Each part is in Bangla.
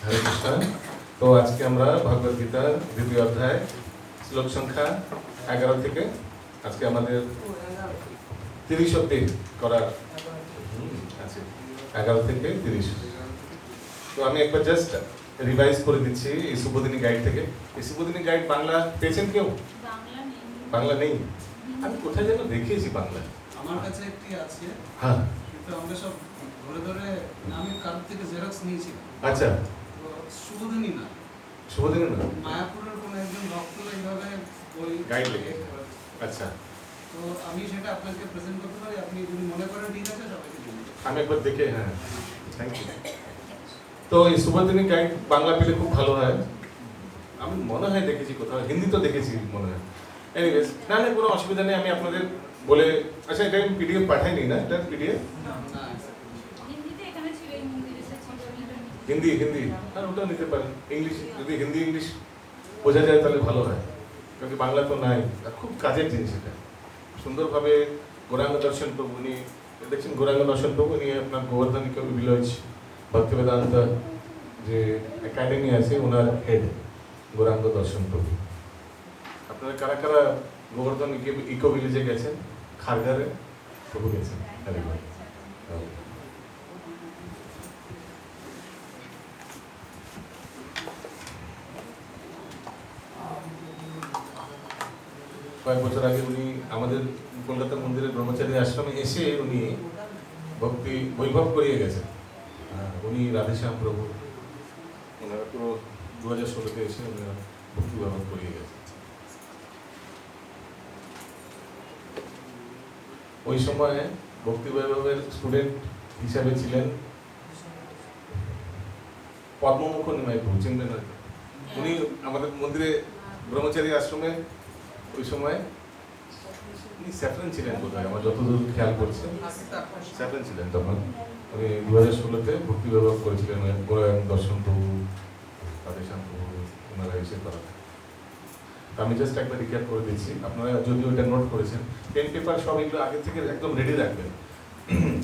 হরে কৃষ্ণ। তো আজকে আমরা ভগবদ গীতার দ্বিতীয় অধ্যায় শ্লোক সংখ্যা 11 থেকে আজকে আমাদের 30 অব্দি করার আছে, 11 থেকে 30। তো আমি একবার জাস্ট রিভাইজ করে দিচ্ছি এই শুভদিনী গাইড থেকে। এই শুভদিনী গাইড বাংলা পেয়েছেন কেউ? বাংলা নেই? আমি কোথায় যেন দেখিয়েছি বাংলা, আমার কাছে একটি আছে। হ্যাঁ, কিন্তু আমরা সব ধরে ধরে আমি কারোর থেকে জেরক্স নিয়েছি। আচ্ছা, শুভদিনী না, শুভদিনী না, মায়াপুরের কোন একজন ভক্ত এইভাবে বই গাইড লিখে। আচ্ছা, তো আমি সেটা আপনাকে প্রেজেন্ট করতে পারি, আপনি যদি মনে করেন ঠিক আছে সবাইকে দিন। আমি একবার দেখে, হ্যাঁ, থ্যাংক ইউ। তো এই শুভদিনী গাইড বাংলা পেলে খুব ভালো হয়। আমি মনে হয় দেখেছি কোথাও, হিন্দি তো দেখেছি মনে হয়। এনিওয়েজ, না না, কোনো অসুবিধা নেই, আমি আপনাদের বলে, আচ্ছা এটা আমি পিডিএফ পাঠাইনি না, এটা পিডিএফ না, হিন্দি হিন্দি, আর ওটাও নিতে পারেন। ইংলিশ, যদি হিন্দি ইংলিশ বোঝা যায় তাহলে ভালো হয়, কারণ বাংলা তো নাই। আর খুব কাজের জিনিস এটা। সুন্দরভাবে গৌরাঙ্গ দর্শন প্রভু, উনি দেখছেন গৌরাঙ্গ দর্শন প্রভু, উনি আপনার গোবর্ধন কবি ভিলেজ ভক্তি বেদান্ত যে একাডেমি আছে ওনার হেড গৌরাঙ্গ দর্শন প্রভু। আপনারা কারা কারা গোবর্ধন ইকো ভিলেজে গেছেন? খারগারে প্রভু গেছেন। কয়েক বছর আগে উনি আমাদের কলকাতা মন্দিরের ব্রহ্মচারী আশ্রমে এসে উনি ভক্তি বৈভব করিয়ে গেছেন। উনি রাধেশ্যাম প্রভু, ওনারা পুরো 2016-তে এসে ওনারা ভক্তি বৈভব করিয়ে গেছেন। ওই সময় ভক্তি বৈভবের স্টুডেন্ট হিসাবে ছিলেন পদ্মমুখ নিমাই প্রভু, চিনবেন হয়তো। উনি আমাদের মন্দিরে ব্রহ্মচারী আশ্রমে ওই সময় উনি স্যাফরান ছিলেন বোধহয়, আমার যতদূর খেয়াল করছে স্যাফরান ছিলেন তখন। উনি 2016-তে ভক্তি বৈভব করেছিলেন গৌরাঙ্গ দর্শন প্রভু, রাধেশ্যাম প্রভু, ওনারা এসে করা। আমি জাস্ট একবার রিক্যাপ করে দিচ্ছি, আপনারা যদি ওইটা নোট করেছেন, পেন পেপার সব এগুলো আগে থেকে একদম রেডি রাখবেন।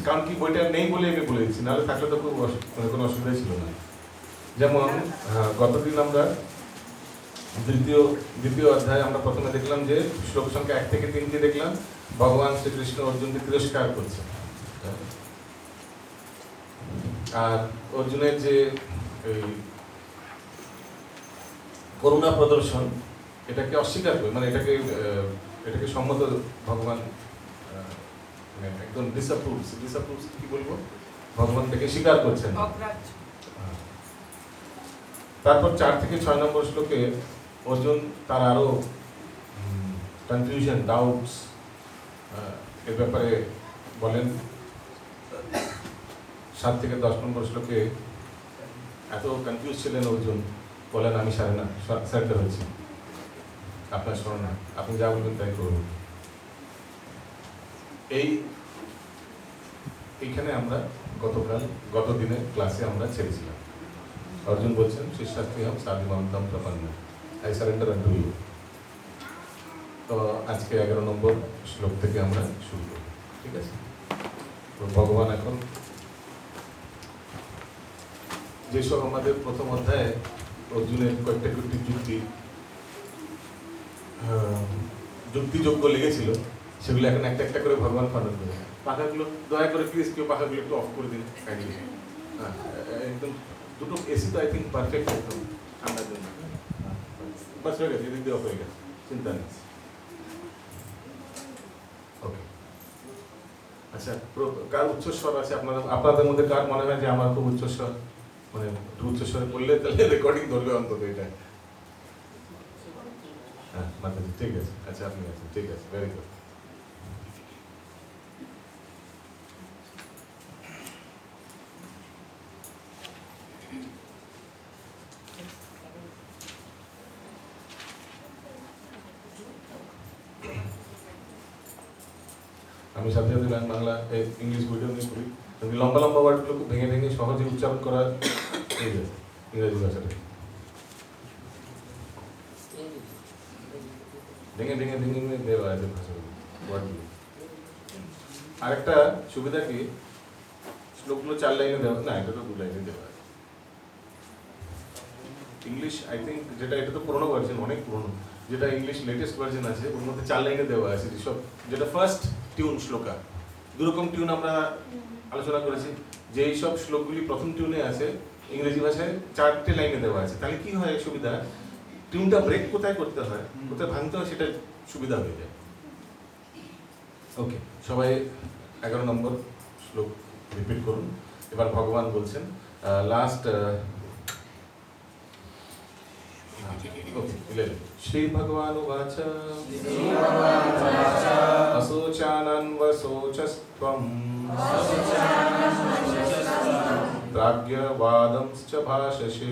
কারণ কি বইটা নেই বলে আমি বলে দিচ্ছি, নাহলে থাকলে তো খুব কোনো অসুবিধাই ছিল না। যেমন গতদিন আমরা দ্বিতীয় অধ্যায় আমরা প্রথমে দেখলাম যে শ্লোক সংখ্যা 1 থেকে 3 দেখলাম ভগবান শ্রীকৃষ্ণ অর্জুনকে তিরস্কার করছে। আর অর্জুনের যে করুণা প্রদর্শন, এটাকে অস্বীকার করে, মানে এটাকে সম্মত ভগবান মানে একদম ডিসঅ্যাপ্রুভস কি বলবো, ভগবান থেকে স্বীকার করছেন। তারপর 4 থেকে 6 নম্বর শ্লোকে অর্জুন তার আরো কনফিউশন, ডাউটস এর ব্যাপারে বলেন। 7 থেকে 10 নম্বর শ্লোকে এত কনফিউজ ছিলেন অর্জুন, বলেন আমি সারেন্ডার হয়েছি আপনার শরণে, আপনি যা বলবেন তাই করব। এইখানে আমরা গত দিনে ক্লাসে আমরা ছেড়েছিলাম। অর্জুন বলছেন শিষ্যাস্ত্রী হাম সাধি মানতম প্রপন্ন, আই সারেন্ডার আনটু ইউ। তো আজকে 11 নম্বর শ্লোক থেকে আমরা শুরু করব, ঠিক আছে? তো ভগবান এখন যেসব আমাদের প্রথম অধ্যায়ে অর্জুনের কয়েকটা যুক্তিযোগ্য লেগেছিল, সেগুলো এখন একটা একটা করে ভগবান খণ্ডন করে। পাখাগুলো দয়া করে প্লিজ কেউ পাখাগুলো একটু অফ করে দিন, একদম দুটো এসি তো আই থিঙ্ক পারফেক্ট, একদম ঠান্ডার জন্য। বাস হয়ে গেছে, এদিক দিয়ে অফ হয়ে গেছে, চিন্তা নেই। ওকে, আচ্ছা, কার উচ্চস্বর আছে আপনাদের মধ্যে? কার মনে হয় যে আমার খুব উচ্চস্বর, মানে একটু উচ্চস্বরে বললে তাহলে রেকর্ডিং ধরবে অন্তত এটা? হ্যাঁ, মাতাজি, ঠিক আছে। আচ্ছা, আপনি আছেন, ঠিক আছে, ভেরি গুড। আমি সাথে সাথে বাংলা ইংলিশ বইটা নিয়ে পড়ি, লম্বা লম্বা ওয়ার্ডগুলো খুব ভেঙে ভেঙে সহজে উচ্চারণ করা হয়ে যায় ইংরেজি ভাষাটা। ভেঙে ভেঙে ভেঙে ভেঙে দেওয়া আছে ভাষাগুলো, ওয়ার্ডগুলো। আরেকটা সুবিধা কি, শ্লোকগুলো 4 লাইনে দেওয়া, না এটা তো 2 লাইনে দেওয়া আছে। ইংলিশ আই থিঙ্ক যেটা, এটা তো পুরোনো ভার্সন, অনেক পুরোনো, যেটা ইংলিশ লেটেস্ট ভার্সন আছে ওর মধ্যে 4 লাইনে দেওয়া আছে যেসব, যেটা ফার্স্ট টিউন শ্লোকা। দুরকম টিউন আমরা আলোচনা করেছি, যে এই সব শ্লোকগুলি প্রথম টিউনে আছে ইংরেজি ভাষায় 4টে লাইনে দেওয়া আছে। তাহলে কি হয় সুবিধা, টিউনটা ব্রেক কোথায় করতে হয়, কোথায় ভাঙতে হয়, সেটা সুবিধা হয়ে যায়। ওকে, সবাই 11 নম্বর শ্লোক রিপিট করুন। এবার ভগবান বলছেন লাস্ট, শ্রী ভগবান উবাচ অশোচানন বশোচস্ত্বম প্রাজ্ঞবাদংশ্চ ভাষসে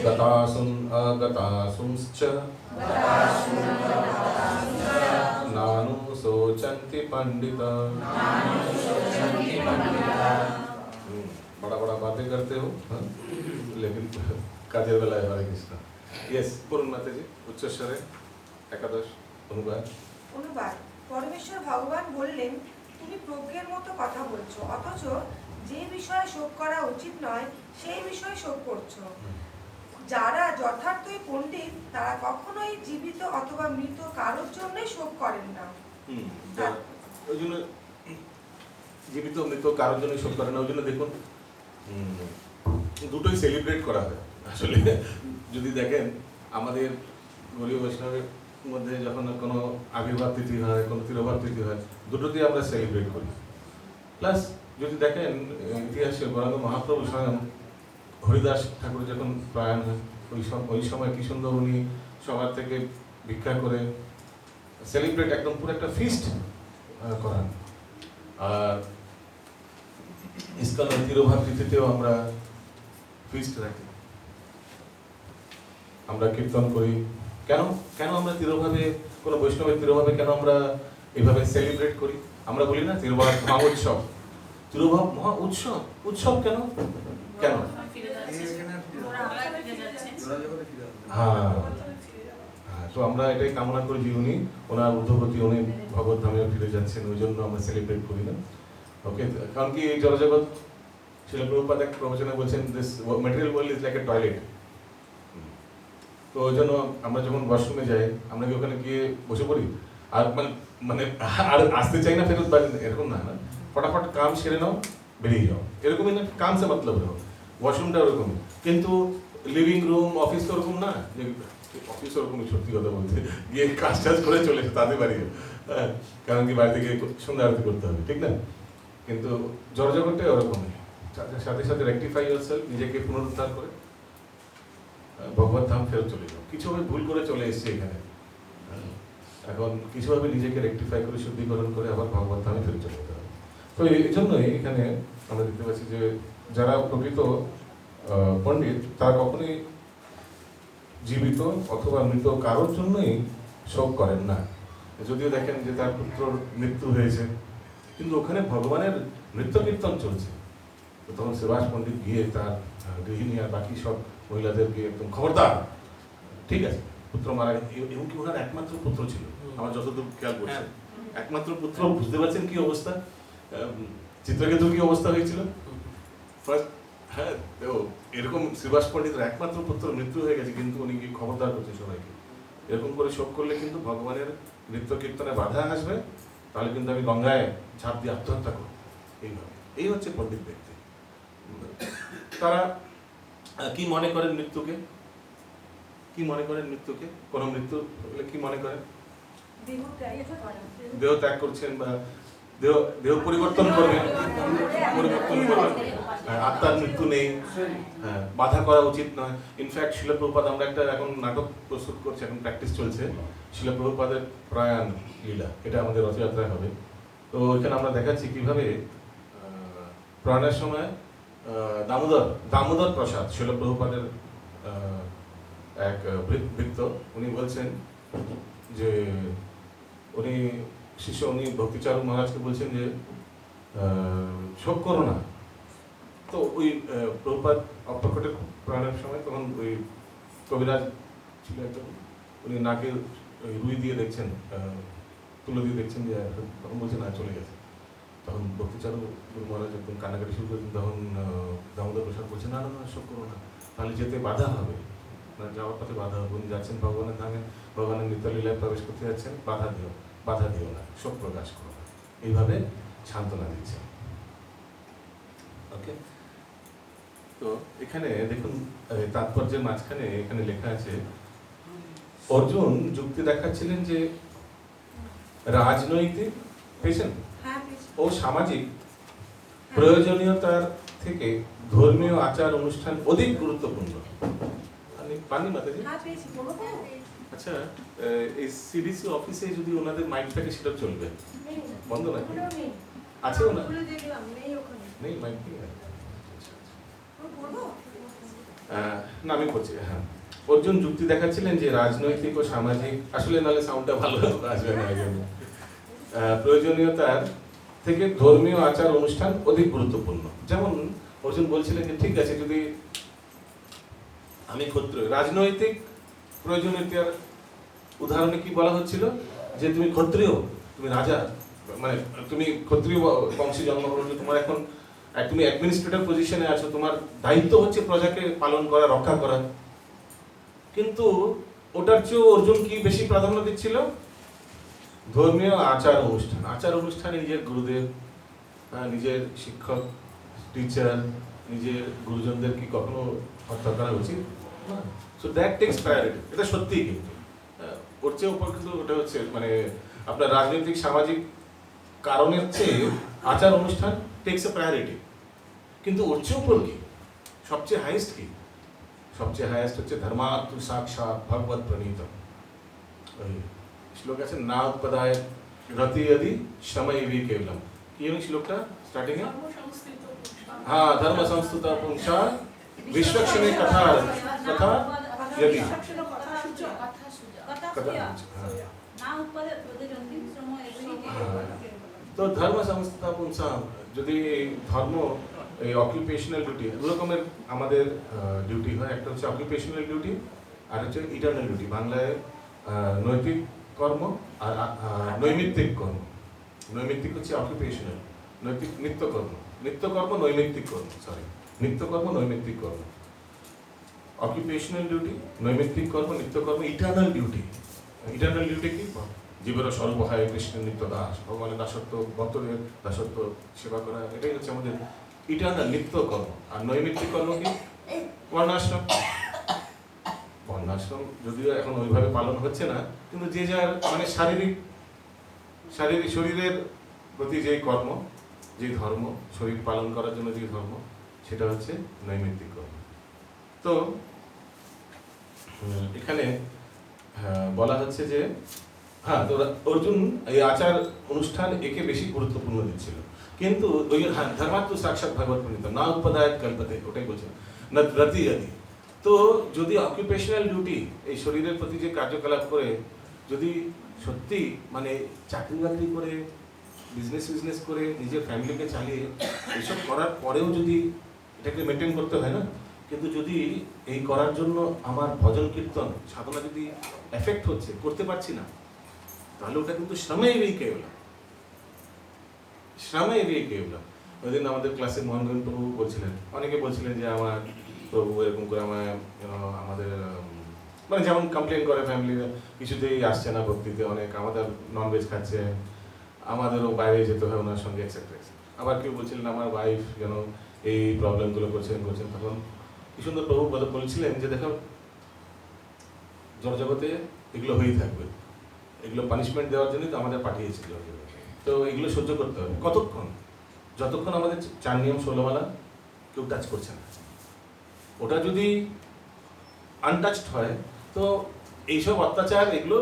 গতাসুন অগতাসুংশ্চ নানু শোচন্তি पंडिता। बड़ा बड़ा बातें करते हो हाँ? लेकिन কাজের বেলায় হরে কৃষ্ণ। ইয়েস, পূর্ণ মাতাজি উচ্চস্বরে একাদশ অনুবাদ। পরমেশ্বর ভগবান বললেন, তুমি প্রজ্ঞের মতো কথা বলছো, অথচ যে বিষয়ে শোক করা উচিত নয় সেই বিষয়ে শোক করছো। যারা যথার্থই পণ্ডিত তারা কখনোই জীবিত অথবা মৃত কারোর জন্যই শোক করেন না। ওই জন্য জীবিত মৃত কারোর জন্য শোক করে না। ওই জন্য দেখুন দুটোই সেলিব্রেট করা হয়। আসলে যদি দেখেন আমাদের গৌড়ীয় বৈষ্ণবের মধ্যে যখন কোনো আবির্ভাব তিথি হয়, কোনো তিরোভাব তিথি হয়, দুটোতেই আমরা সেলিব্রেট করি। প্লাস যদি দেখেন ইতিহাসে গৌরাঙ্গ মহাপ্রভু স্বয়ং হরিদাস ঠাকুর যখন প্রয়াণ হয় ওই সময় কি সুন্দর উনি সবার থেকে ভিক্ষা করে সেলিব্রেট, একদম পুরো একটা ফিস্ট করান। আর ইস্কন তিরোভাব তিথিতেও আমরা ফিস্ট রাখি, আমরা কীর্তন করি। কেন কেন আমরা তিরোভাবে, কোনো বৈষ্ণবের তিরোভাবে কেন আমরা এইভাবে সেলিব্রেট করি? আমরা বলি না তিরোভাব মহা উৎসব, তিরোভাব মহা উৎসব। উৎসব কেন কেন? হ্যাঁ, তো আমরা এটাই কামনা করি যে উনি ওনার ঊর্ধ্বগতি, উনি ভগবত ধামে ফিরে যাচ্ছেন, ওই জন্য আমরা সেলিব্রেট করি না। ওকে, কারণ কি এই জড়জগৎ, শিলা প্রভুপাদ এক প্রবচনে বলছেন this material world is like a toilet. তো ওই জন্য আমরা যখন ওয়াশরুমে যাই আমরা কি ওখানে গিয়ে বসে পড়ি আর মানে আর আসতে চাই না ফেরত বাড়ি, এরকম না, না ফটাফট কাম সেরে নাও বেরিয়ে যাও, এরকমই না, কাম সে মতলব রো। ওয়াশরুমটা ওরকমই, কিন্তু লিভিং রুম অফিস তো ওরকম না, যে অফিস ওরকমই সত্যি কথা বলতে গিয়ে কাজ টাজ করে চলে এসে তাদের বাড়ি, হ্যাঁ, কারণ কি বাড়িতে গিয়ে সন্ধ্যা আরতি করতে হবে, ঠিক না? কিন্তু জড়জগৎটাই ওরকমই, সাথে সাথে রেকটিফাই ইয়োরসেলফ, নিজেকে পুনরুদ্ধার করে ভগবত ধাম ফেরত চলে যাও। কিছুভাবে ভুল করে চলে এসছে এখানে, এখন কিছুভাবে নিজেকে রেকটিফাই করে শুদ্ধিকরণ করে আবার ভগবত ধামে ফেরত চলে যেতে হবে। তো এই জন্যই এখানে আমরা দেখতে পাচ্ছি যে যারা প্রকৃত পণ্ডিত তারা কখনোই জীবিত অথবা মৃত কারোর জন্যই শোক করেন না। যদিও দেখেন যে তার পুত্রর মৃত্যু হয়েছে, কিন্তু ওখানে ভগবানের নৃত্য কীর্তন চলছে। তো তখন সুভাষ পণ্ডিত গিয়ে তার গৃহিণী আর বাকি সব মহিলাদেরকে একদম খবরদার, ঠিক আছে, পুত্র মারা গেছে, এমনকি ওনার একমাত্র পুত্র ছিল, আমার যতদূর খেয়াল করছে একমাত্র পুত্র। বুঝতে পারছেন কি অবস্থা, চিত্রকেতুর কি অবস্থা হয়েছিল ফার্স্ট? হ্যাঁ, দেখো এরকম শ্রীবাস পণ্ডিতের একমাত্র পুত্র মৃত্যু হয়ে গেছে, কিন্তু উনি কি খবরদার করছে সবাইকে, এরকম করে শোক করলে কিন্তু ভগবানের নৃত্য কীর্তনে বাধা আসবে, তাহলে কিন্তু আমি গঙ্গায় ঝাঁপ দিয়ে আত্মহত্যা করব। এইভাবে, এই হচ্ছে পণ্ডিত ব্যক্তি। তারা কি মনে করেন মৃত্যুকে? কি মনে করেন মৃত্যুকে? কোন মৃত্যু হলে কি মনে করেন? দেহ ত্যাগ করছেন বা দেহ পরিবর্তন করবেন, আত্মার মৃত্যু নেই, হ্যাঁ, বাধা করা উচিত নয়। ইনফ্যাক্ট শিলা প্রভুপাদ, আমরা একটা এখন নাটক প্রস্তুত করছি, এখন প্র্যাকটিস চলছে, শিলা প্রভুপাদের প্রয়াণ লীলা, এটা আমাদের রথযাত্রায় হবে। তো এখানে আমরা দেখাচ্ছি কিভাবে প্রয়াণের সময় দামোদর প্রসাদ, শিলা প্রভুপাদের এক ভৃত্য, উনি বলছেন যে উনি শিষ্য, উনি ভক্তিচারক মহারাজকে বলছেন যে শোক করো না। তো ওই প্রভুপাদ অপ্রকটের প্রাণের সময় তখন ওই কবিরাজ ছিল একজন, উনি নাকে রুই দিয়ে দেখছেন, তুলো দিয়ে দেখছেন যে, তখন বলছেন না চলে গেছে। তখন ভক্তিচারক মহারাজ একদম কান্নাকাটি শুরু করেছেন। তখন দামোদর প্রসাদ বলছেন না না না, শোক করো না, তাহলে যেতে বাধা হবে, যাওয়ার পথে বাধা হবে। উনি যাচ্ছেন ভগবানের ধামে, ভগবানের নিত্যলীলায় প্রবেশ করতে যাচ্ছেন, বাধা দিও না, শোক প্রকাশ করো না, এইভাবে সান্ত্বনা দিচ্ছেন। ওকে, তো এখানে দেখুন তাৎপর্যের মাঝখানে এখানে লেখা আছে, অর্জুন যুক্তি দেখাচ্ছিলেন যে রাজনৈতিক পেয়েছেন ও সামাজিক প্রয়োজনীয়তার থেকে ধর্মীয় আচার অনুষ্ঠান অধিক গুরুত্বপূর্ণ। আমি পানি মাতাজি, আচ্ছা এই সিডিসি অফিসে যদি ওনাদের মাইক থাকে সেটা চলবে, বন্ধ নাকি আছে ওনার নেই মাইক নেই? না আমি করছি। হ্যাঁ, অর্জুন যুক্তি দেখাচ্ছিলেন যে রাজনৈতিক ও সামাজিক, আসলে নাহলে সাউন্ডটা ভালো আসবে না, প্রয়োজনীয়তার থেকে ধর্মীয় আচার অনুষ্ঠান অধিক গুরুত্বপূর্ণ। যেমন অর্জুন বলছিলেন যে ঠিক আছে, যদি আমি ক্ষত্রিয়, রাজনৈতিক প্রয়োজনীয়তার উদাহরণে কি বলা হচ্ছিল যে তুমি ক্ষত্রিয়, তুমি রাজা, মানে তুমি ক্ষত্রিয় বংশে জন্মগ্রহণ, তোমার এখন তুমি অ্যাডমিনিস্ট্রেটিভ পজিশনে আছো, তোমার দায়িত্ব হচ্ছে প্রজাকে পালন করা, রক্ষা করা। কিন্তু ওটার চেয়েও অর্জুন কি বেশি প্রাধান্য দিচ্ছিল? ধর্মীয় আচার অনুষ্ঠান। আচার অনুষ্ঠানে নিজের গুরুদেব, নিজের শিক্ষক, টিচার, নিজের গুরুজনদের কি কখনো হত্যা করা উচিত? So that text priority. এটা সত্যিই, কিন্তু ওর চেয়ে উপর কিন্তু ওটা হচ্ছে মানে আপনার রাজনৈতিক সামাজিক কারণের চেয়ে আচার অনুষ্ঠান টেক্স এ প্রায়োরিটি। কিন্তু ওর চেয়ে উপর কি, সবচেয়ে হাইয়েস্ট কি? সবচেয়ে হাইয়েস্ট হচ্ছে ধর্মাত্ম সাক্ষাৎ ভগবত প্রণীত। ওই শ্লোক আছে, না উৎপদায় রতি यदि समय भी केवलम। কি এই শ্লোকটা স্টার্টিং এ? হ্যাঁ, ধর্ম সংস্কৃত পুংসা বিশ্বক্ষণে কথা কথা यदि তো ধর্ম সংস্থা পুংসা, যদি ধর্ম এই অকুপেশনাল ডিউটি, দু রকমের আমাদের ডিউটি হয়, একটা হচ্ছে অকুপেশনাল ডিউটি আর হচ্ছে ইটারনাল ডিউটি। বাংলায় নৈতিক কর্ম আর নৈমিত্তিক কর্ম। নৈমিত্তিক হচ্ছে অকুপেশনাল, নৈতিক নিত্যকর্ম, নিত্যকর্ম নৈমিত্তিক কর্ম, সরি নিত্যকর্ম নৈমিত্তিক কর্ম। অকুপেশনাল ডিউটি, নৈমিত্তিক কর্ম, নিত্যকর্ম, ইটারনাল ডিউটি। ইটারনাল ডিউটি কি? জীবের সর্বহায় কৃষ্ণের নিত্য দাস, ভগবানের দাসত্ব, ভক্তদের দাসত্ব সেবা করা, এটাই হচ্ছে আমাদের ইটারনাল নিত্য কর্ম। আর নৈমিত্তিক কর্ম কি? বর্ণাশ্রম। বর্ণাশ্রম যদিও এখন ওইভাবে পালন হচ্ছে না, কিন্তু যে যার মানে শারীরিক শরীরের প্রতি যে কর্ম, যে ধর্ম, শরীর পালন করার জন্য যে ধর্ম, সেটা হচ্ছে নৈমিত্তিক কর্ম। তো এখানে বলা হচ্ছে যে হ্যাঁ, তো অর্জুন এই আচার অনুষ্ঠান একে বেশি গুরুত্বপূর্ণ দিচ্ছিল। কিন্তু ওই ধর্মাত্ম সাক্ষাৎ ভগবত প্রণীত, না উৎপদায় কল্পতে, ওটাই বলছেন, না রতি यदि। তো যদি অকুপেশনাল ডিউটি, এই শরীরের প্রতি যে কার্যকলাপ করে, যদি সত্যি মানে চাকরি বাকরি করে, বিজনেস করে, নিজের ফ্যামিলিকে চালিয়ে এইসব করার পরেও যদি এটাকে মেনটেন করতে হয় না, কিন্তু যদি এই করার জন্য আমার ভজন কীর্তন সাধনা যদি এফেক্ট হচ্ছে, করতে পারছি না, তাহলে ওটা কিন্তু শ্রমে এবেই কেবলম, শ্রমে এবেই কেবলম। ওই দিন আমাদের ক্লাসে মোহনগণ প্রভু বলছিলেন, অনেকে বলছিলেন যে আমার প্রভু এরকম করে আমাদের মানে যেমন কমপ্লেন করে ফ্যামিলি, কিছুতেই আসছে না ভক্তিতে, অনেক আমাদের ননভেজ খাচ্ছে, আমাদেরও বাইরে যেতে হয় ওনার সঙ্গে এক্সেট্রা। আবার কেউ বলছিলেন আমার ওয়াইফ যেন এই প্রবলেমগুলো করছেন। তখন কি সুন্দর প্রভু বলছিলেন যে দেখো, জড়জগতে এগুলো হয়েই থাকবে, এগুলো পানিশমেন্ট দেওয়ার জন্যই তো আমাদের পাঠিয়েছে জড়জগতে। তো এগুলো সহ্য করতে হবে কতক্ষণ? যতক্ষণ আমাদের 4 নিয়ম 16 মালা কেউ টাচ করছে না। ওটা যদি আনটাচড হয়, তো এইসব অত্যাচার, এগুলো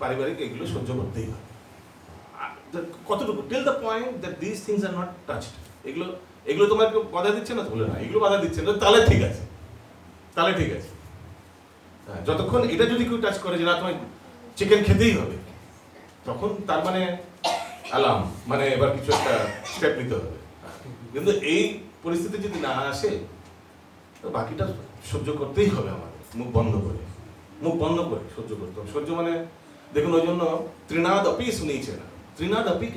পারিবারিক, এগুলো সহ্য করতেই হবে। কতটুকু? Till the point that this things are not touched. এগুলো তোমার কেউ বাধা দিচ্ছে না, বলে না এগুলো বাধা দিচ্ছে না, তাহলে ঠিক আছে, তাহলে ঠিক আছে। যতক্ষণ এটা যদি কেউ টাচ করে যে না তোমায় চিকেন খেতেই হবে, তখন তার মানে অ্যালার্ম, মানে এবার কিছু একটা স্টেপ নিতে হবে। কিন্তু এই পরিস্থিতি যদি না আসে, তো বাকিটা সহ্য করতেই হবে আমাদের, মুখ বন্ধ করে সহ্য করতে হবে। সহ্য মানে দেখুন, ওই জন্য তৃণাদ আপি শুনেছে না। তৃণাদ আপি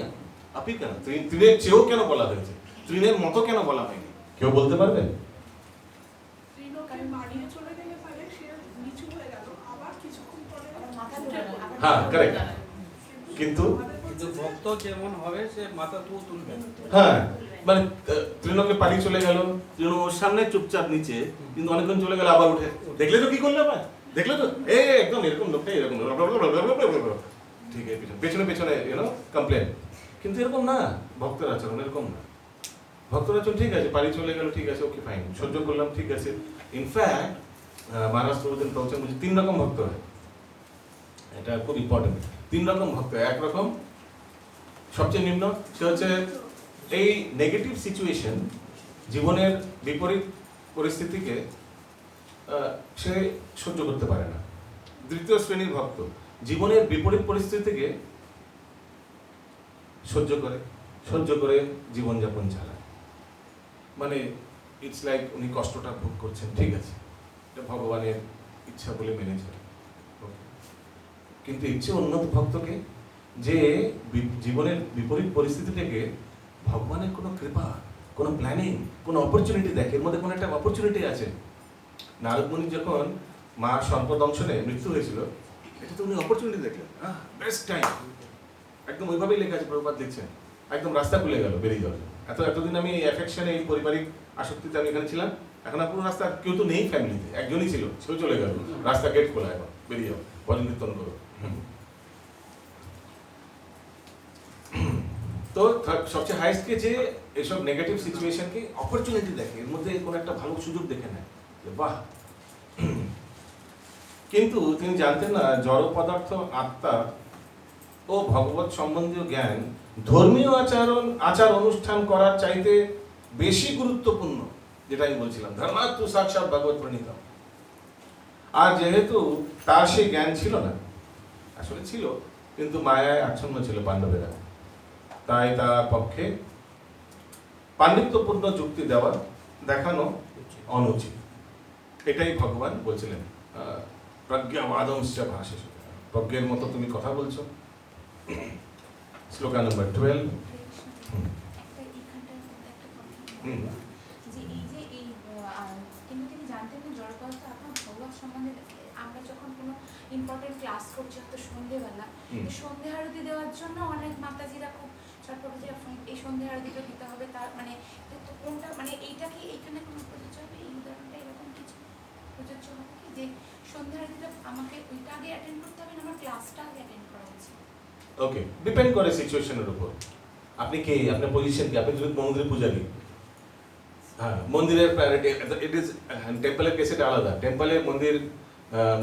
কেন? তৃণের চেয়েও কেন বলা হয়েছে? তৃণের মতো কেন বলা হয়নি? কেউ বলতে পারবেন? হ্যাঁ কারেক্ট, কিন্তু কিন্তু ভক্ত যেমন হবে সে মাথা তুলবে। হ্যাঁ মানে তৃণকে পানি চলে গেল, তৃণ ওর সামনে চুপচাপ নিচে, কিন্তু অনেকক্ষণ চলে গেল আবার উঠে, দেখলে তো কি করলে আবার, দেখলে তো একদম এরকম লোকটা এরকম, ঠিক আছে পেছনে পেছনে কমপ্লেন। কিন্তু এরকম না ভক্তের আচরণ, এরকম না। ভক্তের আচরণ ঠিক আছে, পানি চলে গেল ঠিক আছে, ওকে ফাইন, সহ্য করলাম ঠিক আছে। ইনফ্যাক্ট মহারাজ প্রবচন প্রবচন বলছে 3 রকম ভক্ত হয়, এটা খুব ইম্পর্টেন্ট। 3 রকম ভক্ত। একরকম সবচেয়ে নিম্ন, সে হচ্ছে এই নেগেটিভ সিচুয়েশন, জীবনের বিপরীত পরিস্থিতিকে সে সহ্য করতে পারে না। দ্বিতীয় শ্রেণীর ভক্ত জীবনের বিপরীত পরিস্থিতিকে সহ্য করে জীবনযাপন চালায়। মানে ইটস লাইক উনি কষ্টটা ভোগ করছেন, ঠিক আছে, এটা ভগবানের ইচ্ছা বলে মেনে চলে। কিন্তু এর চেয়ে উন্নত ভক্তকে, যে জীবনের বিপরীত পরিস্থিতিটাকে ভগবানের কোনো কৃপা, কোনো প্ল্যানিং, কোনো অপরচুনিটি দেখে, এর মধ্যে কোনো একটা অপরচুনিটি আছে। নারদ মুনি যখন মা সর্পদংশনে মৃত্যু হয়েছিল, এটা তো উনি অপরচুনিটি দেখলেন, বেস্ট টাইম, একদম ওইভাবেই লেখা আছে, প্রভুপাদ লিখছেন, একদম রাস্তা খুলে গেল বেরিয়ে যাওয়ার। এতদিন আমি এই অ্যাফেকশনে, এই পারিবারিক আসক্তিতে আমি এখানে ছিলাম, এখন আর পুরো রাস্তা কেউ তো নেই ফ্যামিলিতে, একজনই ছিল, সেও চলে গেল, রাস্তা গেট খোলা, এখন বেরিয়ে যাও, ভজন কীর্তন করো। তো সবচেয়ে হাইস্ট কে যে এইসব নেগেটিভ সিচুয়েশনকে অপরচুনিটি দেখে, এর মধ্যে কোনো একটা ভালো সুযোগ দেখে নেয়, বাহ। কিন্তু তিনি জানতেন না জড় পদার্থ, আত্মা ও ভগবত সম্বন্ধীয় জ্ঞান ধর্মীয় আচার অনুষ্ঠান করার চাইতে বেশি গুরুত্বপূর্ণ, যেটা আমি বলছিলাম, ধর্মাত্ম সাক্ষাৎ ভগবত প্রণীত। আর যেহেতু তার সেই জ্ঞান ছিল না, আসলে ছিল কিন্তু মায়ায় আচ্ছন্ন ছিল পাণ্ডবেরা, তাই তার পক্ষে পাণ্ডিত্যপূর্ণ যুক্তি দেখানো অনুচিত। এটাই ভগবান বলছিলেন, প্রজ্ঞাবাদংশ্চ ভাষেষু, প্রজ্ঞের মতো তুমি কথা বলছো। শ্লোকা নম্বর 12। আমরা যখন কোনো ইম্পর্টেন্ট ক্লাস করছি, হয়তো সন্ধ্যেবেলা, সন্ধ্যে আরতি দেওয়ার জন্য অনেক মাতাজিরা খুব চটপট যে এই সন্ধ্যে আরতিটা দিতে হবে, তার মানে কোনটা, মানে এইটা কি এইখানে কোনো প্রযোজ্য হবে, এই উদাহরণটা এরকম কিছু প্রযোজ্য হবে কি, যে সন্ধ্যে আরতিটা আমাকে ওইটা আগে অ্যাটেন্ড করতে হবে না আমার ক্লাসটা আগে অ্যাটেন্ড করা উচিত? ওকে, ডিপেন্ড করে সিচুয়েশনের উপর, আপনি কে, আপনার পজিশন কি। আপনি যদি মন্দিরের পূজারী, হ্যাঁ, মন্দিরের প্রায়োরিটি, ইট ইজ টেম্পলের কেস এটা আলাদা। টেম্পলে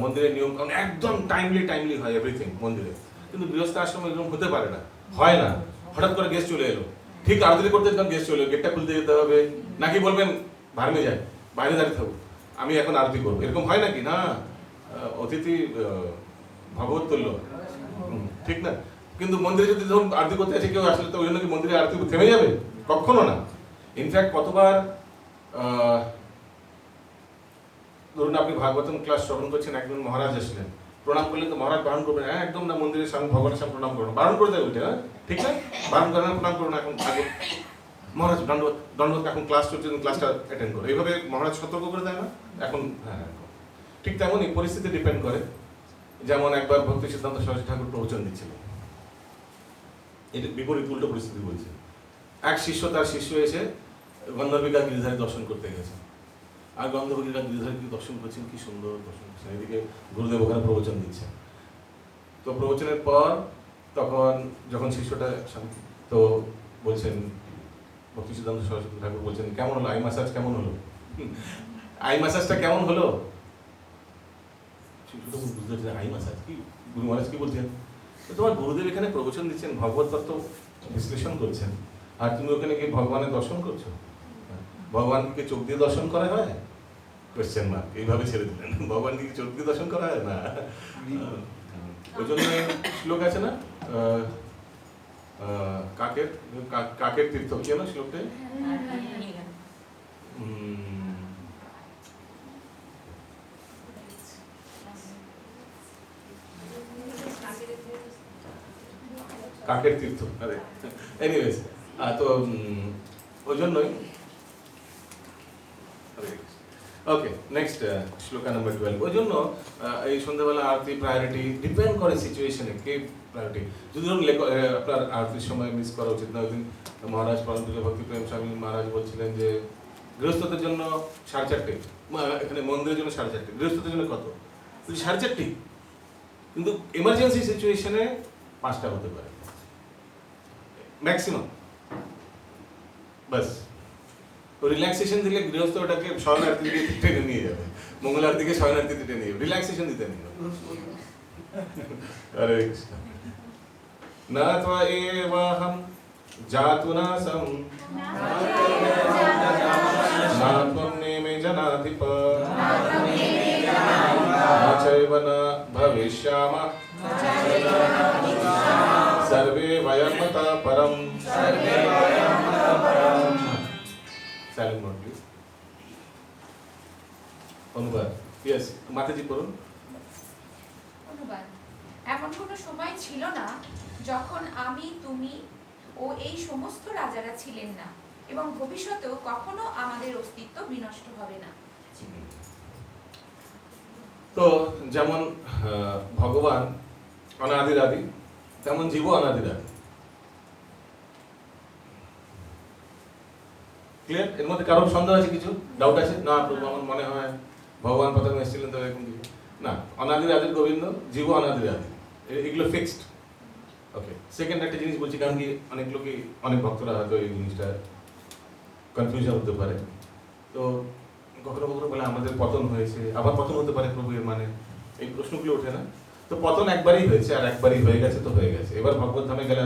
মন্দিরের নিয়ম একদম টাইমলি হয় এভরিথিং মন্দিরে, কিন্তু গৃহস্থ আশ্রমে এরকম হতে পারে না, হয় না। হঠাৎ করে গেস্ট চলে এলো, ঠিক আরতি করতে যখন গেস্ট চলে এলো, গেটটা খুলতে যেতে হবে, নাকি বলবেন ভার্মে যায়, বাইরে দাঁড়িয়ে থাকবো, আমি এখন আরতি করবো, এরকম হয় নাকি? না, অতিথি ভগবত তুল্য, ঠিক না? কিন্তু মন্দিরে যদি ধরুন আরতি করতে আছে কেউ আসলে, তো ওই জন্য কি মন্দিরে আরতি থেমে যাবে? কখনো না। ইনফ্যাক্ট কতবার ধরুন আপনি ভাগবতম ক্লাস শ্রবণ করছেন, একজন মহারাজ আসলেন, প্রণাম করলেন, তো মহারাজ বারণ করবেন, হ্যাঁ একদম না, মন্দিরের সামনে ভগবানের সামনে প্রণাম করুন, বারণ করে দেয় ওইটা, হ্যাঁ ঠিক না, বারণ করে না, প্রণাম করুন, এখন আগে মহারাজ দণ্ডবোধ, এখন ক্লাস চলছে, ক্লাসটা অ্যাটেন্ড করো, এইভাবে মহারাজ সতর্ক করে দেয় না এখন? হ্যাঁ, ঠিক তেমনই পরিস্থিতি ডিপেন্ড করে। যেমন একবার ভক্তি সিদ্ধান্ত সরস্বতী ঠাকুর প্রবচন দিচ্ছিলেন, এটা বিপরীত উল্টো পরিস্থিতি বলছে। এক শিষ্য, তার শিষ্য এসে গন্ধর্বিকা গিরিধারী দর্শন করতে গেছে, আর গন্ধর্বিকা গিরিধারী দর্শন করছেন, কি সুন্দর দর্শন করছেন, এদিকে গুরুদেব ওখানে প্রবচন দিচ্ছেন। তো প্রবচনের পর তখন যখন শিষ্যটা তো বলছেন, ভক্তি সিদ্ধান্ত সরস্বতী ঠাকুর বলছেন, কেমন হলো আই মাসাজ, কেমন হলো আই মাসাজটা কেমন হলো? শিষ্যটা বুঝতে পারছে আই মাসাজ কি, গুরু মহারাজ কি বলছেন, তোমার গুরুদেব এখানে প্রবচন দিচ্ছেন, ভগবত তত্ত্ব বিশ্লেষণ করছেন, আর তুমি ওখানে গিয়ে ভগবানের দর্শন করছো। ভগবানকে চোখ দিয়ে দর্শন করা হয়? কোয়েশ্চেন মার্ক, এইভাবে ছেড়ে দিলেন, ভগবানকে চোখ দিয়ে দর্শন করা হয় না। ওই জন্য শ্লোক আছে না, কাকের তীর্থ, কি না শ্লোকটা, কাকের তীর্থ, আরে এনিওয়েজ, তো ওই জন্যই ওকে নেক্সট শ্লোকা নাম্বার 12 ওই জন্য এই সন্ধ্যাবেলা আরতি প্রায়োরিটি ডিপেন্ড করে সিচুয়েশনে কে প্রায়োরিটি যদি ধরুন আপনার আরতির সময় মিস করা উচিত না। ওই দিন মহারাজ পরমপূজ্য ভক্তি প্রেম স্বামী মহারাজ বলছিলেন যে গৃহস্থদের জন্য 4:30, এখানে মন্দিরের জন্য 4:30, গৃহস্থদের জন্য কত? 4:30, কিন্তু এমার্জেন্সি সিচুয়েশনে 5টা হতে পারে ম্যাক্সিমাম। বাস রিল্যাক্সেশন দিলে গৃহস্থ ওটাকে শরণার্থী দিয়ে টেনে নিয়ে যাবে, মঙ্গল আরতিকে শরণার্থীতে টেনে নিয়ে যাবে, রিল্যাক্সেশন দিতে নিয়ে যাবে। হরে কৃষ্ণ। না ত্বা এবাহম জাতুনাসম না ত্বম নেমে জনাধিপ না চৈব না ভবিষ্যামঃ सर्वे वयं मतः परम साइलेंट मोड प्लीज অনুবাদ यस মাতাজি পড়ুন। অনুবাদ। এমন কোনো সময় ছিল না যখন আমি, তুমি ও এই সমস্ত রাজারা ছিলেন না, এবং ভবিষ্যতেও কখনো আমাদের অস্তিত্ব বিনষ্ট হবে না। তো যেমন ভগবান অনাদির আদি, তেমন জীব অনাদির আদি। ক্লিয়ার? এর মধ্যে কারোর সন্দেহ আছে, কিছু ডাউট আছে? না প্রভু আমার মনে হয় ভগবান প্রথমে এসেছিলেন তো এরকম কিছু না। অনাদির আদির গোবিন্দ, জীব অনাদির আদি, এগুলো ফিক্সড। ওকে, সেকেন্ড একটা জিনিস বলছি, কারণ কি অনেক লোকই, অনেক ভক্তরা হয়তো এই জিনিসটা কনফিউশন হতে পারে। তো কখনো কখনো বলে আমাদের পতন হয়েছে, আবার পতন হতে পারে প্রভু, এর মানে এই প্রশ্নগুলো ওঠে না। তো পতন একবারই হয়েছে, আর একবারই হয়ে গেছে তো হয়ে গেছে, এবার ভগবত ধামে গেলে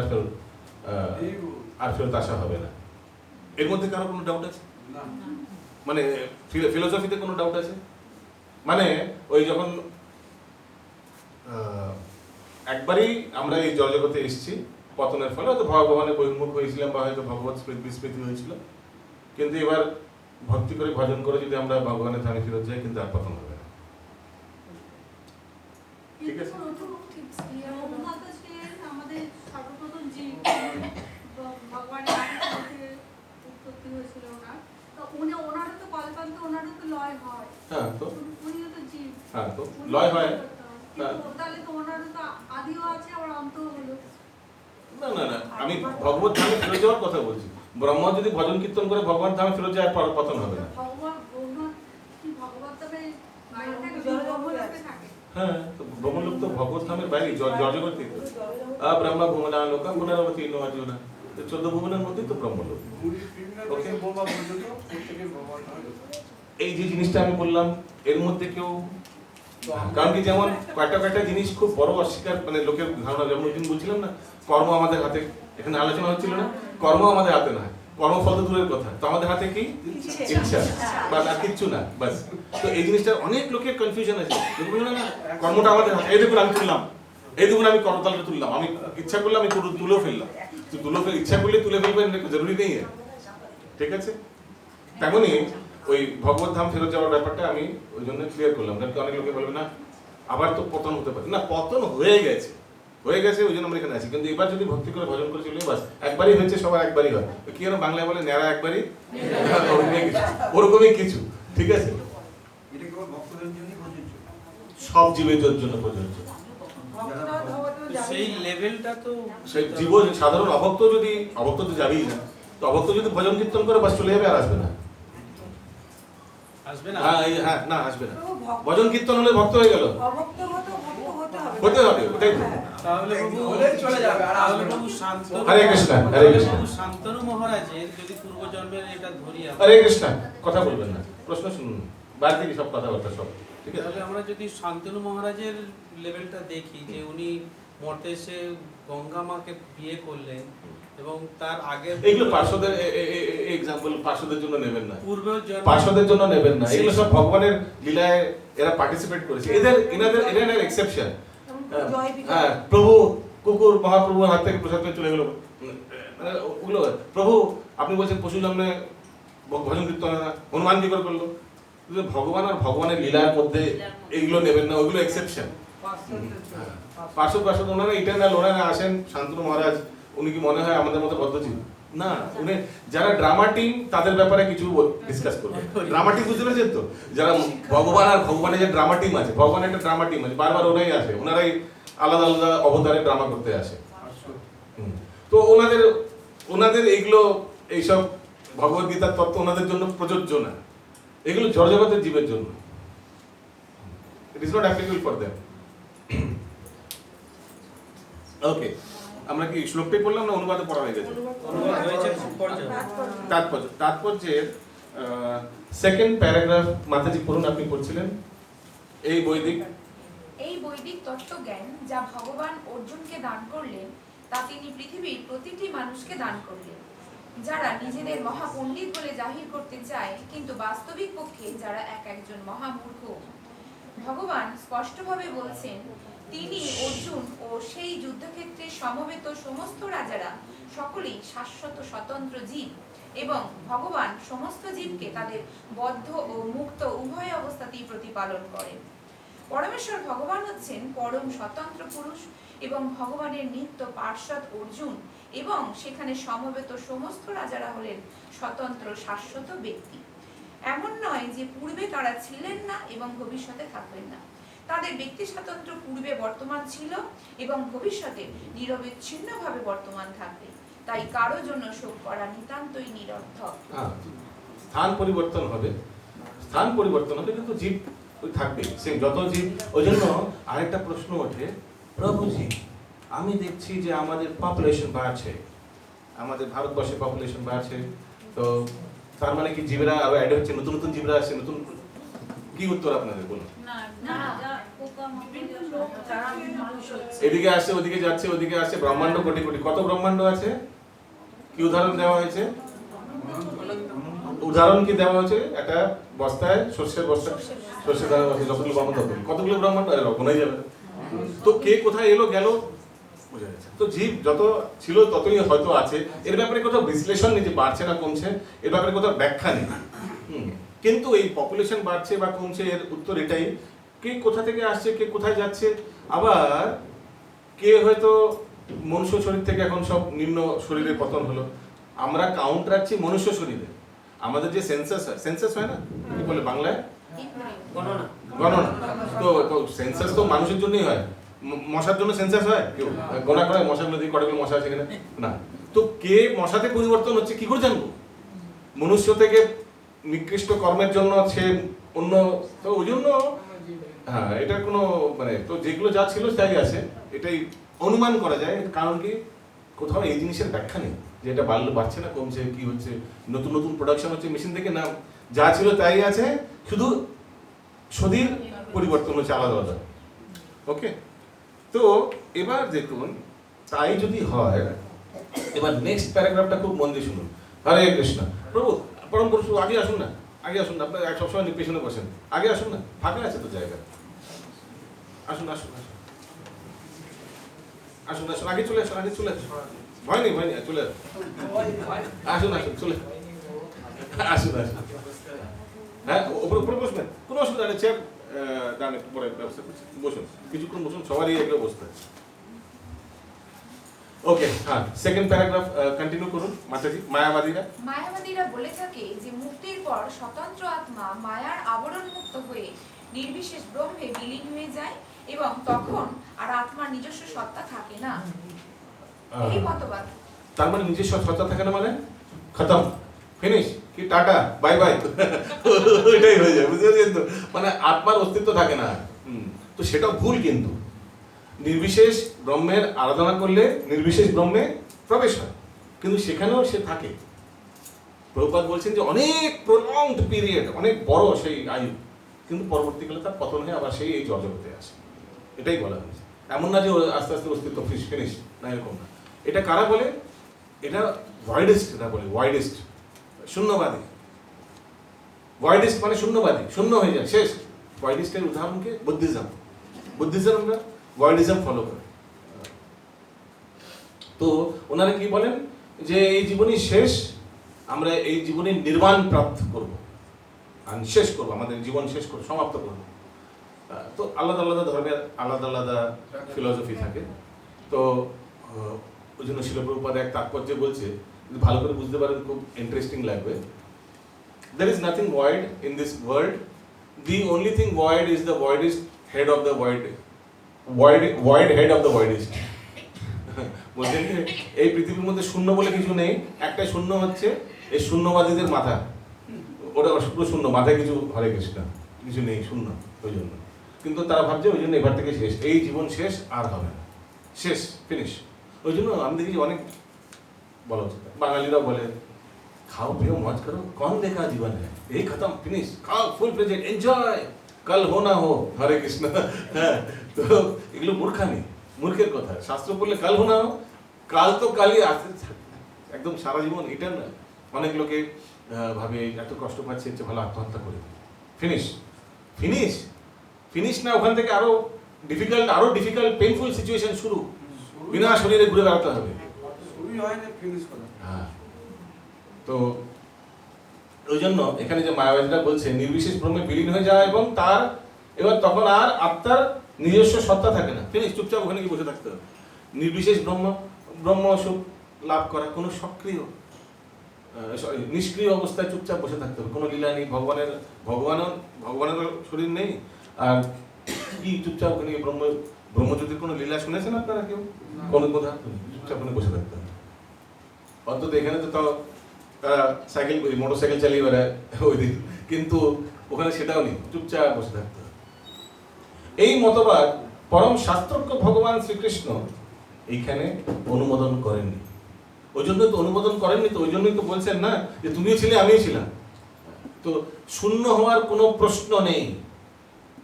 আর ফেরত আসা হবে না। এর মধ্যে কারো কোনো ডাউট আছে? মানে ফিলোসফিতে কোনো ডাউট আছে? মানে ওই যখন একবারই আমরা এই জগতে এসেছি পতনের ফলে, হয়তো ভগবানের বহির্মুখ হয়েছিলাম বা হয়তো ভগবত বিস্মৃতি হয়েছিল, কিন্তু এবার ভক্তি করে ভজন করে যদি আমরা ভগবানের ধামে ফিরত যাই, কিন্তু আর পতন হবে না। ঠিক আছে? আমাদের সর্বপ্রথম জীব ভগবানের উৎপত্তি হয়েছিল ওনার, তো ওনারও তো কল্পান্ত, ওনারও তো লয় হয়। হ্যাঁ, তো উনিও তো জীব। হ্যাঁ, তো লয় হয়। তাহলে তো ওনারও তো আদিও আছে, আবার অন্তও হলো। না না না, আমি ভগবত ধামে ফিরে যাওয়ার কথা বলছি। ব্রহ্ম যদি ভজন কীর্তন করে ভগবান ধামে ফিরে যায়, আর পতন হবে না। ভগবান কি ভগবান তবে থাকে? হ্যাঁ, তো ব্রহ্মলোক তো ভগবত ধামের বাইরে, জগৎ ব্রহ্মা ভুবনা লোকা পুনরাবতী নো অর্জুনা, 14 ভুবনের মধ্যেই তো ব্রহ্মলোক। ওকে, এই যে জিনিসটা আমি বললাম, এর মধ্যে কেউ, কারণ কি যেমন কয়েকটা জিনিস খুব বড় অস্বীকার, মানে লোকের ধারণা, যেমন ওই দিন বলছিলাম না, কর্ম আমাদের হাতে, এখানে আলোচনা হচ্ছিল না, কর্ম আমাদের হাতে না, কর্মফল তো দূরের কথা, তো আমাদের হাতে কি? ইচ্ছা, বাস, আর কিচ্ছু না, বাস। তো এই জিনিসটা অনেক লোকের কনফিউশন আছে, না কর্মটা আমাদের হাতে, এই দেখুন আমি তুললাম, এই দেখুন আমি করতালটা তুললাম, আমি ইচ্ছা করলে আমি তুলেও ফেললাম, ইচ্ছা করলে তুলে ফেলবেন, জরুরি নেই, ঠিক আছে? তেমনি ওই ভগবত ধাম ফেরত যাওয়ার ব্যাপারটা আমি ওই জন্য ক্লিয়ার করলাম, কারণ অনেক লোকে বলবে না আবার তো পতন হতে পারে, না পতন হয়ে গেছে, ওই জন্য আমরা এখানে আছি। কিন্তু এবার যদি ভক্তি করে ভজন করে চলে, বাস একবারই হয়েছে, সবার একবারই হয়। কি যেন বাংলায় বলে, ন্যাড়া একবারই, ওরকমই কিছু, ঠিক আছে? সব জীবের জন্য প্রযোজ্য। সেই লেভেলটা তো সেই জীব সাধারণ অভক্ত যদি, অভক্ত তো যাবেই না, তো অভক্ত যদি ভজন কীর্তন করে বাস চলে যাবে, আর আসবে না। আসবে না? হ্যাঁ, না আসবে না। ভজন কীর্তন হলে ভক্ত হয়ে গেল, হতে হবে, ওটাই তো। তাহলে চলে যাবে। আর তাহলে প্রভু শান্তনু, হরে কৃষ্ণ, হরে কৃষ্ণ। প্রভু শান্তনু মহারাজের যদি পূর্বজন্মের এটা ধরি, হরে কৃষ্ণ, কথা বলবেন না, প্রশ্ন শুনুন, বাইরে থেকে সব কথাবার্তা সব, ঠিক আছে? তাহলে আমরা যদি শান্তনু মহারাজের লেভেলটা দেখি, যে উনি মর্তে এসে গঙ্গা মাকে বিয়ে করলেন, এবং তার আগে এগুলো পার্শ্বদের এক্সাম্পল, পার্শ্বদের জন্য নেবেন না, পূর্বের পার্শ্বদের জন্য নেবেন না, এগুলো সব ভগবানের লীলায় এরা পার্টিসিপেট করেছে, এদের এক্সেপশন। হ্যাঁ, প্রভু কুকুর মহাপ্রভুর হাত থেকে প্রসাদ পেয়ে চলে গেল, ওগুলো প্রভু আপনি বলছেন পশু জন্মে ভজন কীর্তন না, হনুমান কি করে করলো? ভগবান আর ভগবানের লীলার মধ্যে এইগুলো নেবেন না, ওইগুলো এক্সেপশন। পার্শ্বদ ওনারা ইটার্নাল, ওনারা আসেন, শান্তনু মহারাজ, উনি কি মনে হয় আমাদের মতো বদ্ধজীব? না, উনি যারা ড্রামা টিম তাদের ব্যাপারে কিছু ডিসকাস করবে। ড্রামা টিম বুঝতে পেরেছেন তো, যারা ভগবান আর ভগবানের যে ড্রামা টিম আছে, ভগবানের একটা ড্রামা টিম আছে, বারবার ওরাই আসে, ওনারাই আলাদা আলাদা অবতারে ড্রামা করতে আসে। তো ওনাদের এইগুলো, এইসব ভগবদ গীতার তত্ত্ব ওনাদের জন্য প্রযোজ্য না, এগুলো জড়জগতের জীবের জন্য। It is not applicable for them. Okay, আমরা কি শ্লোকটাই পড়লাম না অনুবাদে পড়া হয়ে গেছে? অনুবাদ হয়েছে তাৎপর্যের সেকেন্ড প্যারাগ্রাফ মাতাজি পড়ুন, আপনি পড়ছিলেন। এই বৈদিক তত্ত্বজ্ঞান যা ভগবান অর্জুনকে দান করলেন তা তিনি পৃথিবীর প্রতিটি মানুষকে দান করলেন। যারা নিজেদের মহাপণ্ডিত বলে জাহির করতে চায় কিন্তু বাস্তবিক পক্ষে যারা একজন মহামূর্খ। ভগবান স্পষ্টভাবে বলছেন তিনি অর্জুন ও সেই যুদ্ধক্ষেত্রে সমবেত সমস্ত রাজারা সকলেই শাশ্বত স্বতন্ত্র জীব এবং ভগবান সমস্ত জীবকে তাদের বদ্ধ ও মুক্ত উভয় অবস্থাতেই প্রতিপালন করেন। পরমেশ্বর ভগবান হচ্ছেন পরম স্বতন্ত্র পুরুষ এবং ভগবানের নিত্য পার্ষদ অর্জুন এবং সেখানে সমবেত সমস্ত রাজারা হলেন স্বতন্ত্র শাশ্বত ব্যক্তি। এমন নয় যে পূর্বে তারা ছিলেন না এবং ভবিষ্যতে থাকবেন না। তাদের ব্যক্তি স্বাতন্ত্র্য পূর্বে বর্তমান ছিল এবং ভবিষ্যতে নিরবিচ্ছিন্নভাবে বর্তমান থাকবে। তাই কারো জন্য শোক করা নিতান্তই নিরর্থক। স্থান পরিবর্তন হবে কিন্তু জীব ওই থাকবে, সে যত জীব। ওই জন্য আরেকটা প্রশ্ন ওঠে, প্রভুজি আমি দেখছি যে আমাদের পপুলেশন বাড়ছে, আমাদের ভারতবর্ষের পপুলেশন বাড়ছে, তো তার মানে কি জীবরা আরো অ্যাড হচ্ছে, নতুন নতুন জীবরা আসছে, নতুন কি উত্তর আপনাদের বলুন? এদিকে আসছে, ওদিকে যাচ্ছে, ওদিকে আসছে, ব্রহ্মাণ্ড কোটি কোটি। কত ব্রহ্মাণ্ড আছে? কি উদাহরণ দেওয়া হয়েছে? উদাহরণ কি দেওয়া হয়েছে? একটা বস্তায় সর্ষের দানা বস্তায় যতগুলো ব্রহ্মাণ্ড, কতগুলো ব্রহ্মাণ্ড গোনাই যাবে। তো কে কোথায় এলো গেল বোঝা যাচ্ছে। তো জীব যত ছিল ততই হয়তো আছে, এর ব্যাপারে কোথাও বিশ্লেষণ নেই যে বাড়ছে না কমছে, এর ব্যাপারে কোথাও ব্যাখ্যা নেই। কিন্তু এই পপুলেশন বাড়ছে বা কমছে এর উত্তর এটাই, কে কোথা থেকে আসছে, কে কোথায় যাচ্ছে। আবার কে হয়তো মনুষ্য শরীর থেকে এখন সব নিম্ন শরীরের পতন হলো, আমরা কাউন্ট রাখছি মনুষ্য শরীরে। আমাদের যে সেন্সাস হয় না, কি বলে বাংলায়, গণনা। তো সেন্সাস তো মানুষের জন্যই হয়, মশার জন্য সেন্সাস হয়? কেউ গণনা করে মশাগুলো দিয়ে কতগুলো মশা আছে কিনা? না। তো কে মশাতে পরিবর্তন হচ্ছে কি করে জানবো? মনুষ্য থেকে নিকৃষ্ট কর্মের জন্য সে অন্য, তো ওই জন্য হ্যাঁ, এটা কোনো মানে, তো যেগুলো যা ছিল তাই আছে, এটাই অনুমান করা যায়। কারণ কি কোথাও এই জিনিসের ব্যাখ্যা নেই যে এটা বাড়ছে না কমছে, কি হচ্ছে, নতুন নতুন প্রোডাকশন হচ্ছে মেশিন থেকে, না যা ছিল তাই আছে, শুধু শরীর পরিবর্তন হচ্ছে আলাদা আলাদা। ওকে, তো এবার দেখুন, তাই যদি হয়, এবার নেক্সট প্যারাগ্রাফটা খুব মন দিয়ে শুনুন। হরে কৃষ্ণ। প্রভু পরম পুরুষ আগে আসুন না, আপনার সবসময় পেছনে বসেন, আগে আসুন না, ফাঁকা আছে তো জায়গা, আসুন আসুন আসুন আসুন আসুন, আগে চলে আসুন, ভয় নেই চলে আসুন, চলে আসুন। হ্যাঁ, উপরে বসবেন, কোনো অসুবিধা নেই, চেয়ার দাঁড়ান, একটু পরে ব্যবস্থা করছি, বসুন, কিছুক্ষণ বসুন, সবারই এগুলো বসতে। ওকে, হ্যাঁ, সেকেন্ড প্যারাগ্রাফ কন্টিনিউ করুন মাতাজি। মায়াবাদীরা বলে থাকে যে মুক্তির পর স্বতন্ত্র আত্মা মায়ার আবরণ মুক্ত হয়ে নির্বিশেষ ব্রহ্মে বিলীন হয়ে যায় এবং তখন আর আত্মার নিজস্ব সত্তা থাকে না। এই মতবাদ। তার মানে নিজস্ব সত্তা থাকে না মানে খতম, ফিনিশ, কি টাটা বাই বাই, ওইটাই হয়ে যায়, বুঝতে পারছেন তো? মানে আত্মার অস্তিত্ব থাকে না। তো সেটা ভুল, কিন্তু নির্বিশেষ ব্রহ্মের আরাধনা করলে নির্বিশেষ ব্রহ্মে প্রবেশ হয়, কিন্তু সেখানেও সে থাকে। প্রভুপাদ বলছেন যে অনেক প্রলংড পিরিয়ড, অনেক বড় সেই আয়ু, কিন্তু পরবর্তীকালে তার পতন হয়ে আবার সেই এই জগতে আসে, এটাই বলা হয়েছে। এমন না যে আস্তে আস্তে অস্তিত্ব ফিনিশ, না, এরকম না। এটা কারা বলে? এটা ওয়াইডেস্ট, এটা বলে ওয়াইডেস্ট, শূন্যবাদী। ওয়াইডেস্ট মানে শূন্যবাদী, শূন্য হয়ে যায়, শেষ। ওয়াইডেস্টের উদাহরণকে বুদ্ধিজমরা ওয়াইডিজম ফলো করে। তো ওনারা কি বলেন যে এই জীবনই শেষ, আমরা এই জীবনে নির্বাণ প্রাপ্ত করব, শেষ করবো, আমাদের জীবন শেষ করবো, সমাপ্ত করবো। তো আলাদা আলাদা ধর্মের আলাদা আলাদা ফিলসফি থাকে। তো ওই জন্য শিল প্রভুপাদ এক তাৎপর্যে বলছে যদি ভালো করে বুঝতে পারেন খুব ইন্টারেস্টিং লাগবে। There is nothing void in this world. The only thing void is the voidist head of the void head of the voidist. বলছেন যে এই পৃথিবীর মধ্যে শূন্য বলে কিছু নেই, একটা শূন্য হচ্ছে এই শূন্যবাদীদের মাথা, ওটা পুরো শূন্য, মাথায় কিছু হরে কৃষ্ণ কিছু নেই, শূন্য। ওই জন্য কিন্তু তারা ভাবছে ওই জন্য এবার থেকে শেষ, এই জীবন শেষ, আর হবে না, শেষ, ফিনিশ। ওই জন্য আমি দেখি অনেক বলা হচ্ছে, বাঙালিরাও বলে খাও পিও মজ করো, কম দেখা জীবন হ্যাঁ, এই খতম, ফিনিশ, খাও ফুল প্লেজেন্ট, এনজয়, কাল হো না হো, হরে কৃষ্ণ। হ্যাঁ, তো এগুলো মূর্খামি, মূর্খের কথা। শাস্ত্র পড়লে কাল হো না হো, কাল তো কালই আসতে একদম সারা জীবন, এটা না। অনেক লোকে ভাবে এত কষ্ট পাচ্ছে, হচ্ছে ভালো আত্মহত্যা করে, ফিনিশ, ফিনিশ, ফিনিশ না, ওখান থেকে আরো ডিফিকাল্ট পেইনফুল সিচুয়েশন শুরু, বিনা শরীরে ঘুরে বেড়াতে হবে। হ্যাঁ, তো ওই জন্য এখানে যে মায়াবাদীরা বলছে নির্বিশেষ ব্রহ্মে বিলীন হয়ে যায় এবং তার এবার তখন আর আত্মার নিজস্ব সত্তা থাকে না, ফিনিশ, চুপচাপ ওখানে গিয়ে বসে থাকতে হবে। নির্বিশেষ ব্রহ্ম সুখ লাভ করা, কোনো সক্রিয় নিষ্ক্রিয় অবস্থায় চুপচাপ বসে থাকতে হবে, কোনো লীলা নেই, ভগবানের শরীর নেই, আর কি চুপচাপ ওখানে ব্রহ্মজ্যোতির কোনো লীলা শুনেছেন আপনারা কেউ? কোনো কথা, চুপচাপ ওখানে বসে থাকতে হবে। অন্তত এখানে তো তাও তারা মোটরসাইকেল চালিয়ে বেড়ায় ওই দিন, কিন্তু ওখানে সেটাও নেই, চুপচাপ বসে থাকতে হবে। এই মতবাদ পরম শাস্ত্রজ্ঞ ভগবান শ্রীকৃষ্ণ এইখানে অনুমোদন করেননি। ওই জন্যই তো অনুমোদন করেননি, তো ওই জন্যই তো বলছেন না যে তুমিও ছিলে আমিও ছিলাম। তো শূন্য হওয়ার কোনো প্রশ্ন নেই,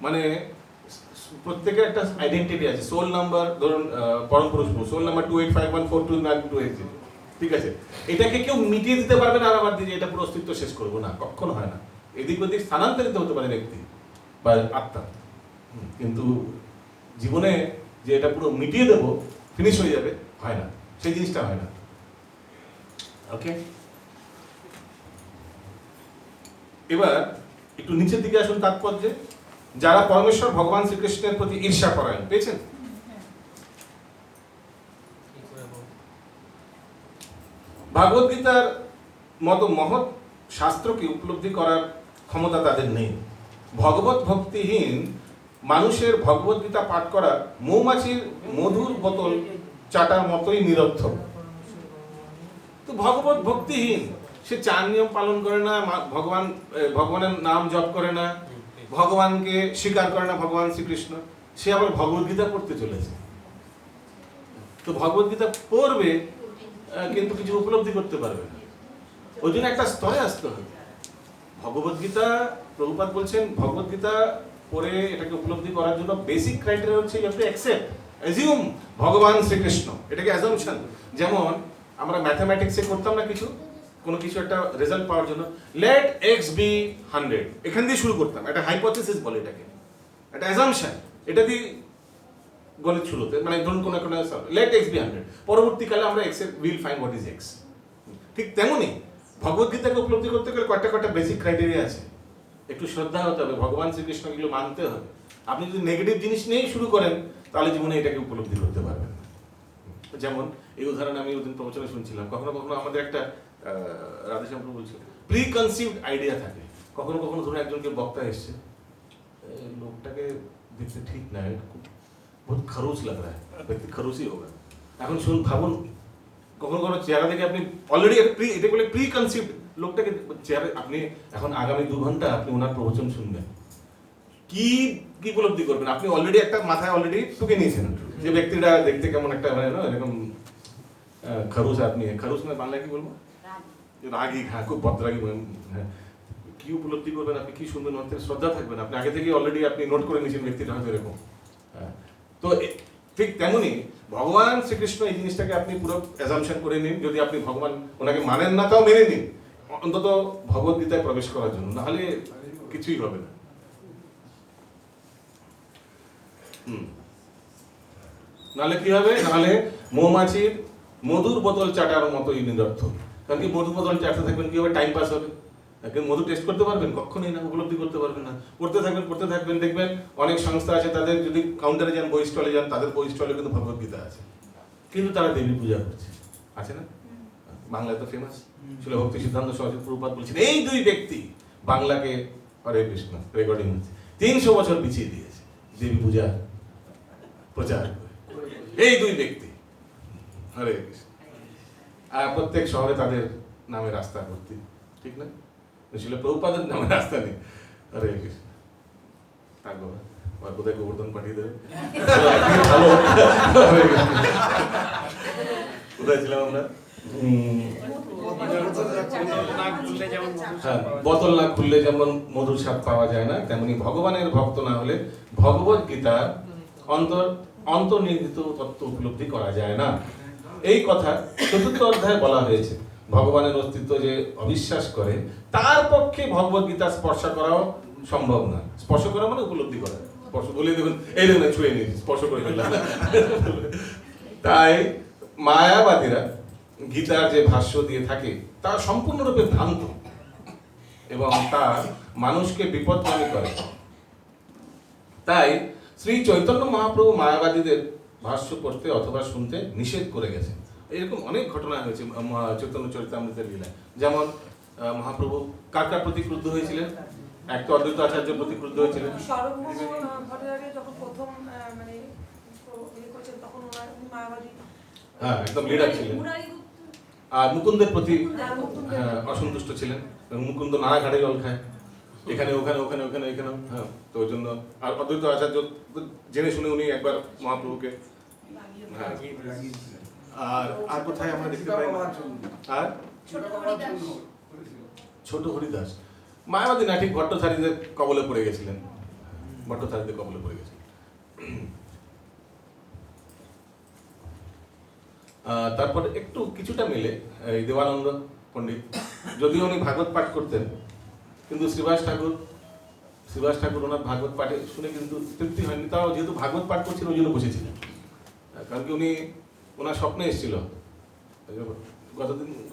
মানে প্রত্যেকের একটা আইডেন্টিটি আছে। সোল নাম্বার ধরুন পরম পুরুষ সোল নাম্বার 2851429280, ঠিক আছে, এটাকে কেউ মিটিয়ে দিতে পারবে না আর আবার দিয়ে এটা পুরো অস্তিত্ব শেষ করবো না, কখনো হয় না। এদিক ওদিক স্থানান্তরিত হতে পারে ব্যক্তি বা আত্মা, কিন্তু জীবনে যে এটা পুরো মিটিয়ে দেবো, ফিনিশ হয়ে যাবে, হয় না, সেই জিনিসটা হয় না। ওকে, এবার একটু নিচের দিকে আসুন তাৎপর্যে। যারা পরমেশ্বর ভগবান শ্রীকৃষ্ণের প্রতি ঈর্ষা পরায়ণ, পেয়েছেন? ভাগবত গীতার মতো মহৎ শাস্ত্রকে উপলব্ধি করার ক্ষমতা তাদের নেই। ভগবত ভক্তিহীন মানুষের ভগবত গীতা পাঠ করা মৌমাছির মধুর বোতল চাটার মতোই নিরর্থক। তো ভগবত ভক্তিহীন, সে চার নিয়ম পালন করে না, ভগবানের নাম জপ করে না, ভগবানকে স্বীকার করে না, ভগবান শ্রীকৃষ্ণ, সে আবার ভগবত গীতা পড়তে চলেছে। তো ভগবত গীতা পড়বে কিন্তু কিছু উপলব্ধি করতে পারবে না। ওই জন্য একটা স্তরে আসতে হবে। ভগবত গীতা, প্রভুপাদ বলছেন ভগবত গীতা পড়ে এটাকে উপলব্ধি করার জন্য বেসিক ক্রাইটেরিয়া হচ্ছে you have to accept, assume ভগবান শ্রীকৃষ্ণ, এটাকে অ্যাজাম্পশন। যেমন আমরা ম্যাথমেটিক্সে করতাম না কিছু, কোনো কিছু একটা রেজাল্ট পাওয়ার জন্য লেট এক্স বি 100, এখান দিয়ে শুরু করতাম, একটা হাইপোথিসিস বলে এটাকে, একটা অ্যাজাম্পশন, এটা দিয়ে গণিত শুরু হতে, মানে ধরুন কোনো একটা লেট এক্স বি 100, পরবর্তীকালে আমরা এক্স এর will find what is x. ঠিক তেমনই ভগবত গীতাকে উপলব্ধি করতে গেলে কয়েকটা বেসিক ক্রাইটেরিয়া আছে। একটু শ্রদ্ধা হতে হবে, ভগবান শ্রীকৃষ্ণ এগুলো মানতে হবে। আপনি যদি নেগেটিভ জিনিস নিয়েই শুরু করেন তাহলে জীবনে এটাকে উপলব্ধি করতে পারবেন না। যেমন এই উদাহরণ আমি ওদিন প্রবচনে শুনছিলাম, কখনো কখনো আমাদের একটা রাধেশ্যাম প্রভু বলছিল প্রি কনসিভড আইডিয়া থাকে। কখনো কখনো ধরুন একজনকে বক্তা এসছে, লোকটাকে দেখতে ঠিক না, বহুত খরুচ লাগ রা হ্যায়, ব্যক্তি খরুচই হোগা। এখন শুনুন, ভাবুন, কখনো কখনো চেহারা দেখে আপনি অলরেডি এটা বলে প্রি কনসিভড লোকটাকে চেহারা, আপনি এখন আগামী 2 ঘন্টা আপনি ওনার প্রবচন শুনবেন, কি কি উপলব্ধি করবেন? আপনি অলরেডি একটা মাথায় অলরেডি টুকে নিয়েছেন যে ব্যক্তিটা দেখতে কেমন একটা, মানে এরকম খরুচ। আপনি খরুচ না বাংলায় কি বলবো, রাগী, হ্যাঁ, খুব বদরাগী, হ্যাঁ, কি উপলব্ধি করবেন আপনি? কি শুনবেন? অন্তরে শ্রদ্ধা থাকবেন, আপনি আগে থেকে অলরেডি আপনি নোট করে নিয়েছেন ব্যক্তিটা হয়তো এরকম। হ্যাঁ, তো ঠিক তেমনই ভগবান শ্রীকৃষ্ণ এই জিনিসটাকে আপনি পুরো অ্যাজাম্পশন করে নিন। যদি আপনি ভগবান ওনাকে মানেন না তাও মেনে নিন, অন্তত ভগবত গীতায় প্রবেশ করার জন্য, নাহলে কিছুই হবে না। নাহলে কি হবে? নাহলে মৌমাছির মধুর বোতল চাটার মতোই নিরর্থক। কারণ কি, মধু বোতল চাটতে থাকবেন, কি হবে? টাইম পাস হবে। কিন্তু মধু টেস্ট করতে পারবেন? কখনোই না, উপলব্ধি করতে পারবেন না। পড়তে থাকবেন, দেখবেন অনেক সংস্থা আছে, তাদের যদি কাউন্টারে যান, বই স্টলে যান, তাদের বই স্টলে কিন্তু ভগবত গীতা আছে, কিন্তু তারা দেবী পূজা করছে, আছে না? বাংলায় তো ফেমাস ছিল। ভক্তি সিদ্ধান্ত সরস্বতী প্রভুপাদ বলছেন এই দুই ব্যক্তি বাংলাকে, হরে কৃষ্ণ, রেকর্ডিং হচ্ছে, 300 বছর পিছিয়ে দিয়েছে দেবী পূজা প্রচার করে। এই দুই ব্যক্তি, হরে কৃষ্ণ। আর প্রত্যেক শহরে তাদের নামে রাস্তা ভর্তি, ঠিক না? ছিল প্রভুপাদের নামে রাস্তা নেই। হরে কৃষ্ণ। থাক বাবা, আর কোথায় গোবর্ধন পাঠিয়ে দেবে। ভালো। হরে কৃষ্ণ। কোথায় ছিলাম আমরা? হ্যাঁ, বোতল না খুললে যেমন মধুর স্বাদ পাওয়া যায় না, তেমনি ভগবানের ভক্ত না হলে ভগবত গীতার অন্তর্নিহিত তত্ত্ব উপলব্ধি করা যায় না। এই কথা 4th অধ্যায়ে বলা হয়েছে। ভগবানের অস্তিত্ব যে অবিশ্বাস করে তার পক্ষে ভগবত গীতা স্পর্শ করাও সম্ভব না। স্পর্শ করা মানে উপলব্ধি করা। স্পর্শ বলে দেখুন, এই দেখুন ছুঁয়ে নিয়েছি, স্পর্শ করে ফেললাম। তাই মায়াবাদীরা গীতার যে ভাষ্য দিয়ে থাকে তা সম্পূর্ণরূপে ভ্রান্ত এবং তা মানুষকে বিপদগামী করে। তাই শ্রী চৈতন্য মহাপ্রভু মায়াবাদীদের ভাষ্য পড়তে অথবা শুনতে নিষেধ করে গেছেন। এরকম অনেক ঘটনা হয়েছে চৈতন্য চরিতামৃতের লীলায়। যেমন মহাপ্রভু কার কার প্রতি ক্রুদ্ধ হয়েছিলেন? এক তো অদ্বৈত আচার্যের প্রতি ক্রুদ্ধ হয়েছিলেন। সর্বভৌম ভট্টাচার্য যখন প্রথম মানে ইয়ে করেছেন তখন ওনার মায়াবাদী, হ্যাঁ, একদম লিডার ছিলেন। আর মুকুন্দের প্রতি অসন্তুষ্ট ছিলেন। মুকুন্দ নানা ঘাটে জল খায়, এখানে ওখানে ওখানে ওখানে এখানে। হ্যাঁ, তো ওই জন্য আর অদ্বৈত আচার্য জেনে শুনে উনি একবার মহাপ্রভুকে, হ্যাঁ। আর আর কোথায় আমরা দেখতে পাই? আর ছোট হরিদাস মায়াবাদী না, ঠিক ভট্টচারীদের কবলে পড়ে গেছিলেন। ভট্টচারীদের কবলে পড়ে গেছিলেন। তারপরে একটু কিছুটা মিলে এই দেবানন্দ পণ্ডিত, যদিও উনি ভাগবত পাঠ করতেন, কিন্তু শ্রীবাস ঠাকুর ওনার ভাগবত পাঠে শুনে কিন্তু তৃপ্তি হয়নি। তাও যেহেতু ভাগবত পাঠ করছিলেন ওই জন্য বসেছিলেন। কারণ কি উনি ওনার স্বপ্নে এসেছিল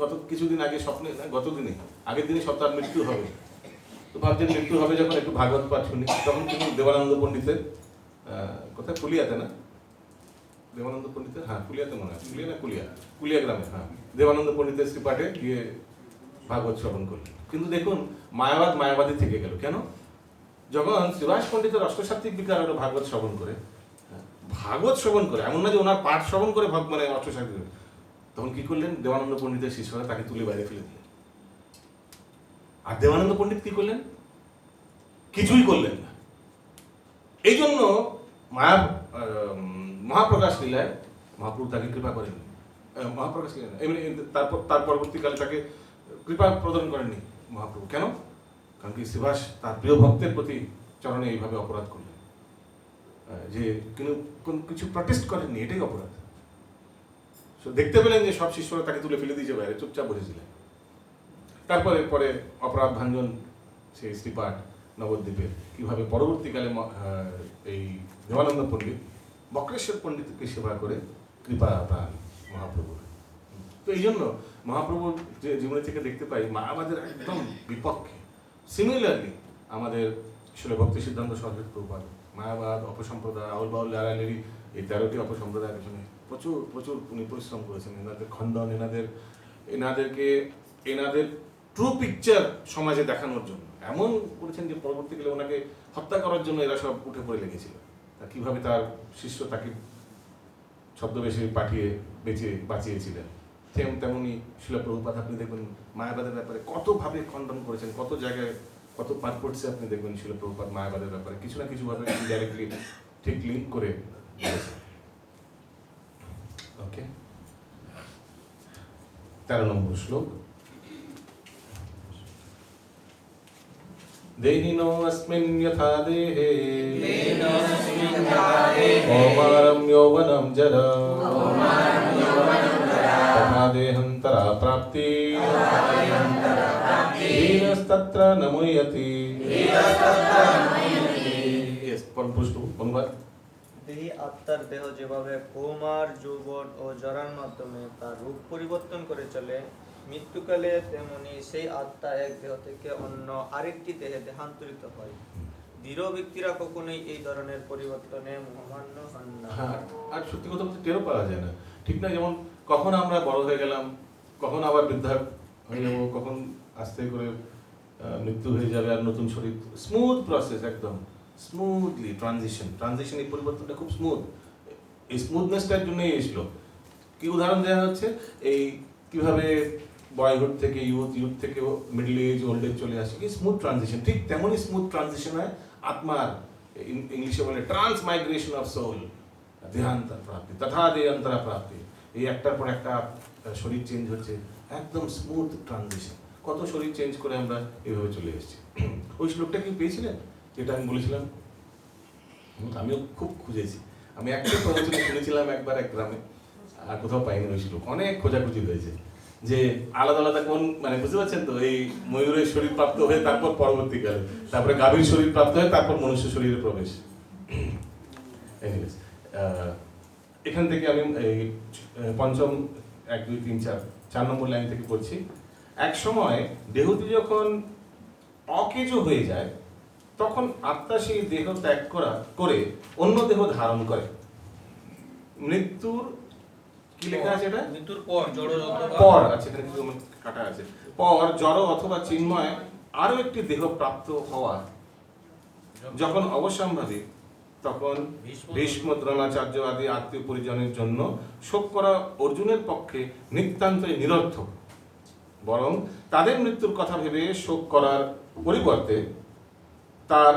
গত কিছুদিন আগে, স্বপ্নে গতদিনে আগের দিনে সপ্তাহ মৃত্যু হবে। তো ভাবছেন মৃত্যু হবে যখন একটু ভাগবত পাঠ শুনি, তখন তিনি দেবানন্দ পণ্ডিতের কোথায় কুলিয়াতে না, দেবানন্দ পণ্ডিতের, হ্যাঁ কুলিয়াতে মনে হয়, কুলিয়া গ্রামে, হ্যাঁ, দেবানন্দ পণ্ডিতের শ্রীপাঠে গিয়ে ভাগবত শ্রবণ করলেন। কিন্তু দেখুন মায়াবাদী থেকে গেল কেন? যখন শ্রীবাস পণ্ডিতের অষ্টসাত্ত্বিক বিকার ভাগবত শ্রবণ করে, এমন না যে ওনার পাঠ শ্রবণ করে মানে অষ্টসাত্ত্বিক, তখন কি করলেন? দেবানন্দ পণ্ডিতের শিষ্যরা তাকে তুলে বাইরে ফেলে দিলেন। আর দেবানন্দ পণ্ডিত কি করলেন? কিছুই করলেন না। এই জন্য মহাপ্রকাশ লীলায় মহাপ্রভু তাকে কৃপা করেন। মহাপ্রকাশ লীলা এমনি তার পরবর্তীকালে তাকে কৃপা প্রদান করেননি মহাপ্রভু। কেন? কারণ কি শ্রীবাস তার প্রিয় ভক্তের প্রতি চরণে এইভাবে অপরাধ করলেন, যে কিছু প্রটেস্ট করেননি, এটাই অপরাধ। দেখতে পেলেন যে সব শিষ্যরা তাকে তুলে ফেলে দিয়েছে বাইরে, চুপচাপ বসেছিলেন। তারপরে অপরাধ ভাঞ্জন সেই শ্রীপাঠ নবদ্বীপের কিভাবে পরবর্তীকালে এই দেবানন্দ পণ্ডিত বক্রেশ্বর পণ্ডিতকে সেবা করে কৃপা প্রাণ মহাপ্রভুর। তো এই জন্য মহাপ্রভুর যে জীবনী থেকে দেখতে পাই মায়াবাদের একদম বিপক্ষে। সিমিলারলি আমাদের আসলে ভক্তি সিদ্ধান্ত সরস্বতী প্রভুপাদ মায়াবাদ, অপসম্প্রদায়, আউল বাউল লারালেরি, এই 13টি অপসম্প্রদায়ের পেছনে প্রচুর উনি পরিশ্রম করেছেন। এনাদের খণ্ডন, এনাদের ট্রু পিকচার সমাজে দেখানোর জন্য এমন করেছেন যে পরবর্তীকালে ওনাকে হত্যা করার জন্য এরা সব উঠে পড়ে লেগেছিল। কিভাবে তার শিষ্য তাকে ছদ্মবেশে পাঠিয়ে বাঁচিয়েছিলেন। তেমনি শিল প্রভুপাদ আপনি দেখবেন মায়াবাদের ব্যাপারে কতভাবে খণ্ডন করেছেন, কত জায়গায় কত পারপোর্টসে আপনি দেখবেন শিল প্রভুপাদ মায়াবাদের ব্যাপারে কিছু না কিছু ভাবে ইনডাইরেক্টলি ঠিক লিঙ্ক করে বলেছেন। ওকে, 13 নম্বর শ্লোক। দেহিনো अस्मिन् यथा देहे कौमारं यौवनं जरा तथा देहान्तरा प्राप्ति धीरस्तत्र न मुह्यति। অনুবাদ। দেহি আত্মার দেহ যেভাবে কৌমার, যৌবন ও জরার মাধ্যমে তার রূপ পরিবর্তন করে চলে, মৃত্যুকালে তেমনি সেই আত্মা এক দেহ থেকে অন্য আরেকটি দেহে দেহান্তরিত হয়। দৃঢ় ব্যক্তিরা কখনোই এই ধরনের পরিবর্তনে মহামান্য হন না। আর সত্যি কথা বলতে টেরও পাওয়া যায় না, ঠিক না? যেমন কখন আমরা বড় হয়ে গেলাম, কখন আবার বৃদ্ধা হয়ে যাবো, কখন আস্তে করে মৃত্যু হয়ে যাবে আর নতুন শরীর। স্মুথ প্রসেস, একদম স্মুথলি ট্রানজিশন, এই পরিবর্তনটা খুব স্মুথ। এই স্মুথনেসটার জন্যই এসলো। কি উদাহরণ দেওয়া হচ্ছে, এই কিভাবে বয়হুড থেকে ইউথ থেকে মিডল এজ, ওল্ড এজ চলে আসে, কি স্মুথ ট্রানজিশন। ঠিক তেমনই স্মুথ ট্রানজিশন হয় আত্মার, ইংলিশে বলে ট্রান্সমাইগ্রেশন অফ সোল, দেহান্তর প্রাপ্তি তথা দেহান্তরা প্রাপ্তি। এই একটার পর একটা শরীর চেঞ্জ হচ্ছে, একদম স্মুথ ট্রানজিশন। কত শরীর চেঞ্জ করে আমরা এইভাবে চলে এসেছি। ওই শ্লোকটা কি পেয়েছিলেন যেটা আমি বলেছিলাম? আমিও খুব খুঁজেছি। আমি একটা প্রবচনে শুনেছিলাম একবার এক গ্রামে, আর কোথাও পাইনি ওই শ্লোক। অনেক খোঁজাখুঁজি হয়েছে যে আলাদা আলাদা কোন, মানে বুঝতে পারছেন তো, এই ময়ূরের শরীর প্রাপ্ত হয়ে তারপর পরবর্তীকালে, তারপরে গাভীর শরীর প্রাপ্ত হয়ে তারপর মনুষ্য শরীরে প্রবেশ। Anyways, এখান থেকে আমি এই পঞ্চম 1, 2, 3, 4 নম্বর লাইন থেকে পড়ছি। এক সময় দেহটি যখন অকেজো হয়ে যায়, তখন আত্মা সেই দেহ ত্যাগ করে অন্য দেহ ধারণ করে। মৃত্যুর কি লেখা আছে এটা? মৃত্যুর পর জড় পর আছে, এখানে কিছু কাটা আছে। পর জড় অথবা চিন্ময় আরো একটি দেহ প্রাপ্ত হওয়া যখন অবশ্যম্ভাবী, তখন ভীষ্ম, দ্রোণাচার্য আদি আত্মীয় পরিজনের জন্য শোক করা অর্জুনের পক্ষে নিতান্তই নিরর্থক। বরং তাদের মৃত্যুর কথা ভেবে শোক করার পরিবর্তে তার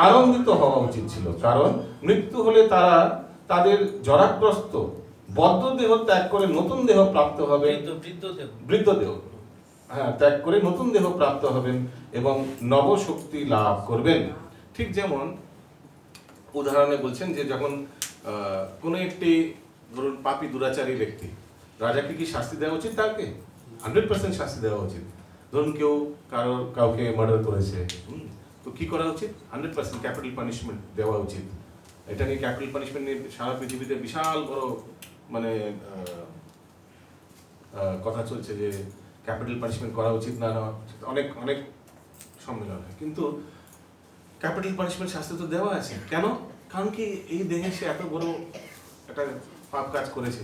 আনন্দিত হওয়া উচিত ছিল। কারণ মৃত্যু হলে তারা তাদের জরাগ্রস্ত বদ্ধ দেহ ত্যাগ করে নতুন দেহ প্রাপ্ত হবে, বৃদ্ধ দেহ, হ্যাঁ, ত্যাগ করে নতুন দেহ প্রাপ্ত হবেন এবং নবশক্তি লাভ করবেন। ঠিক যেমন উদাহরণে বলছেন যে যখন কোনো একটি ধরুন পাপী দুরাচারী ব্যক্তি, রাজাকে কি শাস্তি দেওয়া উচিত? তাকে 100% শাস্তি দেওয়া উচিত। ধরুন কেউ কাউকে মার্ডার করেছে, তো কি করা উচিত? 100% ক্যাপিটাল পানিশমেন্ট দেওয়া উচিত। এটা নিয়ে ক্যাপিটাল পানিশমেন্ট নিয়ে সারা পৃথিবীতে বিশাল বড় মানে কথা চলছে যে ক্যাপিটাল পানিশমেন্ট করা উচিত না, অনেক অনেক সম্মেলন হয়। কিন্তু ক্যাপিটাল পানিশমেন্ট শাস্তি তো দেওয়া আছে, কেন? কারণ কি এই দেহে সে এত বড় একটা পাপ কাজ করেছে,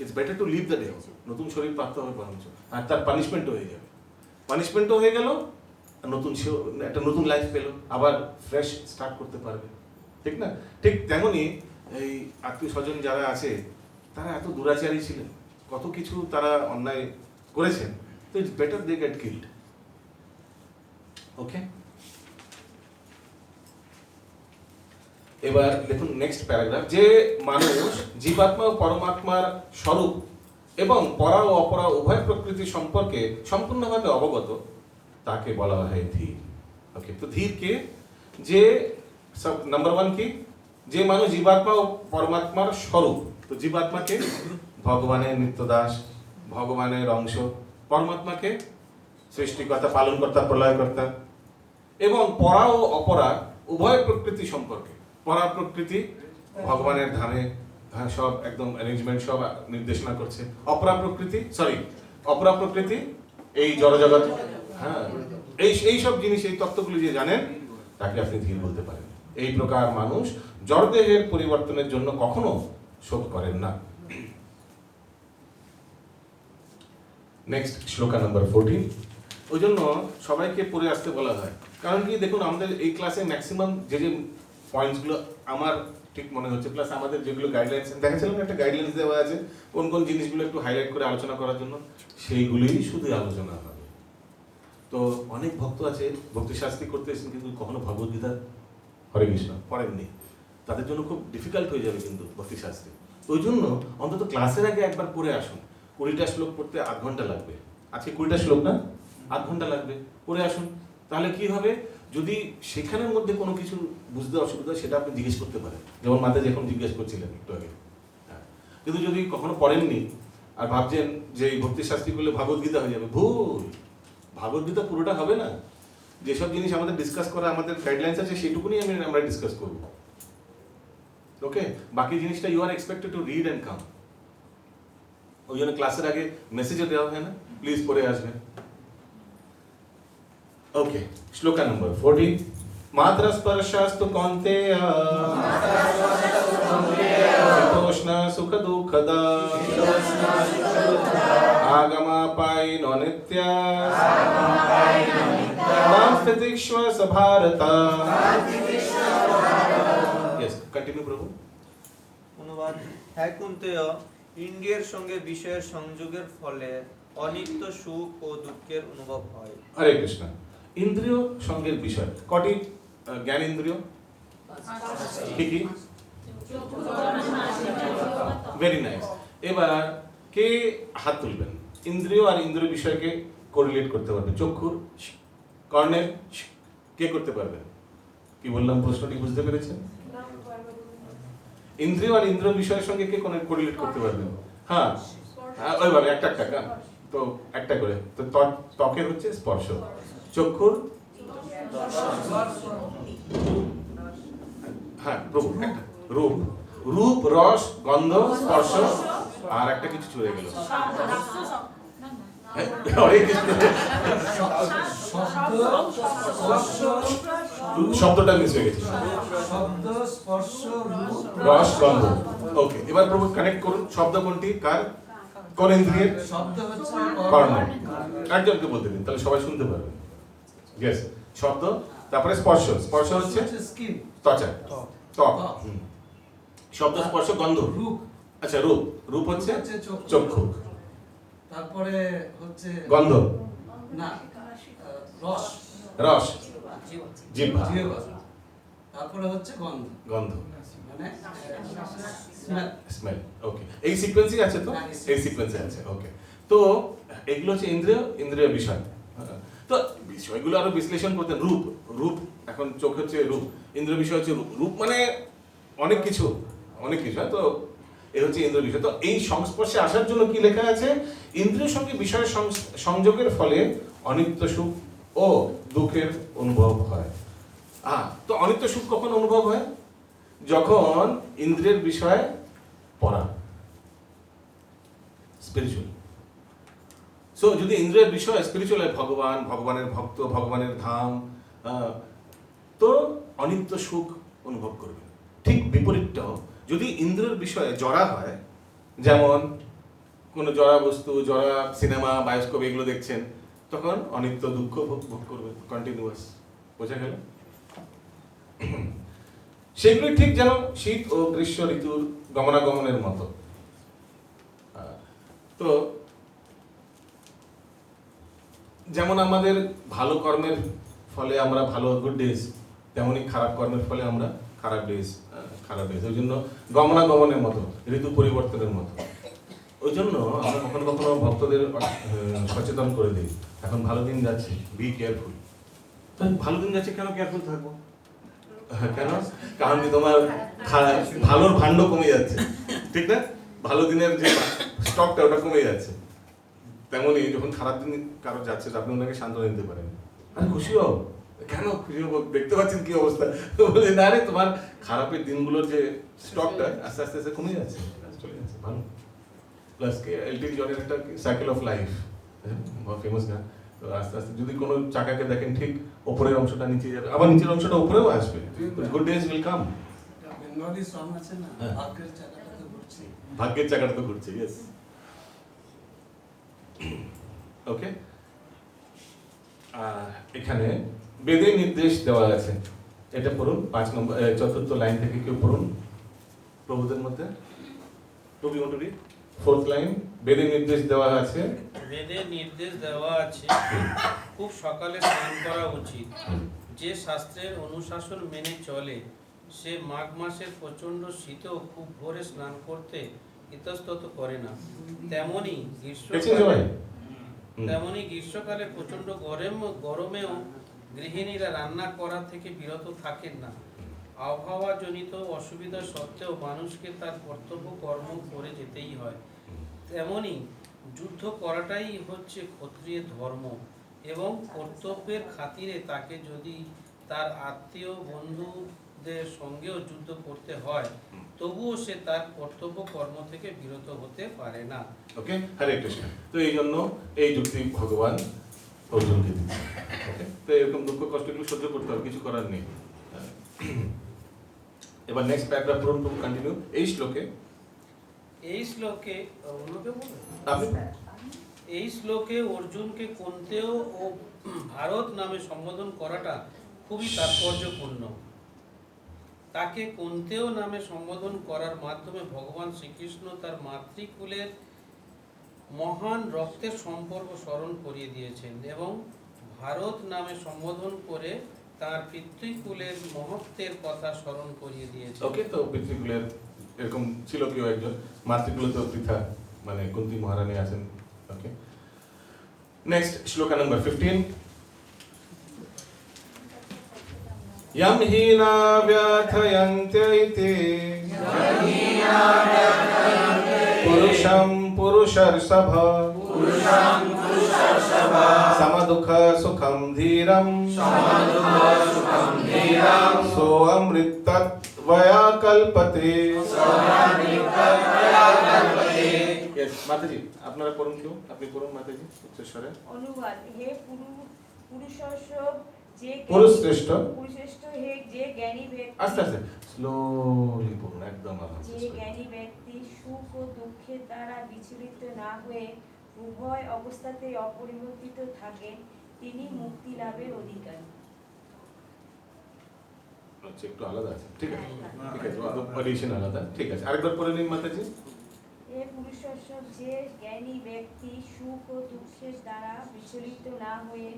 it's better to leave the day, নতুন শরীর প্রাপ্ত হবে বরঞ্চ, আর তার পানিশমেন্টও হয়ে যাবে। পানিশমেন্টও হয়ে গেল, নতুন সে একটা নতুন লাইফ পেল, আবার ফ্রেশ স্টার্ট করতে পারবে, ঠিক না? ঠিক তেমনই এই আত্মীয় স্বজন যারা আছে তারা এত দুরাচারী ছিলেন, কত কিছু তারা অন্যায় করেছেন, তো it's better they get killed. Okay, এবার দেখুন নেক্সট প্যারাগ্রাফ। যে মানুষ জীবাত্মা ও পরমাত্মার স্বরূপ এবং পরা ও অপরা উভয় প্রকৃতি সম্পর্কে সম্পূর্ণভাবে অবগত, তাকে বলা হয় ধীর। ওকে, তো ধীর কে? যে নাম্বার 1 কি? যে মানুষ জীবাত্মা ও পরমাত্মার স্বরূপ। তো জীবাত্মাকে ভগবানের নিত্যদাস, ভগবানের অংশ, পরমাত্মাকে সৃষ্টিকর্তা, পালনকর্তা, প্রলয়কর্তা, এবং পরা ও অপরা উভয় প্রকৃতি সম্পর্কে। পরা প্রকৃতি ভগবানের ধামে, হ্যাঁ, সব একদম অ্যারেঞ্জমেন্ট সব নির্দেশনা করছে। অপরা প্রকৃতি এই জড়জগৎ, হ্যাঁ, এই সব জিনিস, এই তত্ত্বগুলি যে জানেন তাকে আপনি ধীর বলতে পারেন। এই প্রকার মানুষ জড়দেহের পরিবর্তনের জন্য কখনো শোক করেন না। Next শ্লোকা number 14। ওই জন্য সবাইকে পড়ে আসতে বলা হয়, কারণ কি দেখুন আমাদের এই ক্লাসে ম্যাক্সিমাম যে পয়েন্টসগুলো আমার ঠিক মনে হচ্ছে, প্লাস আমাদের যেগুলো গাইডলাইন্স দেখেছিলাম, একটা গাইডলাইন্স দেওয়া আছে কোন কোন জিনিসগুলো একটু হাইলাইট করে আলোচনা করার জন্য, সেইগুলোই শুধু আলোচনা হবে। তো অনেক ভক্ত আছে ভক্তি শাস্তি করতে এসেছেন কিন্তু কখনো ভগবদ্গীতা, হরে কৃষ্ণ পড়েননি, তাদের জন্য খুব ডিফিকাল্ট হয়ে যাবে কিন্তু ভক্তি শাস্তি। ওই জন্য অন্তত ক্লাসের আগে একবার পড়ে আসুন। 20টা শ্লোক পড়তে 8 ঘন্টা লাগবে, আজকে 20টা শ্লোক না, 8 ঘন্টা লাগবে, পড়ে আসুন। তাহলে কি হবে, যদি সেখানের মধ্যে কোনো কিছু বুঝতে অসুবিধা সেটা আপনি জিজ্ঞেস করতে পারেন, যেমন মাতাজি এখন জিজ্ঞেস করছিলেন একটু আগে। কিন্তু যদি কখনো পড়েননি আর ভাবছেন যে এই ভক্তি শাস্তি করলে ভগবদ্গীতা হয়ে যাবে, ভুল। ভগবদ্গীতা পুরোটা হবে না, যেসব জিনিস আমাদের ডিসকাস করা আমাদের গাইডলাইন্স আছে সেটুকুনি আমরা ডিসকাস করব। ওকে, বাকি জিনিসটা you are expected to read and come. ওই জন্য ক্লাসের আগে মেসেজও দেওয়া হয় না, প্লিজ পড়ে আসবেন। ওকে, শ্লোকা নম্বর 14। মাত্র স্পর্শাস্তু কৌন্তেয় শীতোষ্ণ সুখ দুঃখদা আগমাপায়িনো নিত্যা নাস্তিতিক্ষ্ব সভারত। Yes, continue প্রভু। অনুবাদ। হ্যাঁ কুন্তেয়, ইন্দ্রিয়ের সঙ্গে বিষয়ের সংযোগের ফলে অনিত্য সুখ ও দুঃখের অনুভব হয়। হরে কৃষ্ণ। ইন্দ্রিয় সঙ্গের বিষয় কটি? জ্ঞান ইন্দ্রিয় কি কি? Very nice. এবার কে হাত তুলবেন? ইন্দ্রিয় আর ইন্দ্রিয় বিষয়কে কোরিলেট করতে পারবে? চক্ষুর, কর্ণের, কে করতে পারবে? কি বললাম, প্রশ্নটি বুঝতে পেরেছেন? ইন্দ্রিয় আর ইন্দ্রিয় বিষয়ের সঙ্গে কে কোরিলেট করতে পারবে? হ্যাঁ, ওইভাবে একটা একটা তো একটা করে। তো ত্বকের হচ্ছে স্পর্শ, চক্ষুর হ্যাঁ রূপ, একটা রূপ, রূপ, রস, গন্ধ, স্পর্শ, আর একটা কিছু চলে গেল। শব্দটা মিস হয়ে গেছে। শব্দ, স্পর্শ, রূপ, রস, গন্ধ। ওকে, এবার প্রভু কানেক্ট করুন। শব্দ কোনটি? কার? কোন ইন্দ্রিয়ের? শব্দ হচ্ছে কর্ণ। একজনকে বলতে দিন, তাহলে সবাই শুনতে পারবে। ইয়েস, শব্দ। তারপরে স্পর্শ, স্পর্শ হচ্ছে স্কিন, ত্বচা, ত্বক। ত্বক। শব্দ, স্পর্শ, গন্ধ। রূপ, আচ্ছা, রূপ, রূপ হচ্ছে চক্ষু। চক্ষু। তারপরে হচ্ছে গন্ধ, না রস, রস, জিহ্বা, জিহ্বা। তারপরে হচ্ছে গন্ধ, গন্ধ, মানে স্মেল। স্মেল। ওকে, এই সিকোয়েন্সই আছে তো? এই সিকোয়েন্সে আছে। ওকে, তো এগুলো হচ্ছে ইন্দ্রিয়, ইন্দ্রিয় বিষয়। তো বিষয়গুলো আরো বিশ্লেষণ করতেন। রূপ, রূপ, এখন চোখ হচ্ছে রূপ, ইন্দ্রিয় বিষয় হচ্ছে রূপ। রূপ মানে অনেক কিছু, অনেক কিছু। তো এই হচ্ছে ইন্দ্রিয় বিষয়। তো এই সংস্পর্শে আসার জন্য কি লেখা আছে? ইন্দ্রিয়ের সঙ্গে বিষয়ের সংযোগের ফলে অনিত্য সুখ ও দুঃখের অনুভব হয়। তো অনিত্য সুখ কখন অনুভব হয়? যখন ইন্দ্রিয়ের বিষয় পড়া, স্পিরিচুয়াল। সো যদি ইন্দ্রিয়ের বিষয় স্পিরিচুয়াল হয়, ভগবান, ভগবানের ভক্ত, ভগবানের ধাম, তো অনিত্য সুখ অনুভব করবে। ঠিক বিপরীতটাও যদি ইন্দ্রিয়ের বিষয়ে জড়া হয়, যেমন কোনো জড়া বস্তু, জড়া সিনেমা, বায়োস্কোপ এগুলো দেখছেন, তখন অনিত্য দুঃখ ভোগ করবে কন্টিনিউয়াস। বোঝা গেল? সেগুলি ঠিক যেন শীত ও গ্রীষ্ম ঋতুর গমনাগমনের মতো। তো যেমন আমাদের ভালো কর্মের ফলে আমরা ভালো গুড ডেজ, তেমনি খারাপ কর্মের ফলে আমরা খারাপ ডেজ, খারাপ ডেজ। ওই জন্য গমনাগমনের মতো, ঋতু পরিবর্তনের মতো। ওই জন্য আমরা কখনো কখনো ভক্তদের সচেতন করে দিই, এখন ভালো দিন যাচ্ছে, বি কেয়ারফুল। ভালো দিন যাচ্ছে, কেন কেয়ারফুল থাকবো? কেন? কারণ কি তোমার ভালোর ভাণ্ড কমে যাচ্ছে, ঠিক না? ভালো দিনের যে স্টকটা ওটা কমে যাচ্ছে। তেমনি যখন খারাপ দিন কারো যাচ্ছে, আপনি ওনাকে সান্ত্বনা দিতে পারেন। আরে খুশি হও। কেন খুশি হবো? দেখতে পাচ্ছেন কি অবস্থা। বলে না রে, তোমার খারাপের দিনগুলোর যে স্টকটা আস্তে আস্তে আস্তে কমে যাচ্ছে, চলে যাচ্ছে, ভালো। প্লাস কে এলটি জনের একটা সাইকেল অফ লাইফ, ফেমাস গান। তো আস্তে আস্তে যদি কোনো চাকাকে দেখেন, ঠিক ওপরের অংশটা নিচে যাবে, আবার নিচের অংশটা উপরেও আসবে। Good days will come. Bengali song আছে না, ভাগ্যের চাকাটা তো ঘুরছে। ভাগ্যের চাকাটা তো ঘুরছে, ইয়েস। ওকে, এখানে বেদে নির্দেশ দেওয়া আছে। এটা পড়ুন, 5 নম্বর 4th লাইন থেকে কেউ পড়ুন প্রভুদের মধ্যে। To be want to read 4th line. বেদে নির্দেশ দেওয়া আছে, বেদে নির্দেশ দেওয়া আছে খুব সকালে স্নান করা উচিত। যে শাস্ত্রের অনুশাসন মেনে চলে সে মাঘ মাসের প্রচন্ড শীতেও খুব ভোরে স্নান করতে ইতস্তত করে না। তেমনি গ্রীষ্মকালে প্রচন্ড গরমেও গৃহিণীরা রান্না করা থেকে বিরত থাকেন না। আবহাওয়াজনিত অসুবিধা সত্ত্বেও মানুষকে তার কর্তব্য কর্ম করে যেতেই হয়। তেমনি যুদ্ধ করাটাই হচ্ছে ক্ষত্রিয়ের ধর্ম, এবং কর্তব্যের খাতিরে তাকে যদি তার আত্মীয় বন্ধুদের সঙ্গেও যুদ্ধ করতে হয়, তবুও সে তার কর্তব্য কর্ম থেকে বিরত হতে পারে না। ওকে, হরে কৃষ্ণ। তো এই জন্য এই যুক্তি ভগবান অর্জুনকে দিচ্ছে। ওকে, তো এরকম দুঃখ কষ্টগুলো সহ্য করতে হবে, কিছু করার নেই। এবার নেক্সট প্যারাগ্রাফ পড়ুন, কন্টিনিউ। এই শ্লোকে এই শ্লোকে অন্যকে বলুন। আপনি এই শ্লোকে অর্জুনকে কুন্তেয় ও ভারত নামে সম্বোধন করাটা খুবই তাৎপর্যপূর্ণ। তাকে কুন্তেয় নামে সম্বোধন করার মাধ্যমে ভগবান শ্রীকৃষ্ণ তার মাতৃকুলের মহান রক্তের সম্পর্ক স্মরণ করিয়ে দিয়েছেন এবং ভারত নামে সম্বোধন করে তার পিতৃকুলের মহত্বের কথা স্মরণ করিয়ে দিয়েছেন। ওকে, তো পিতৃকুলের এরকম ছিল কেউ একজন, মাতৃকুলে তো পৃথা মানে কুন্তি মহারানী আছেন। ওকে, নেক্সট শ্লোকা নাম্বার 15। यम हीना व्यथयन्त्यैते पुरुषं पुरुषर्षभ समदुःख सुखं धीरं सोऽमृतत्वया कल्पते। Yes, মাতাজি আপনারা পড়ুন, কেউ আপনি পড়ুন মাতাজি উচ্চস্বরে। অনুবাদ। হে পুরুষশ্রেষ্ঠ যে পুরুষশ্রেষ্ঠ পুরুষশ্রেষ্ঠ হে যে জ্ঞানী ব্যক্তি, আস্তে আস্তে স্লোলি পড়ুন, একদম যে জ্ঞানী ব্যক্তি সুখ ও দুঃখের দ্বারা বিচলিত না হয়ে উভয় অবস্থাতে অপরিবর্তিত থাকেন, তিনি মুক্তি লাভের অধিকারী। আচ্ছা, একটু আলাদা আছে, ঠিক আছে ঠিক আছে, অডিশন আলাদা, ঠিক আছে। আরেকবার পড়ে নিন মাতাজি। হে পুরুষশ্রেষ্ঠ যে জ্ঞানী ব্যক্তি সুখ ও দুঃখের দ্বারা বিচলিত না হয়ে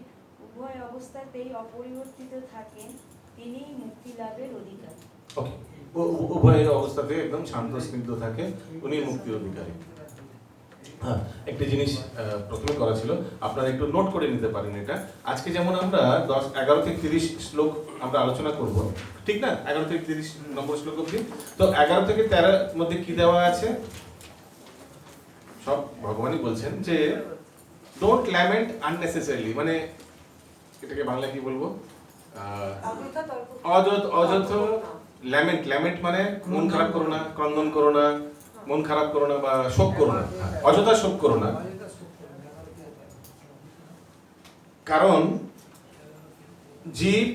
উভয় অবস্থাতেই অপরিবর্তিত থাকেন, তিনি মুক্তি লাভের অধিকারী। ওকে, উভয় অবস্থাতে একদম শান্ত স্নিগ্ধ থাকে, উনি মুক্তির অধিকারী। হ্যাঁ, একটা জিনিস প্রথমে করা ছিল, আপনারা একটু নোট করে নিতে পারেন এটা। আজকে যেমন আমরা 11 থেকে 30 শ্লোক আমরা আলোচনা করব, ঠিক না? 11 থেকে 30 নম্বর শ্লোক অবধি। তো 11 থেকে 13 মধ্যে কি দেওয়া আছে? সব ভগবানই বলছেন যে ডোন্ট ল্যামেন্ট আননেসেসারিলি, মানে এটাকে বাংলা কি বলবো? অযথ ল্যামেন্ট। ল্যামেন্ট মানে মন খারাপ করো না, ক্রন্দন করো না, মন খারাপ করো না বা শোক করো না, অযথা শোক করো না। কারণ জীব,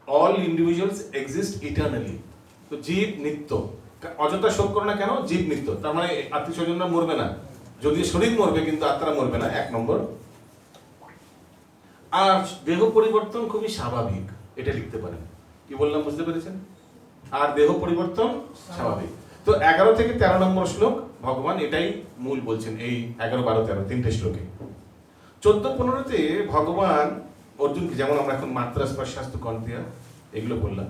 অল ইন্ডিভিজুয়ালস এক্সিস্ট ইটারনালি, তো জীব নিত্য। অযথা শোক করো না কেন? জীব নিত্য, তার মানে আত্মীয় স্বজনরা মরবে না, যদি শরীর মরবে কিন্তু আত্মা মরবে না, 1 নম্বর। আর দেহ পরিবর্তন খুবই স্বাভাবিক, এটা লিখতে পারেন। কি বললাম বুঝতে পেরেছেন? আর দেহ পরিবর্তন স্বাভাবিক। তো 11 থেকে 13 নম্বর শ্লোক ভগবান এটাই মূল বলছেন, এই 11, 12, 13 তিনটে শ্লোকে। 14, 15তে ভগবান অর্জুনকে, যেমন আমরা এখন মাত্রা স্পর্শাস্তু কন্তিয়া এগুলো বললাম,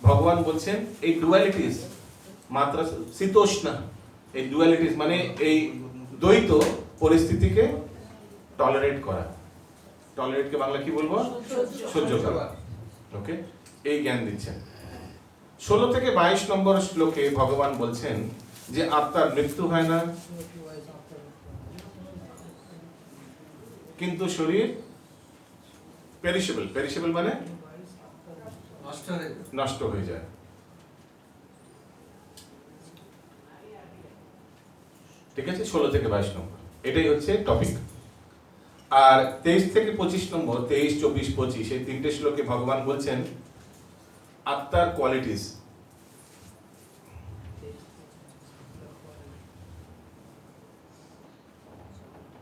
ভগবান বলছেন এই ডুয়ালিটিস, মাত্রা শীতোষ্ণা, এই ডুয়ালিটিস মানে এই দ্বৈত পরিস্থিতিকে টলারেট করা। টলারেটকে বাংলা কি বলবো? সহ্য করা। ওকে, এই জ্ঞান দিচ্ছেন। 16 থেকে 22 নম্বর শ্লোকে ভগবান বলছেন যে আত্মার মৃত্যু হয় না, কিন্তু শরীর পেরিশেবল। পেরিশেবল মানে নষ্ট হয়ে যায়। ঠিক আছে, 16 থেকে 22 নম্বর এটাই হচ্ছে টপিক। আর 23 থেকে 25 নম্বর, 23, 24, 25 এই তিনটে শ্লোকে ভগবান বলছেন আত্মার qualities.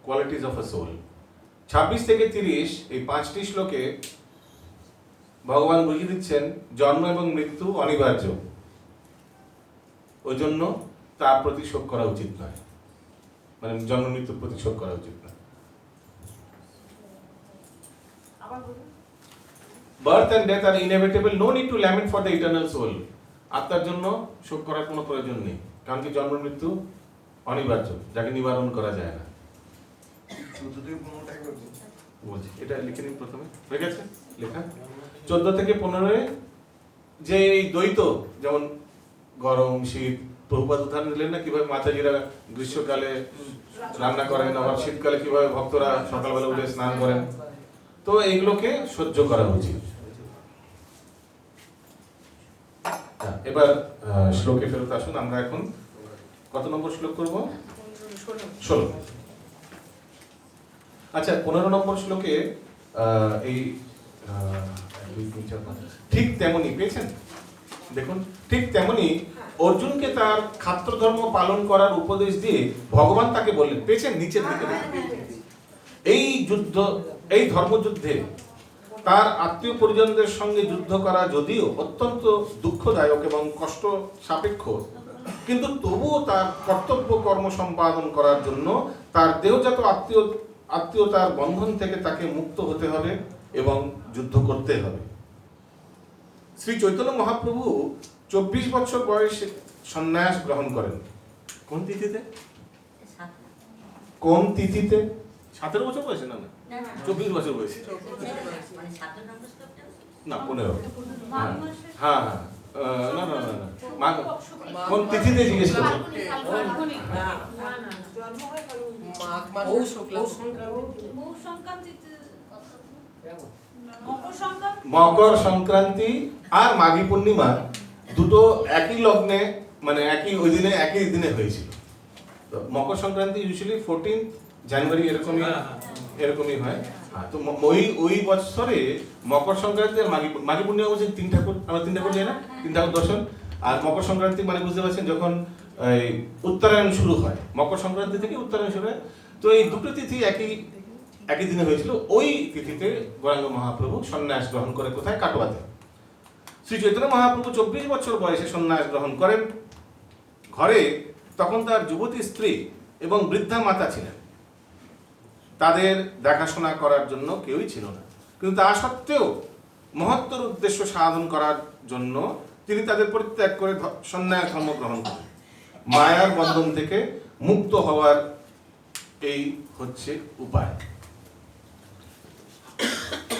Qualities of a soul. 26 থেকে 30 এই 5টি শ্লোকে ভগবান বুঝিয়ে দিচ্ছেন জন্ম এবং মৃত্যু অনিবার্য, ওই জন্য তার প্রতি শোক করা উচিত নয়, মানে জন্ম মৃত্যুর প্রতি শোক করা উচিত নয়। Birth and death are inevitable, no need to lament for the eternal soul. আত্মার জন্য শোক করার কোনো প্রয়োজন নেই, কারণ কি জন্ম মৃত্যু অনিবার্য, যাকে নিবারণ করা যায় না। বলছি এটা লিখে নিন প্রথমে, হয়ে গেছে লেখা। 14 থেকে 15 যে এই দ্বৈত, যেমন গরম শীত, প্রভুপাদ উদাহরণ দিলেন না কিভাবে মাতাজিরা গ্রীষ্মকালে রান্না করেন, আবার শীতকালে কিভাবে ভক্তরা সকালবেলা উঠে স্নান করেন, তো এইগুলোকে সহ্য করা উচিত। এবার শ্লোকে ফেরত আসুন। আমরা এখন কত নম্বর শ্লোক করব? 16। আচ্ছা, 15 নম্বর শ্লোকে এই ঠিক তেমনই পেয়েছেন। দেখুন ঠিক তেমনি অর্জুনকে তার ক্ষাত্র ধর্ম পালন করার উপদেশ দিয়ে ভগবান তাকে বললেন, পেয়েছেন নিচের দিকে দেখুন। এই যুদ্ধ, এই ধর্মযুদ্ধে তার আত্মীয় পরিজনদের সঙ্গে যুদ্ধ করা যদিও অত্যন্ত দুঃখদায়ক এবং কষ্ট সাপেক্ষ, কিন্তু তবুও তার কর্তব্য কর্ম সম্পাদন করার জন্য তার দেহজাত আত্মীয়তার বন্ধন থেকে তাকে মুক্ত হতে হবে এবং যুদ্ধ করতে হবে। শ্রী চৈতন্য মহাপ্রভু 24 বছর বয়সে সন্ন্যাস গ্রহণ করেন। কোন তিথিতে? কোন তিথিতে? 17 বছর বয়সে? না না, 24 বছর বয়সে। না 15। হ্যাঁ হ্যাঁ, না না না না, কোন তিথিতে জিজ্ঞেস করছেন? মকর সংক্রান্তি আর মাঘী পূর্ণিমা দুটো একই লগ্নে, মানে একই ওই দিনে একই দিনে হয়েছিল। তো মকর সংক্রান্তি ইউজুয়ালি 14 জানুয়ারি এরকমই হয়। তো ওই বছরে মকর সংক্রান্তি আর মাঘী পূর্ণিমা বলছেন তিন ঠাকুর, আমরা তিন ঠাকুর যাই না, তিন ঠাকুর দর্শন। আর মকর সংক্রান্তি মানে বুঝতে পারছেন যখন উত্তরায়ণ শুরু হয়, মকর সংক্রান্তি থেকে উত্তরায়ণ শুরু হয়। তো এই দুটো তিথি একই দিনে হয়েছিল। ওই তিথিতে গৌরাঙ্গ মহাপ্রভু সন্ন্যাস গ্রহণ করে, কোথায়? কাটোয়াতে। শ্রী চৈতন্য মহাপ্রভু 24 বছর বয়সে সন্ন্যাস গ্রহণ করেন। ঘরে তখন তার যুবতী স্ত্রী এবং বৃদ্ধা মাতা ছিলেন, তাদের দেখাশোনা করার জন্য কেউই ছিল না। কিন্তু তা সত্ত্বেও মহত্তর উদ্দেশ্য সাধন করার জন্য তিনি তাদের পরিত্যাগ করে সন্ন্যাস ধর্ম গ্রহণ করেন। মায়ার বন্ধন থেকে মুক্ত হওয়ার এই হচ্ছে উপায়।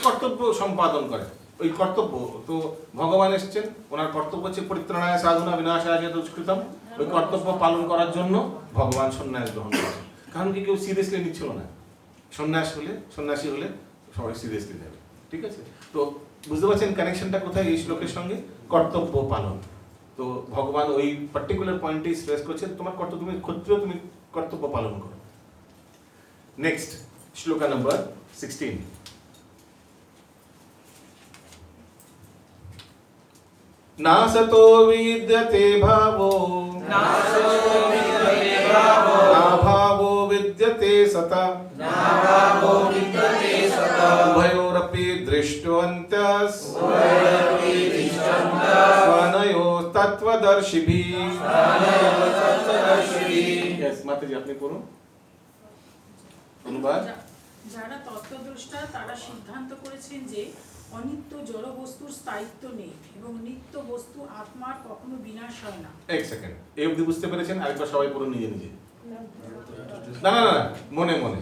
কর্তব্য সম্পাদন করে, ওই কর্তব্য তো ভগবান এসছেন, ওনার কর্তব্য হচ্ছে পরিত্রাণায় সাধনা বিনাশায় দুষ্কৃতম। ওই কর্তব্য পালন করার জন্য ভগবান সন্ন্যাস গ্রহণ করেন। কারণ কি কেউ সিরিয়াসলি নিচ্ছিল না। সন্ন্যাসী হলে সবাই সিরিয়াসলি নেবে, ঠিক আছে? তো বুঝতে পারছেন কানেকশনটা কোথায় এই শ্লোকের সঙ্গে? কর্তব্য পালন। তো ভগবান ওই পার্টিকুলার পয়েন্টে স্ট্রেস করছে, তোমার কর্তব্য, তুমি ক্ষত্রিয়, তুমি কর্তব্য পালন করো। Next শ্লোকা number 16। नासतो विद्यते भावो ना भावो विद्यते सता उभयोरपि दृष्टवन्तः स्वनयोः तत्त्वदर्शिभिः। यस माताजी আপনি পড়ুন অনুবাদ। যারা তত্ত্বদ্রষ্টা তারা সিদ্ধান্ত করেছেন যে অনিত্য জড় বস্তুর স্থায়িত্ব নেই এবং নিত্য বস্তু আত্মার কখনো বিনাশ হয় না। এক সেকেন্ড, এই অবধি বুঝতে পেরেছেন? আরেকবার সবাই পড়ুন নিজে নিজে। না না না, মনে মনে।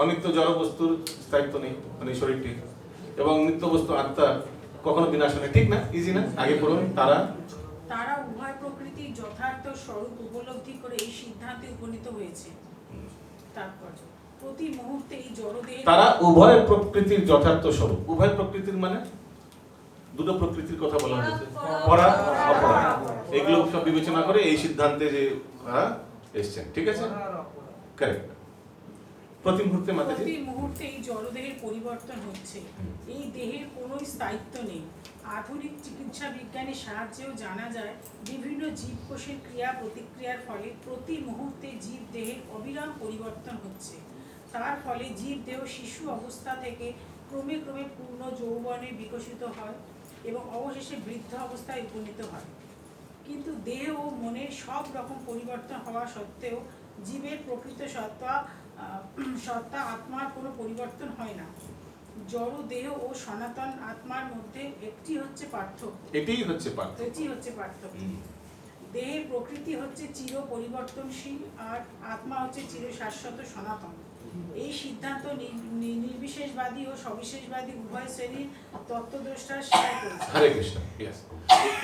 অনিত্য জড় বস্তুর স্থায়িত্ব নেই, মানে শরীরটি, এবং নিত্য বস্তু আত্মার কখনো বিনাশ হয় না, ঠিক না? ইজি না? আগে পড়ুন। তারা উভয় প্রকৃতির যথার্থ স্বরূপ উপলব্ধি করে এই সিদ্ধান্তে উপনীত হয়েছে। তারপর প্রতি মুহূর্তে এই জড়দেহ, তারা উভয় প্রকৃতির যথার্থ স্বরূপ। উভয় প্রকৃতির মানে দুটো প্রকৃতির কথা বলা হয়েছে, পরা অপরা, এগুলো সব বিবেচনা করে এই সিদ্ধান্তে যে এসছেন, ঠিক আছে? কারেক্ট। প্রতি মুহূর্তে মাতাজি, প্রতি মুহূর্তে এই জড়দেহের পরিবর্তন হচ্ছে, এই দেহের কোনো স্থায়িত্ব নেই। আধুনিক চিকিৎসা বিজ্ঞানের সাহায্যেও জানা যায় বিভিন্ন জীবকোষের ক্রিয়া প্রতিক্রিয়ার ফলে প্রতি মুহূর্তে জীব দেহের অবিরাম পরিবর্তন হচ্ছে। তার ফলে জীব দেহ শিশু অবস্থা থেকে ক্রমে ক্রমে পূর্ণ যৌবনে বিকশিত হয় এবং অবশেষে বৃদ্ধ অবস্থায় উপনীত হয়। কিন্তু দেহ ও মনের সব রকম পরিবর্তন হওয়া সত্ত্বেও জীবের প্রকৃত সত্তা আত্মার কোনো পরিবর্তন হয় না। জড় দেহ ও সনাতন আত্মার মধ্যে এটি হচ্ছে পার্থক্য। দেহের প্রকৃতি হচ্ছে চির পরিবর্তনশীল আর আত্মা হচ্ছে চির শাশ্বত সনাতন। এই সিদ্ধান্ত নির্বিশেষবাদী ও সবিশেষবাদী উভয় শ্রেণীর তত্ত্বদ্রষ্টা স্বীকার করেছে। হরে কৃষ্ণ।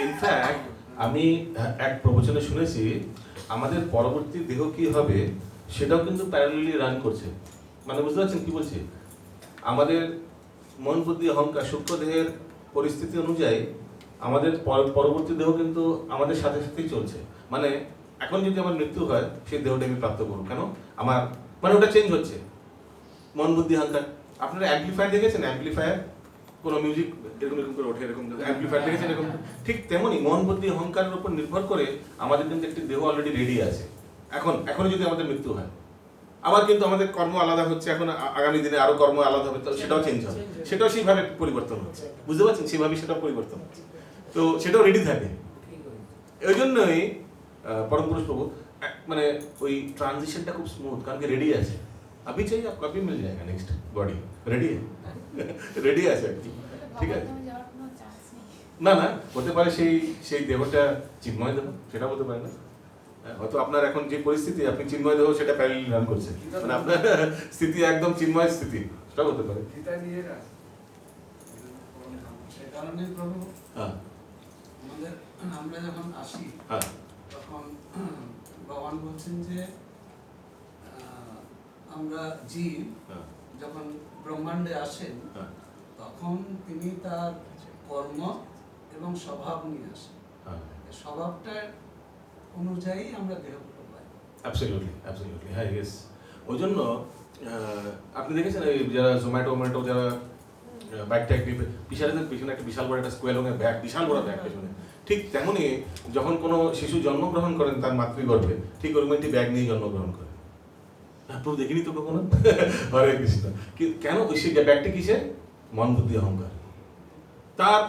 ইনফ্যাক্ট আমি এক প্রবচনে শুনেছি আমাদের পরবর্তী দেহ কি হবে সেটাও কিন্তু প্যারালালি রান করছে। মানে বুঝতে পারছেন কি বলছি? আমাদের মন বুদ্ধি অহংকার সূক্ষ্ম দেহের পরিস্থিতি অনুযায়ী আমাদের পরবর্তী দেহ কিন্তু আমাদের সাথে সাথেই চলছে। মানে এখন যদি আমার মৃত্যু হয় সেই দেহটা আমি প্রাপ্ত করব, কেন? আমার মানে ওটা চেঞ্জ হচ্ছে। মন বুদ্ধি অহংকার, আপনারা অ্যাম্পলিফায়ার দেখেছেন? অ্যাম্পলিফায়ার কোনো মিউজিক এরকম এরকম করে ওঠে, এরকম অ্যাম্পলিফায়ার দেখেছেন এরকম, ঠিক তেমনই মন বুদ্ধি অহংকারের উপর নির্ভর করে আমাদের কিন্তু একটি দেহ অলরেডি রেডি আছে। এখনই যদি আমাদের মৃত্যু হয়, আবার কিন্তু আমাদের কর্ম আলাদা হচ্ছে, এখন আগামী দিনে আরো কর্ম আলাদা হবে, তো সেটাও চেঞ্জ হবে, সেটাও সেইভাবে পরিবর্তন হচ্ছে, বুঝতে পারছেন, সেইভাবে সেটাও পরিবর্তন হচ্ছে, তো সেটাও রেডি থাকে। ওই জন্যই পরম পুরুষ প্রভু মানে ওই ট্রানজিশনটা খুব স্মুথ, কারণ কি রেডি আছে, अभी चाहिए आपको अभी मिल जाएगा, नेक्स्ट बॉडी रेडी है রেডি আছে আর কি, ঠিক আছে। বাবার যাওয়ার কোনো চান্স নেই। না না, হতে পারে সেই দেহটা চিন্ময় দেহ, সেটা হতে পারে না, হয়তো আপনার এখন যে পরিস্থিতি আপনি চিন্ময় দেহ সেটা প্যারালাল রান করছে, মানে আপনার স্থিতি একদম চিন্ময় স্থিতি, সেটা হতে পারে। সে কারণে প্রভু হ্যাঁ আমাদের আমরা যখন আসি হ্যাঁ তখন ভগবান বলছেন যে আমরা জীব হ্যাঁ যখন ব্রহ্মাণ্ডে আসেন হ্যাঁ তখন তিনি তার কর্ম এবং স্বভাব নিয়ে আসেন, হ্যাঁ স্বভাবটার অনুযায়ী আমরা দেহগুলো পাই। অ্যাবসলিউটলি হ্যাঁ, ইয়েস। ওই জন্য আপনি দেখেছেন এই যারা জোম্যাটো যারা ব্যাগ ট্যাগ নিয়ে পিছারেদের পিছনে একটা বিশাল বড় একটা স্কোয়ার রঙের ব্যাগ, বিশাল বড় ব্যাগ পেছনে, ঠিক তেমনই যখন কোনো শিশু জন্মগ্রহণ করেন তার মাতৃগর্ভে, ঠিক ওরকম একটি ব্যাগ নিয়ে জন্মগ্রহণ করেন। আপনার দেখিনি তো কখনো? হরে কৃষ্ণ। কেন? ওই সেই ব্যাগটি কিসের? মন বুদ্ধি অহংকার। তার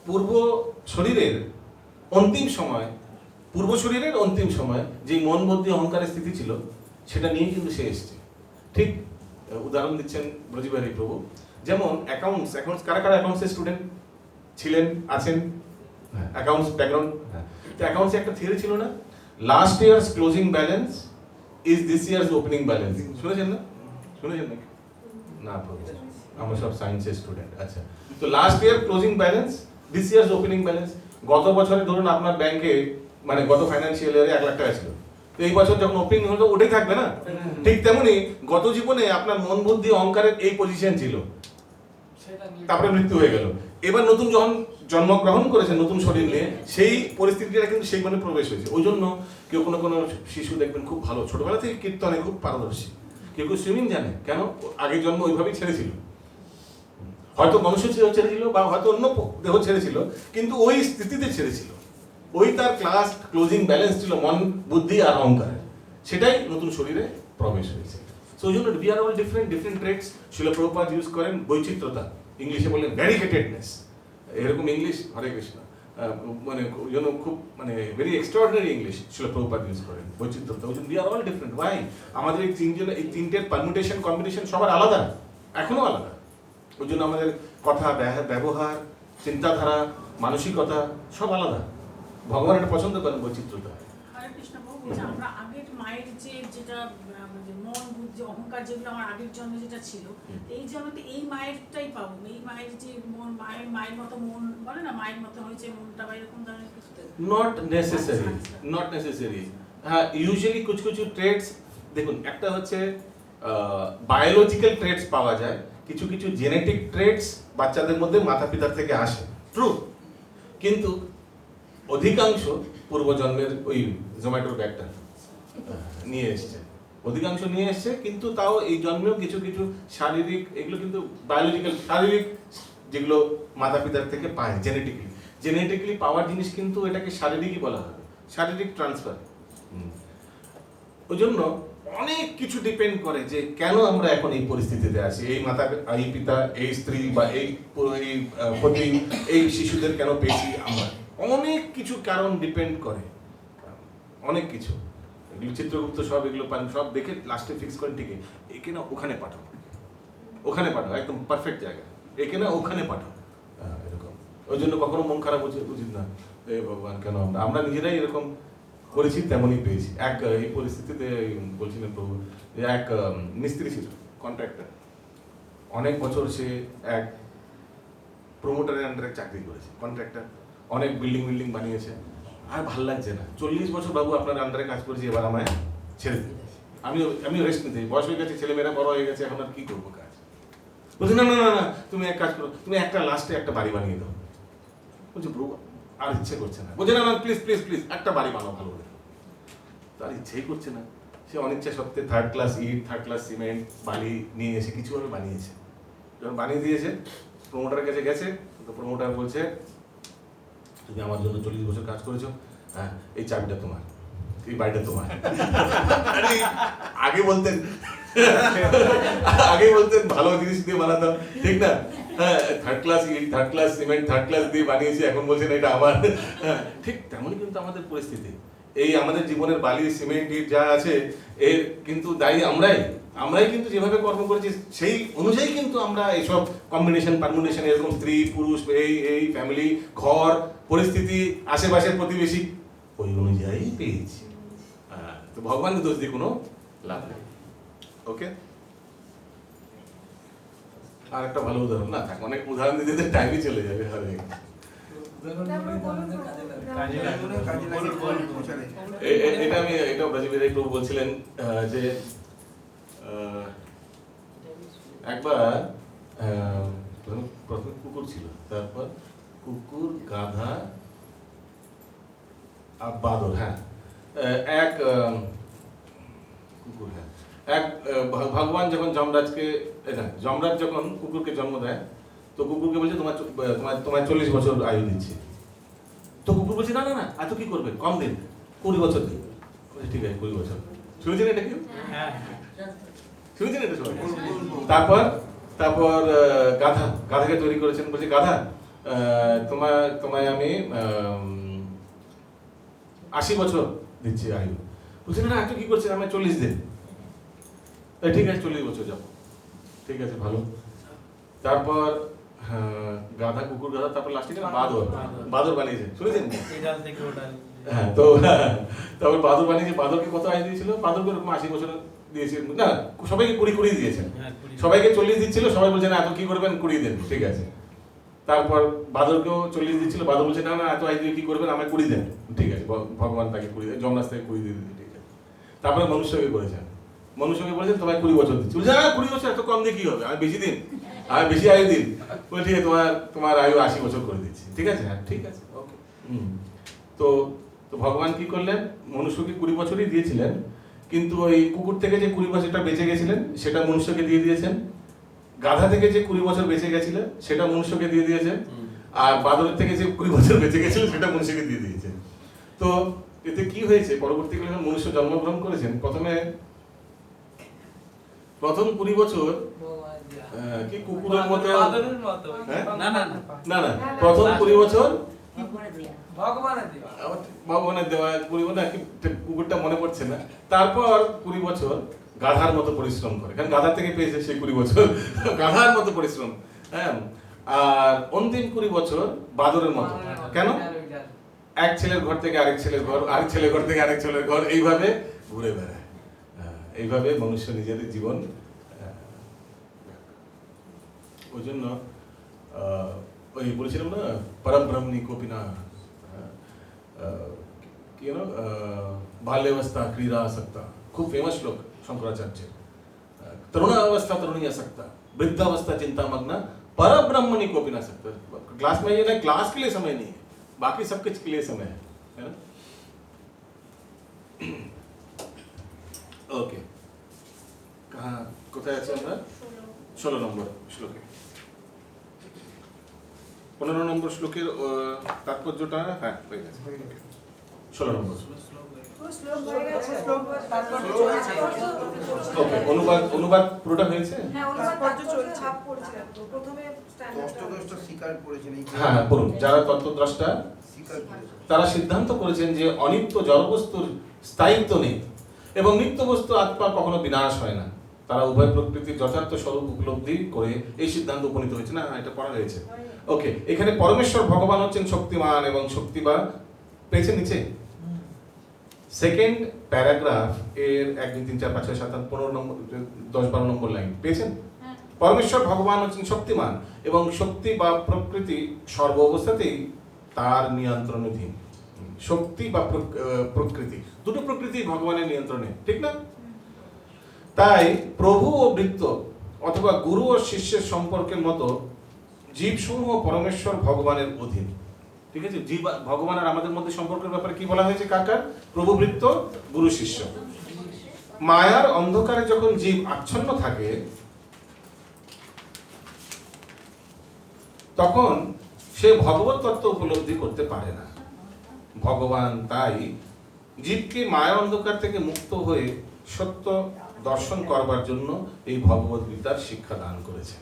পূর্ব শরীরের অন্তিম সময় যে মন বুদ্ধি অহংকারের স্থিতি ছিল সেটা নিয়ে কিন্তু সে এসছে। ঠিক উদাহরণ দিচ্ছেন ব্রজবিহারী প্রভু, যেমন অ্যাকাউন্টস কারা অ্যাকাউন্টসের স্টুডেন্ট ছিলেন, আছেন? অ্যাকাউন্টস ব্যাকগ্রাউন্ড, তো অ্যাকাউন্টসে একটা থিওরি ছিল না, last years closing balance is this years opening balance. শুনেছেন না না প্রভু, আমরা সব সায়েন্সের স্টুডেন্ট। আচ্ছা, তো last year closing balance, this years opening balance. গত বছরে ধরুন আপনার ব্যাংকে মানে গত ফাইন্যান্সিয়াল ইয়ারে 1 লাখ টাকা ছিল, তো এই বছর যখন ওপেনিং হলো ওটাই থাকবে না? ঠিক তেমনি গত জীবনে আপনার মন বুদ্ধি অহংকারের এই পজিশন ছিল, তারপরে মৃত্যু হয়ে গেল, এবার নতুন যখন জন্মগ্রহণ করেছে নতুন শরীর নিয়ে, সেই পরিস্থিতিটা কিন্তু সেই মানে প্রবেশ হয়েছে। ওই জন্য কেউ কোনো শিশু দেখবেন খুব ভালো, ছোটবেলা থেকে কীর্তনে খুব পারদর্শী, কেউ সুইমিং জানে, কেন? আগের জন্ম ওইভাবেই ছেড়েছিল, হয়তো মনুষ্য ছেড়েছিল বা হয়তো অন্য দেহ ছেড়েছিল, কিন্তু ওই স্থিতিতে ছেড়েছিল, ওই তার ক্লাস ক্লোজিং ব্যালেন্স ছিল মন বুদ্ধি আর অহংকার, সেটাই নতুন শরীরে প্রবেশ হয়েছে। সো ওই জন্য we are all different traits. শিল প্রভুপাদ ইউজ করেন বৈচিত্রতা, ইংলিশে বললেন ভ্যারিগেটেডনেস, এরকম ইংলিশ, হরে কৃষ্ণ, মানে ওই জন্য খুব মানে ভেরি এক্সট্রাঅর্ডিনারি ইংলিশ শিল প্রভুপাদ ইউজ করেন, বৈচিত্রতা। ওই জন্য we are all different. Why? আমাদের এই তিনটের পারমুটেশন কম্বিনেশন সবার আলাদা, এখনো আলাদা। ওই জন্য আমাদের কথা, ব্যবহার, চিন্তাধারা, মানসিকতা সব আলাদা। ভগবান এটা পছন্দ করেন বৈচিত্রতা। হরে কৃষ্ণ বাবু, বলছে আমরা আগের মায়ের যেটা মন বুদ্ধি অহংকার যেগুলো আমার আগের জন্মে যেটা ছিল, এই জন্মতে এই মায়েরটাই পাবো, এই মায়ের যে মন মায়ের মতো মন বলে না, মায়ের মতো হয়েছে মনটা বা এরকম ধরনের কিছু। Not necessary. হ্যাঁ, ইউজুয়ালি কিছু ট্রেটস দেখুন, একটা হচ্ছে বায়োলজিক্যাল ট্রেটস পাওয়া যায়, কিছু জেনেটিক ট্রেটস বাচ্চাদের মধ্যে মাতা পিতার থেকে আসে, ট্রু, কিন্তু অধিকাংশ পূর্বজন্মের ওই জোম্যাটোর ব্যাগটা নিয়ে এসছে, কিন্তু তাও এই জন্মেও কিছু শারীরিক, এগুলো কিন্তু বায়োলজিক্যাল শারীরিক যেগুলো মাতা পিতার থেকে পায় জেনেটিক্যালি পাওয়ার জিনিস, কিন্তু এটাকে শারীরিকই বলা হবে, শারীরিক ট্রান্সফার। ওই জন্য অনেক কিছু ডিপেন্ড করে যে কেন আমরা এখন এই পরিস্থিতিতে আছি, এই মাতা, এই পিতা, এই স্ত্রী বা এই পতি, এই শিশুদের কেন পেয়েছি আমরা, অনেক কিছু কারণ ডিপেন্ড করে, অনেক কিছু। এগুলো চিত্রগুপ্ত সব এগুলো পান, সব দেখে লাস্টে ফিক্স করেন, ঠিক একে না ওখানে পাঠাও, একদম পারফেক্ট জায়গা, একে না ওখানে পাঠাও, এরকম। ওই জন্য কখনো মন খারাপ হচ্ছে উচিত না, এ ভগবান কেন আমরা নিজেরাই এরকম করেছি, তেমনই পেয়েছি। এই পরিস্থিতিতে বলছিলেন প্রভু, যে এক মিস্ত্রি ছিল, কন্ট্রাক্টর, অনেক বছর সে এক প্রমোটারের আন্ডারে চাকরি করেছে, কন্ট্রাক্টর, অনেক বিল্ডিং বানিয়েছে, আর ভাল লাগছে না, 40 বছর বাবু আপনার আন্ডারে কাজ করেছি, এবার আমায় ছেড়ে দিন, আমি রেস্ট নিতে, বয়স হয়ে গেছে, ছেলেমেয়েরা বড় হয়ে গেছে, এখন আর কি করবো কাজ। বলছি না, তুমি এক কাজ করো, তুমি লাস্টে একটা বাড়ি বানিয়ে দাও। বলছি প্রভু আর ইচ্ছে করছে না। বলছে না, প্লিজ একটা বাড়ি বানাও ভালো করে। তার ইচ্ছেই করছে না, সে অনিচ্ছা সত্ত্বে 3rd ক্লাস ইট, 3rd ক্লাস সিমেন্ট, বালি নিয়ে এসে কিছুভাবে বানিয়েছে। যখন বানিয়ে দিয়েছে, প্রমোটারের কাছে গেছে, তো প্রমোটার বলছে তুমি আমার জন্য 40 বছর কাজ করেছো, হ্যাঁ এই চাবিটা তোমার, এই বাড়িটা তোমার। আরে, আগে বলতেন ভালো জিনিস দিয়ে বানাতাম, ঠিক না? হ্যাঁ, থার্ড ক্লাস ইট, third class cement, third class দিয়ে বানিয়েছি, এখন বলছেন এটা আমার। হ্যাঁ, ঠিক তেমনই কিন্তু আমাদের পরিস্থিতি। এই আমাদের জীবনের বালি, সিমেন্ট, ইট যা আছে এর কিন্তু দায়ী আমরাই কিন্তু যেভাবে কর্ম করেছি সেই অনুযায়ী কিন্তু আমরা এইসব কম্বিনেশন পারমুনেশন, এরকম স্ত্রী পুরুষ, এই ফ্যামিলি, ঘর, পরিস্থিতি, আশেপাশের প্রতিবেশী ওই অনুযায়ী পেয়েছি। তো ভগবানকে দোষ দিয়ে কোনো লাভ নেই। ওকে, আর একটা ভালো উদাহরণ না থাক, অনেক উদাহরণ দিতে টাইমই চলে যাবে। এটা ব্রজবিহারী প্রভু বলছিলেন যে একবার প্রথমে কুকুর ছিল, তারপর কুকুর, গাধা আর বাদর। হ্যাঁ, এক কুকুর, হ্যাঁ এক ভগবান যখন যমরাজ যখন কুকুরকে জন্ম দেয়, তো কুকুরকে বলছে তোমার 40 বছর আয়ু দিচ্ছি। তো কুকুর বলছে না না না, এত কি করবে, কম দিন, 20 বছর দিন। ঠিক আছে, 20 বছর। শুনেছেন এটা কি? শুনেছেন এটা সবাই? তারপর গাধাকে তৈরি করেছেন, বলছে গাধা তোমায় আমি 80 বছর দিচ্ছি আয়ু। বলছে না এত কি করছেন, আমি 40 দিন। ঠিক আছে, 40 বছর যাবো। ঠিক আছে, ভালো। তারপর গাধা, কুকুর, গাধা, তারপর লাস্টে বাদর বানিয়েছে, শুনেছেন? হ্যাঁ, তো তারপর বাদর বানিয়েছে। বাদরকে কত আয়ু দিয়েছিল? বাদরকে এরকম 80 বছর দিয়েছিল না, সবাইকে 20 দিয়েছেন। সবাইকে 40 দিচ্ছিল, সবাই বলছে না এত কি করবেন, 20 দেন। ঠিক আছে, তারপর বাদরকেও 40 দিচ্ছিল, বাদর বলছে না না এত আয়ু দিয়ে কি করবেন, আমায় 20 দেন। ঠিক আছে, ভগবান তাকে 20 দেন, যমরাজ থেকে 20 দিয়ে দিন। ঠিক আছে, তারপরে মনুষ্যকে বলেছেন তোমায় 20 বছর দিচ্ছি। বলছে না 20 বছর এত কম দিয়ে কি হবে, আমি বেশি আয়ু দিন। বলে ঠিক আছে, তোমার আয়ু 80 বছর করে দিচ্ছি। ঠিক আছে, হ্যাঁ ঠিক আছে, ওকে। তো ভগবান কি করলেন, মনুষ্যকে 20 বছরই দিয়েছিলেন, কিন্তু ওই কুকুর থেকে যে 20 বছরটা বেঁচে গেছিলেন সেটা মনুষ্যকে দিয়ে দিয়েছেন। গাধা থেকে যে 20 বছর বেঁচে গেছিলেন সেটা মনুষ্যকে দিয়ে দিয়েছেন। আর বাদরের থেকে যে 20 বছর বেঁচে গেছিল সেটা মনুষ্যকে দিয়ে দিয়েছেন। তো এতে কি হয়েছে, পরবর্তীকালে যখন মনুষ্য জন্মগ্রহণ করেছেন, প্রথম 20 বছর কি কুকুরের মতো, না প্রথম 20 বছর ভগবানের দেওয়া 20 বছর, কুকুরটা মনে পড়ছে না। তারপর 20 বছর গাধার মতো পরিশ্রম করে, কারণ গাধা থেকে পেয়েছে সেই 20 বছর, গাধার মতো পরিশ্রম। হ্যাঁ, আর অন্তিম 20 বছর বাদরের মতো। কেন? এক ছেলের ঘর থেকে আরেক ছেলের ঘর, আরেক ছেলের ঘর থেকে আরেক ছেলের ঘর, এইভাবে ঘুরে বেড়ায়। এইভাবে মনুষ্য নিজেদের জীবন। ওই জন্য ওই বলেছিলাম না, পরম ব্রহ্মণি কোপিনা, কি জানো, বাল্যাবস্থা ক্রীড়া আসক্তা, খুব ফেমাস শ্লোক शंकराचार्य। तरुणावस्था तरुणी असक्ता, वृद्धावस्था चिंता मग्न, पर ब्रह्मणि को भी ना सकता। क्लास में ये ना, क्लास के लिए समय नहीं है, बाकी सब कुछ के लिए समय है ना। ओके, कहाँ কোথায় আছে আমরা? 16 নম্বর শ্লোকে। 15 নম্বর শ্লোকের তাৎপর্যটা হ্যাঁ হয়ে গেছে। 16 নম্বর ওকে, অনুবাদ পুরোটা হয়েছে? হ্যাঁ পড়ুন। যারা তত্ত্বদ্রষ্টা তারা সিদ্ধান্ত করেছেন যে অনিত্য জড়বস্তুর স্থায়িত্ব নেই এবং নিত্য বস্তু আত্মা কখনো বিনাশ হয় না। তারা উভয় প্রকৃতির যথার্থ স্বরূপ উপলব্ধি করে এই সিদ্ধান্ত উপনীত হয়েছে। না, এটা পড়া হয়েছে। ওকে, এখানে পরমেশ্বর ভগবান হচ্ছেন শক্তিমান এবং শক্তি বা পেয়েছে নিচে সেকেন্ড প্যারাগ্রাফ এর 1 2 3 4 5 6 7 8 15 নম্বর 10 12 নম্বর লাইন পেয়েছেন। পরমেশ্বর ভগবান হচ্ছেন শক্তিমান এবং শক্তি বা প্রকৃতি সর্ব অবস্থাতেই তার নিয়ন্ত্রণাধীন। শক্তি বা প্রকৃতি, দুটো প্রকৃতি ভগবানের নিয়ন্ত্রণে, ঠিক না? তাই প্রভু ও বৃত্ত অথবা গুরু ও শিষ্যের সম্পর্কের মতো জীবসমূহ পরমেশ্বর ভগবানের অধীন। ঠিক আছে, জীব ভগবান আর আমাদের মধ্যে সম্পর্কের ব্যাপারে কি বলা হয়েছে? কাকার প্রভু বৃত্ত, গুরু শিষ্য। মায়ার অন্ধকারে যখন জীব আচ্ছন্ন থাকে তখন সে ভগবত তত্ত্ব উপলব্ধি করতে পারে না। ভগবান তাই জীবকে মায়া অন্ধকার থেকে মুক্ত হয়ে সত্য দর্শন করবার জন্য এই ভগবত বিদ্যার শিক্ষা দান করেছেন।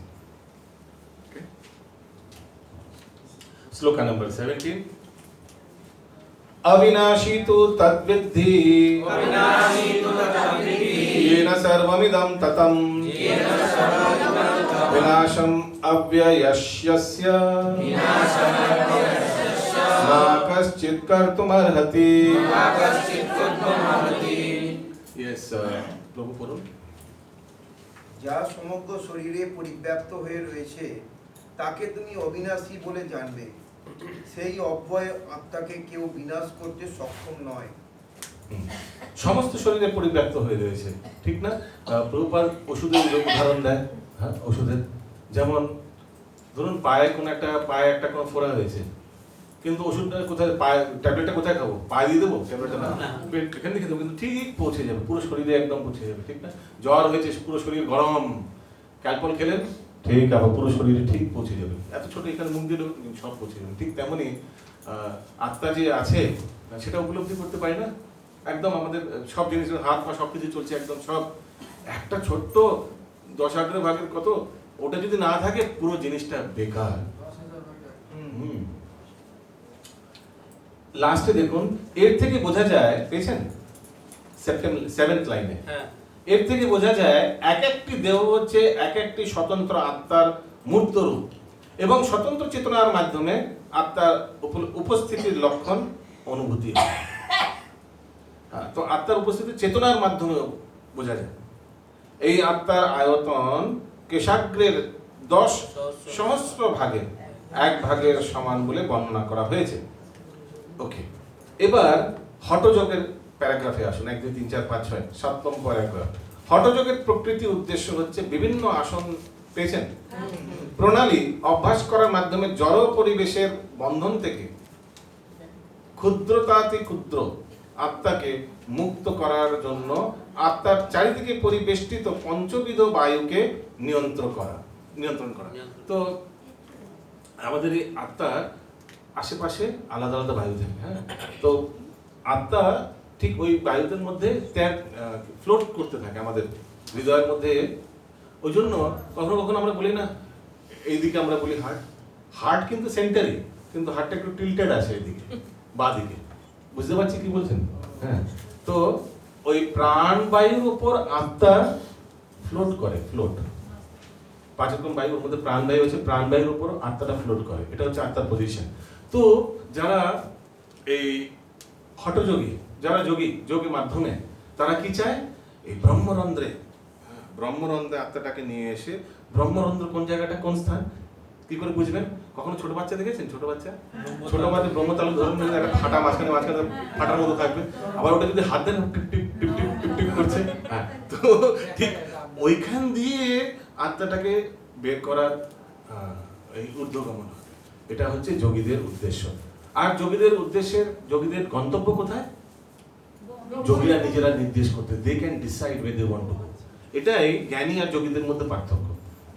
শ্লোকা নম্বর 17। अविनाशी तु तद्विद्धि येन सर्वमिदं ततं विनाशम् अव्ययस्यस्य न कश्चित् कर्तुमर्हति। यस प्रभु পড়ুন। যা সমগ্র শরীরে পরিব্যাপ্ত হয়ে রয়েছে তাকে তুমি অবিনাশী বলে জানবে। সেই অব্যয় আত্মাকে কেউ বিনাশ করতে সক্ষম নয়। সমস্ত শরীরে পরিব্যাপ্ত হয়ে রয়েছে, ঠিক না? প্রভুপাদ ওষুধের উদাহরণ দেয়। হ্যাঁ, ওষুধের যেমন ধরুন পায়ে একটা কোনো ফোড়া হয়েছে, কিন্তু ওষুধটা কোথায়, পায়ে ট্যাবলেটটা কোথায় খাবো? পায়ে দিয়ে দেবো ট্যাবলেটটা? না, এখান থেকে দেবো, কিন্তু ঠিক পৌঁছে যাবে, পুরো শরীরে একদম পৌঁছে যাবে, ঠিক না? জ্বর হয়েছে, পুরো শরীর গরম, ক্যালপল খেলেন, ঠিক আবার পুরো শরীরে ঠিক পৌঁছে যাবে। এত ছোট এখানে মুখ দিলেও সব পৌঁছে যাবে। ঠিক তেমনি আত্মা যে আছে সেটা উপলব্ধি করতে পারি না। একদম আমাদের সব জিনিস, হাত পা সবকিছু চলছে, একদম সব একটা ছোট্ট 10 ভাগের কত, ওটা যদি না থাকে পুরো জিনিসটা বেকার। লাস্টে দেখুন, এর থেকে বোঝা যায়, পেয়েছেন 7th লাইনে, এর থেকে বোঝা যায় এক একটি দেহ হচ্ছে এক একটি স্বতন্ত্র আত্মার মূর্ত রূপ এবং স্বতন্ত্র চেতনার মাধ্যমে আত্মার উপস্থিতির লক্ষণ অনুভূতি হয়। তো আত্মার উপস্থিতি চেতনার মাধ্যমে বোঝা যায়। এই আত্মার আয়তন কেশাগ্রের 10 সহস্র ভাগের 1 ভাগের সমান বলে বর্ণনা করা হয়েছে। ওকে, এবার হঠযোগের প্যারাগ্রাফে আসুন। 1 2 3 4 5 6 7ম প্যারাগ্রাফ। হঠযোগের প্রকৃতি উদ্দেশ্য হচ্ছে বিভিন্ন আসন, পেয়েছেন, প্রণালী অভ্যাস করার মাধ্যমে জড় পরিবেশের বন্ধন থেকে ক্ষুদ্রতাতি ক্ষুদ্র আত্মাকে মুক্ত করার জন্য আত্মার চারিদিকে পরিবেষ্টিত পঞ্চবিধ বায়ুকে নিয়ন্ত্রণ করা। তো আমাদের এই আত্মার আশেপাশে আলাদা আলাদা বায়ু থাকে। হ্যাঁ, তো আত্মা ঠিক ওই বায়ুদের মধ্যে ফ্লোট করতে থাকে আমাদের হৃদয়ের মধ্যে। ওই জন্য কখনো কখনো আমরা বলি না, এইদিকে আমরা বলি হার্ট কিন্তু সেন্টারই, কিন্তু হার্টটা একটু টিল্টেড আছে এইদিকে, বাঁ দিকে। বুঝতে পারছি কি বলছেন? হ্যাঁ, তো ওই প্রাণবায়ুর উপর আত্মা ফ্লোট করে। 5 রকম বায়ুর মধ্যে প্রাণবায়ু আছে, প্রাণবায়ুর উপর আত্মাটা ফ্লোট করে। এটা হচ্ছে আত্মার পজিশন। তো যারা এই হঠযোগী, যারা যোগের মাধ্যমে তারা কি চায়, এই ব্রহ্মরন্ধ্রে আত্মাটাকে নিয়ে এসে, ব্রহ্মরন্ধ্র কোন জায়গাটা, কোন স্থান, কি করে বুঝবেন? কখনো ছোট বাচ্চা দেখেছেন? ছোট বাচ্চা ব্রহ্মতালু ধরুন, একটা ফাটা মাঝখানে ফাটার মতো থাকবে, আবার ওটা যদি হাত দেন টিপ টিপ টিপ টিপ টিপ টিপ করছে। হ্যাঁ, তো ঠিক ওইখান দিয়ে আত্মাটাকে বের করার এই ঊর্ধ্বগমন, এটা হচ্ছে যোগীদের উদ্দেশ্য। আর যোগীদের গন্তব্য কোথায়? যোগীরা নিজেরা নির্দেশ করতে, they can decide way they want to go. এটাই জ্ঞানী আর যোগীদের মধ্যে পার্থক্য।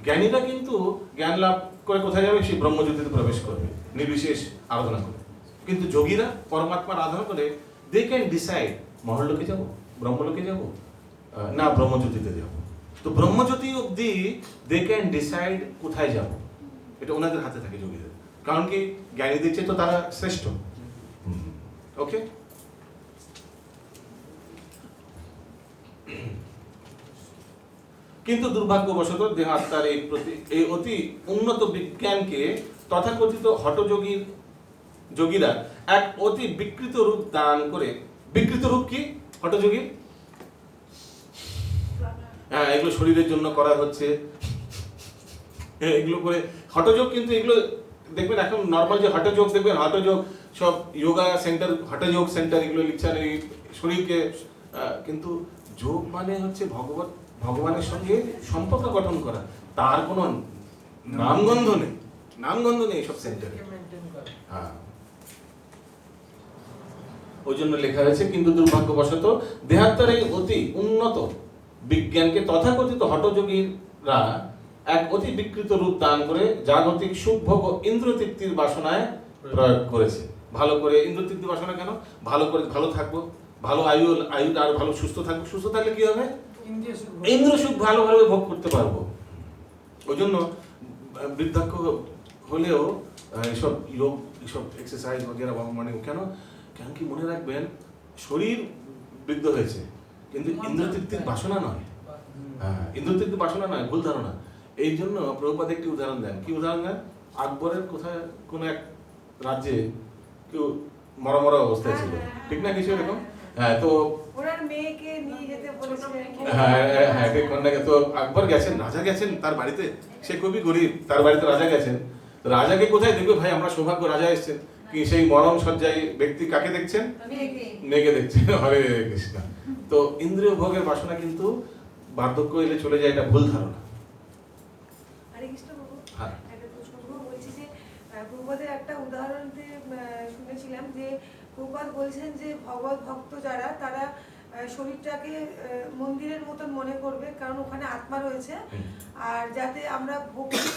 জ্ঞানীরা কিন্তু জ্ঞান লাভ করে কোথায় যাবে? সেই ব্রহ্মজ্যোতিতে প্রবেশ করবে নির্বিশেষ আরাধনা করে। কিন্তু যোগীরা পরমাত্মার আরাধনা করে, দে ক্যান ডিসাইড মহল্লোকে যাব, ব্রহ্মলোকে যাব, না ব্রহ্মজ্যোতিতে যাব। তো ব্রহ্মজ্যোতি অবধি দে ক্যান ডিসাইড কোথায় যাব, এটা ওনাদের হাতে থাকে যোগীদের। কারণ কি, জ্ঞানীদের চেয়ে তো তারা শ্রেষ্ঠ। ওকে, কিন্তু দুর্ভাগ্যবশত দেহাত্মার এই অতি উন্নত বিজ্ঞানকে তথাকথিত যোগীরা এক অতি বিকৃত রূপ দান করে। বিকৃত রূপ কি হঠযোগীর? হ্যাঁ, এগুলো শরীরের জন্য করা হচ্ছে, এগুলো করে হঠযোগ। কিন্তু এগুলো দেখবেন এখন নর্মাল যে হঠযোগ দেখবেন, হঠযোগ সব যোগা সেন্টার, হঠযোগ সেন্টার এগুলো লিখছেন এই শরীরকে। কিন্তু যোগ মানে হচ্ছে ভগবানের সঙ্গে সম্পর্ক গঠন করা, তার কোনো নামগন্ধ নেই এইসব সেন্টারে। হ্যাঁ, ওই জন্য লেখা হয়েছে, কিন্তু দুর্ভাগ্যবশত দেহাত্মার এই অতি উন্নত বিজ্ঞানকে তথাকথিত হঠযোগীরা এক অতি বিকৃত রূপ দান করে জাগতিক সুখ ভোগ ও ইন্দ্রতৃপ্তির বাসনায় প্রয়োগ করেছে। ভালো করে ইন্দ্রতৃপ্তির বাসনা কেন? ভালো করে ভালো থাকবো, ভালো আয়ুটা আর ভালো সুস্থ থাকবো। সুস্থ থাকলে কি হবে? ইন্দ্র সুখ ভালোভাবে ভোগ করতে পারবো। ওই জন্য বৃদ্ধাক্ষ হলেও এসব যোগ, এসব এক্সারসাইজ বগেরা মানে কেন কি মনে রাখবেন, শরীর বৃদ্ধ হয়েছে কিন্তু ইন্দ্রতৃপ্তির বাসনা নয়। হ্যাঁ, ইন্দ্রতৃপ্তির বাসনা নয়, ভুল ধারণা। এই জন্য প্রভুপাদ একটি উদাহরণ দেন। কি উদাহরণ দেন? আকবরের কোথায় কোন এক রাজ্যে কেউ মরা অবস্থায় ছিল, ঠিক না? কিছু এরকম। হ্যাঁ, তো ওনার মেয়েকে নিয়ে যেতে বলেছিলেন। হ্যাঁ, কন্যাকে তো আকবর গেছেন, রাজা গেছেন তার বাড়িতে। সে খুবই গরিব, তার বাড়িতে রাজা গেছেন। রাজাকে কোথায় দেখবে? ভাই আমরা সৌভাগ্য, রাজা এসেছেন। কি সেই মরম সজ্জায় ব্যক্তি কাকে দেখছেন? মেয়েকে দেখছেন। হরে কৃষ্ণ। তো ইন্দ্রিয় ভোগের বাসনা কিন্তু বার্ধক্য এলে চলে যায়, এটা ভুল ধারণা। হরে কৃষ্ণ বাবু, হ্যাঁ। একটা প্রশ্ন করবো। বলছি যে প্রভুপাদের একটা উদাহরণ শুনেছিলাম যে প্রভুপাদ বলছেন যে ভগবত ভক্ত যারা, তারা শরীরটাকে মন্দিরের মতন মনে করবে, কারণ ওখানে আত্মা রয়েছে। আর যাতে আমরা ভক্তি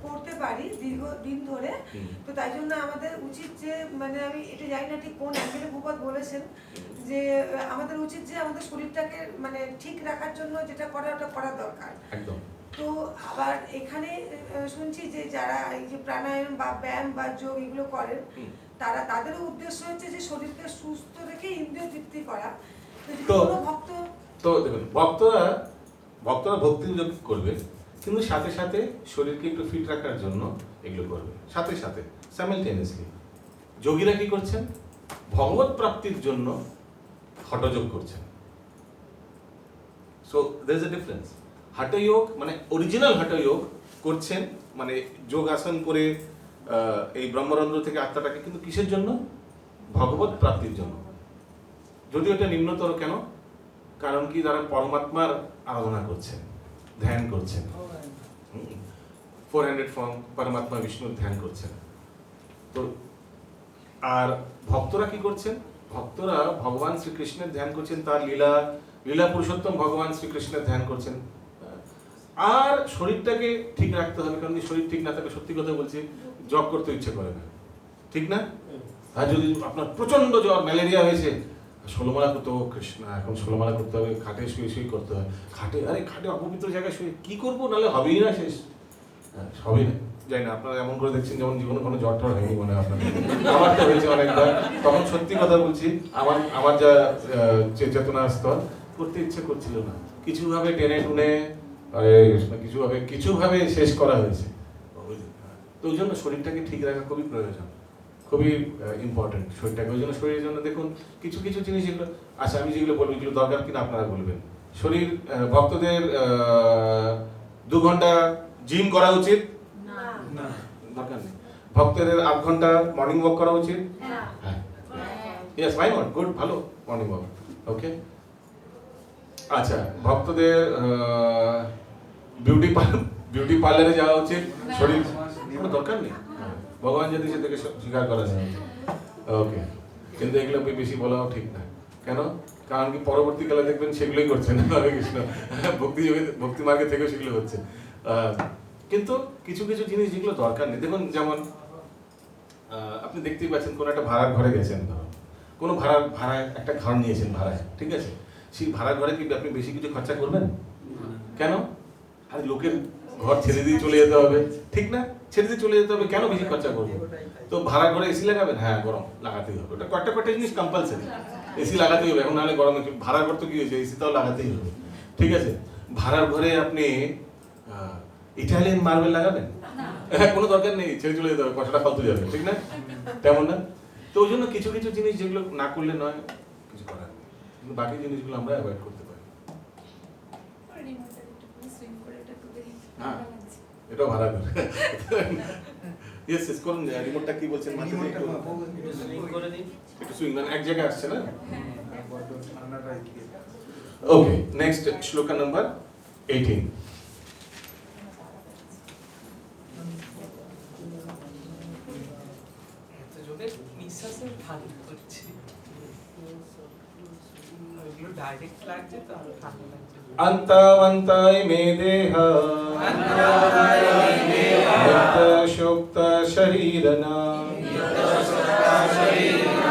করতে পারি দীর্ঘদিন ধরে, তো তাই জন্য আমাদের উচিত যে, মানে আমি এটা জানি না ঠিক কোন অ্যাঙ্গেলে প্রভুপাদ বলেছেন, যে আমাদের উচিত যে আমাদের শরীরটাকে মানে ঠিক রাখার জন্য যেটা করা, ওটা করা দরকার। একদম। তো আবার এখানে শুনছি যে যারা এই যে প্রাণায়াম বা ব্যায়াম বা যোগ এগুলো করেন, তারা তাদেরও উদ্দেশ্য হচ্ছে যে শরীরকে সুস্থ রেখে ইন্দ্রিয় তৃপ্তি করা। তো দেখুন, ভক্তরা ভক্তি যোগ করবে, কিন্তু সাথে সাথে শরীরকে একটু ফিট রাখার জন্য এগুলো করবে, সাথে সাথে সাইমালটেনিয়াসলি। যোগীরা কি করছেন? ভগবত প্রাপ্তির জন্য হঠযোগ করছেন। So there is a difference. হঠযোগ মানে অরিজিনাল হঠযোগ করছেন, মানে যোগাসন করে এই ব্রহ্মরন্ধ্র থেকে আত্মাটাকে, কিন্তু কিসের জন্য? ভগবত প্রাপ্তির জন্য। যদিও এটা নিম্নতর। কেন? কারণ কি, তারা পরমাত্মার আরাধনা করছেন, ধ্যান করছেন। 400 ফর্ম পরমাত্মা বিষ্ণুর ধ্যান করছেন। তো আর ভক্তরা কি করছেন? ভক্তরা ভগবান শ্রীকৃষ্ণের ধ্যান করছেন, তার লীলা পুরুষোত্তম ভগবান শ্রীকৃষ্ণের ধ্যান করছেন। আর শরীরটাকে ঠিক রাখতে হবে, কারণ শরীর ঠিক না থাকলে, সত্যি কথা বলছি, জব করতে ইচ্ছে করে না, ঠিক না? আর যদি আপনার প্রচন্ড জ্বর, ম্যালেরিয়া হয়েছে, 16 মালা করতে হবে। কৃষ্ণ, এখন 16 মালা করতে হবে, খাটে শুয়ে করতে হয়। খাটে অপবিত্র জায়গায় শুয়ে কি করবো? নাহলে হবেই না, শেষ। হবেই না, যাই না। আপনারা এমন করে দেখছেন যেমন জীবনে কোনো জ্বর টর হয়নি মনে হয় আপনাদের। আমার তো হয়েছে অনেকবার। তখন সত্যি কথা বলছি, আমার যা চেতনা স্তর, করতে ইচ্ছে করছিল না। কিছুভাবে টেনে টুনে কিছুভাবে শেষ করা হয়েছে। তো ওই জন্য শরীরটাকে ঠিক রাখা খুবই প্রয়োজন, খুবই ইম্পর্টেন্ট শরীরটাকে। ওই জন্য শরীরের জন্য দেখুন কিছু জিনিস এগুলো, আচ্ছা আমি যেগুলো বলবো এগুলো দরকার কিনা আপনারা বলবেন। শরীর, ভক্তদের 2 ঘন্টা জিম করা উচিত, দরকার নেই। ভক্তদের 8 ঘন্টা মর্নিং ওয়াক করা উচিত। হ্যাঁ, ইয়েস, ওয়াই নট? গুড, ভালো মর্নিং ওয়াক। ওকে, আচ্ছা, ভক্তদের বিউটি পার্লারে যাওয়া উচিত। শরীর কোনো দরকার নেই, ভগবান যদি সেটাকে স্বীকার করা যায়। ওকে, কিন্তু এগুলো বেশি বলাও ঠিক না। কেন? কারণ কি পরবর্তীকালে দেখবেন সেগুলোই করছেন। হরে কৃষ্ণ, ভক্তি মার্গে থেকেও সেগুলো হচ্ছে। কিন্তু কিছু জিনিস যেগুলো দরকার নেই, দেখুন যেমন আপনি দেখতেই পাচ্ছেন কোনো একটা ভাড়ার ঘরে গেছেন, ধরো কোনো ভাড়ায় একটা ঘর নিয়েছেন ভাড়ায়, ঠিক আছে? সেই ভাড়ার ঘরে কি আপনি বেশি কিছু খরচা করবেন? কেন? আর লোকের ঘর ছেড়ে দিয়ে চলে যেতে হবে, ঠিক না? ছেড়ে দিয়ে চলে যেতে হবে, কেন বেশি খরচা করবো? তো ভাড়ার ঘরে এসি লাগাবেন, হ্যাঁ গরম লাগাতেই হবে। ওটা কয়েকটা জিনিস কম্পালসারি, এসি লাগাতেই হবে। এখন নাহলে গরম, ভাড়ার ঘর তো কি হয়েছে, এসি তাও লাগাতেই হবে, ঠিক আছে? ভাড়ার ঘরে আপনি ইটালিয়ান মার্বেল লাগাবেন? কোনো দরকার নেই, ছেড়ে চলে যেতে হবে, পয়সাটা ফালতু যাবে, ঠিক না? তেমন না? তো ওই জন্য কিছু জিনিস যেগুলো না করলে নয়, কিছু করার নেই, কিন্তু বাকি জিনিসগুলো আমরা অ্যাভয়েড করতে পারি। হ্যাঁ, এটাও ভাড়া করে। ইয়েস, করুন। রিমোটটা কি বলছেন? একটু সুইং, মানে এক জায়গায় আসছে না? ওকে, নেক্সট শ্লোকা নাম্বার 18। নিঃশ্বাসের ভালো করছে, ডাইরেক্ট লাগছে তো আরো ঠান্ডা লাগছে। अंतावंताय मे देह शोक्त शरीरना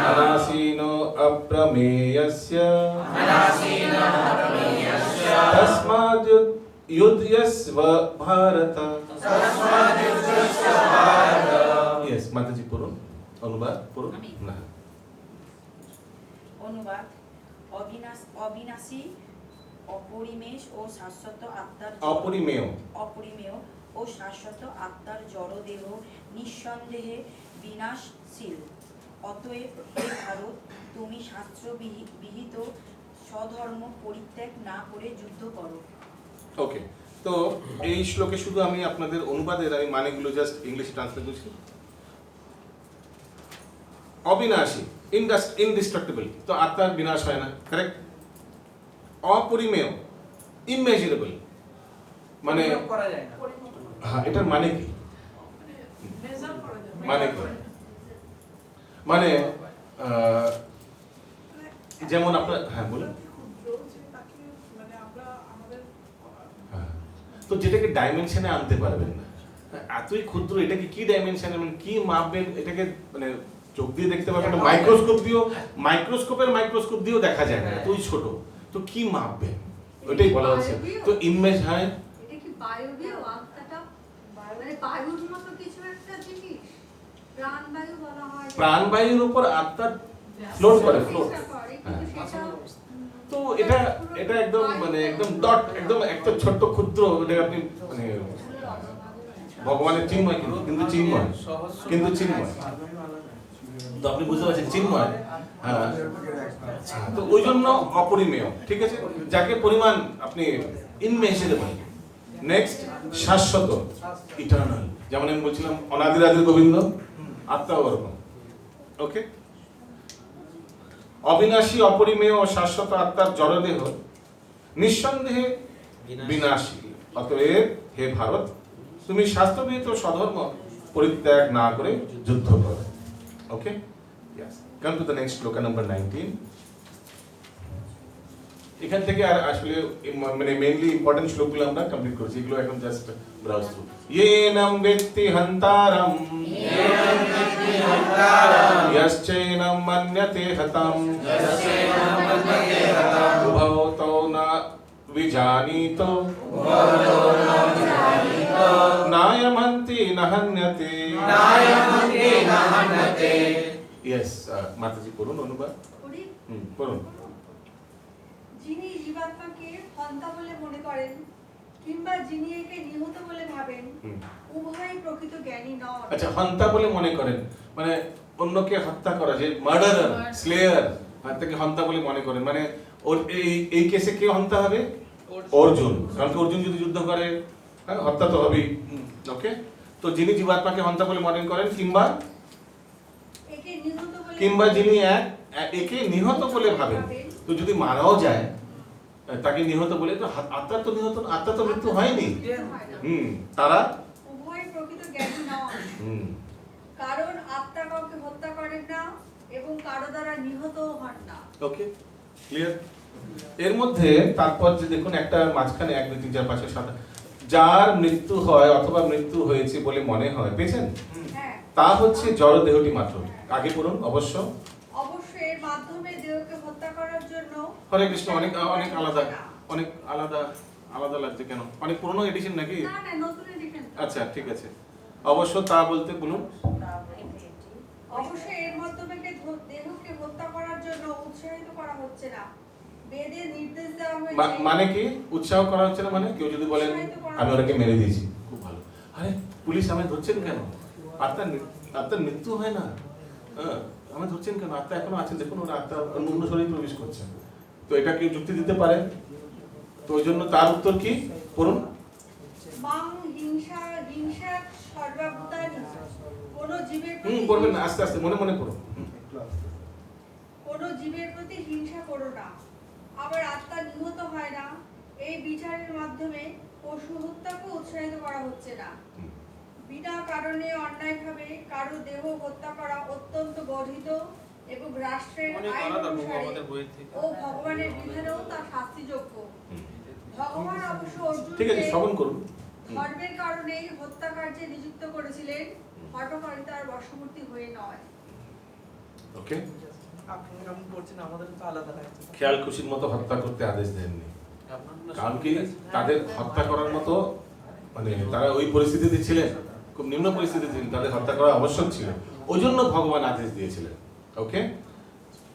अनासीनो अप्रमेयस्य तस्माद् युध्यस्व भारत। यस माताजी পড়ুন, অনুবাদ পড়ুন না। অনুবাদ। অবিনাশী, অপরিমেষ ও শাশ্বত আত্মার অপরিমেয় ও শাশ্বত আত্মার জড়দেহ নিঃসন্দেহে বিনাশশীল। অতএব হে ভারত, তুমি শাস্ত্র বিহিত স্বধর্ম পরিত্যাগ না করে যুদ্ধ করো। ওকে, তো এই শ্লোকে শুধু আমি আপনাদের অনুবাদের আমি মানেগুলো জাস্ট ইংলিশে ট্রান্সলেট করছি। অবিনাশী, ইনডিস্ট্রাক্টেবল, তো আত্মার বিনাশ হয় না, কারেক্ট। অপরিমেয়, ইমেজারেবল, মানে করা যায় না। হ্যাঁ, এটার মানে কি? মেজার করা যাবে। মানে কি? মানে যেমন আপনার, হ্যাঁ বলুন। হ্যাঁ, তো যেটাকে ডাইমেনশনে আনতে পারবেন না, এতই ক্ষুদ্র, এটাকে কি ডাইমেনশনে, মানে কি মাপবেন এটাকে, মানে চোখ দিয়ে দেখতে পাবেন না, মাইক্রোস্কোপ দিয়েও দেখা যায় না, এতই ছোট, তো কি মাপবেন, ওইটাই বলা হচ্ছে। তো ইমেজ, হ্যাঁ এটা কি বায়বীয় আত্মাটা, মানে বায়ুর মতো কিছু একটা জিনিস, প্রাণবায়ু বলা হয়। প্রাণবায়ুর উপর আত্মা ফ্লোট করে, ফ্লোট। তো এটা একদম মানে একদম ডট, একদম একটা ছোট্ট ক্ষুদ্র, এটা আপনি মানে ভগবানের চিন্ময়, কিন্তু চিন্ময়, তো আপনি বুঝতে পারছেন চিন্ময়। হ্যাঁ, তো ওই জন্য অপরিমেয়, ঠিক আছে, যাকে পরিমাণ আপনি ইনমেজারেবল। নেক্সট, শাশ্বত, ইটারনাল, যেমন আমি বলছিলাম অনাদিরাদির গোবিন্দ, আত্মাও ওরকম। ওকে, অবিনাশী, অপরিমেয় ও শাশ্বত আত্মার জড়দেহ নিঃসন্দেহে বিনাশী। অতএব হে ভারত, তুমি শাস্ত্রবিহিত স্বধর্ম পরিত্যাগ না করে যুদ্ধ করো। ওকে, yes, come to the next শ্লোকা number 19। এখান থেকে আর আসলে মানে মেইনলি ইম্পর্টেন্ট শ্লোকগুলো আমরা কমপ্লিট করেছি, এগুলো এখন জাস্ট ব্রাউজ থ্রু। येनं वेत्ति हन्तारं यश्चैनं मन्यते हतम् उभौ तौ न विजानीतो नायमन्ति न हन्यते। यस माताजी পড়ুন অনুবাদ। পড়ুন। যিনি জীবাত্মাকে হন্তা বলে মনে করেন কিংবা যিনি একে নিহত বলে ভাবেন, উভয়ই প্রকৃত জ্ঞানী নন। আচ্ছা, হন্তা বলে মনে করেন মানে অন্যকে হত্যা করা, যে মার্ডারার, স্লেয়ার, তাকে হন্তা বলে মনে করেন, মানে ওর এই কেসে কে হন্তা হবে? অর্জুন, কারণ অর্জুন যদি যুদ্ধ করে হত্যা তো হবেই। ওকে, তো যিনি জীবাত্মাকে হন্তা বলে মনে করেন কিংবা যিনি একে নিহত বলে ভাবেন, তো যদি মারাও যায় তাকে নিহত বলে, তো আত্মা তো নিহত, আত্মা তো মৃত্যু হয়নি। তারা উভয় প্রকৃত জ্ঞানী নন, কারণ আত্মা কাউকে হত্যা করেন না এবং কারো দ্বারা নিহতও হন না। ওকে, ক্লিয়ার? এর মধ্যে তারপর যে দেখুন একটা মাঝখানে 1 2 3 4 5 6 7, যার মৃত্যু হয় অথবা মৃত্যু হয়েছে বলে মনে হয়, পেয়েছেন, তা হচ্ছে জড় দেহটি মাত্র। আগে পড়ুন। অবশ্য এর মাধ্যমে দেহকে হত্যা করার জন্য। হরে কৃষ্ণ, অনেক আলাদা লাগছে কেন? অনেক পুরনো এডিশন নাকি? না না, নতুন এডিশন। আচ্ছা ঠিক আছে। অবশ্য তা বলতে বলুন। অবশ্যই এর মাধ্যমে দেহকে হত্যা করার জন্য উৎসাহিত করা হচ্ছে না, বেদে নির্দেশ দেওয়া হয়েছে। মানে কি উৎসাহ করা হচ্ছে না? মানে কেউ যদি বলেন আমি ওনাকে মেরে দিয়েছি, খুব ভালো, আরে পুলিশ আমায় ধরছেন কেন? আত্মার মৃত্যু হয় না, আমায় ধরছেন কেন? আত্মা এখনো আছে, দেখুন ওরা আত্মা অন্য শরীরে প্রবেশ করছে, তো এটা কেউ যুক্তি দিতে পারে? তো ওই জন্য তার উত্তর কি পড়ুন। কোন জীবের পড়বেন না, আস্তে আস্তে মনে মনে পড়ুন। কোন জীবের প্রতি হিংসা করো না, আবার আত্মা নিহত হয় না, এই বিচারের মাধ্যমে পশু হত্যাকে উৎসাহিত করা হচ্ছে না। বিনা কারণে অন্যায়ভাবে কারো দেহ হত্যা করা অত্যন্ত গর্হিত এবং রাষ্ট্রের আইন অনুসারে ও ভগবানের বিধানেও তা শাস্তিযোগ্য। ভগবান অবশ্য ঠিক আছে, শ্রবণ করুন। ধর্মের কারণেই হত্যাকার্যে নিযুক্ত করেছিলেন, হঠকারিতার বশবর্তী হয়ে নয়। ওকে, আপনি যেমন করছেন আমাদের তো আলাদা লাগছে। খেয়াল খুশির মতো হত্যা করতে আদেশ দেননি, আপনার না কারণ কি তাদের হত্যা করার মতো মানে তারা ওই পরিস্থিতিতে ছিলেন, খুব নিম্ন পরিস্থিতিতে ছিলেন, তাদের হত্যা করা আবশ্যক ছিল, ওই জন্য ভগবান আদেশ দিয়েছিলেন। ওকে,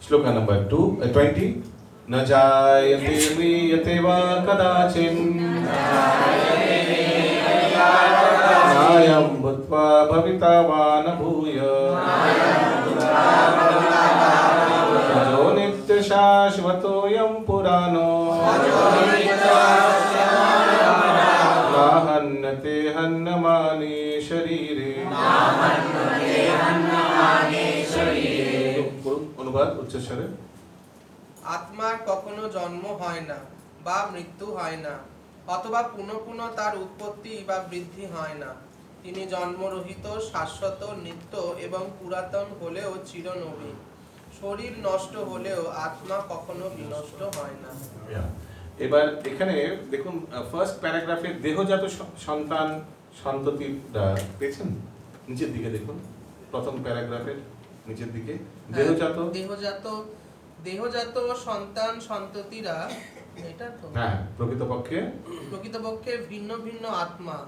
শ্লোকা নাম্বার 20, ন জায়তে ম্রিয়তে বা কদাচিন নায়ম ভূত্বা ভবিতা বা ন ভূয় অজো নিত্য শাশ্বতোয়ম পুরাণো না হন্যতে হন্যমানে শরীরে। অনুবাদ উচ্চস্বরে। আত্মার কখনো জন্ম হয় না বা মৃত্যু হয় না, অথবা পুনঃ পুনঃ তার উৎপত্তি বা বৃদ্ধি হয় না। তিনি জন্মরহিত, শাশ্বত, নিত্য এবং পুরাতন হলেও চিরনবীন। শরীর নষ্ট হলেও আত্মা কখনো বিনষ্ট হয় না। এবার এখানে দেখুন ফার্স্ট প্যারাগ্রাফে দেহজাত সন্তান সন্ততি পেয়েছেন, নিচের দিকে দেখুন, প্রথম প্যারাগ্রাফের নিচের দিকে দেহজাত দেহজাত সন্তান সন্ততিরা, এটা তো হ্যাঁ প্রকৃতপক্ষে ভিন্ন ভিন্ন আত্মা।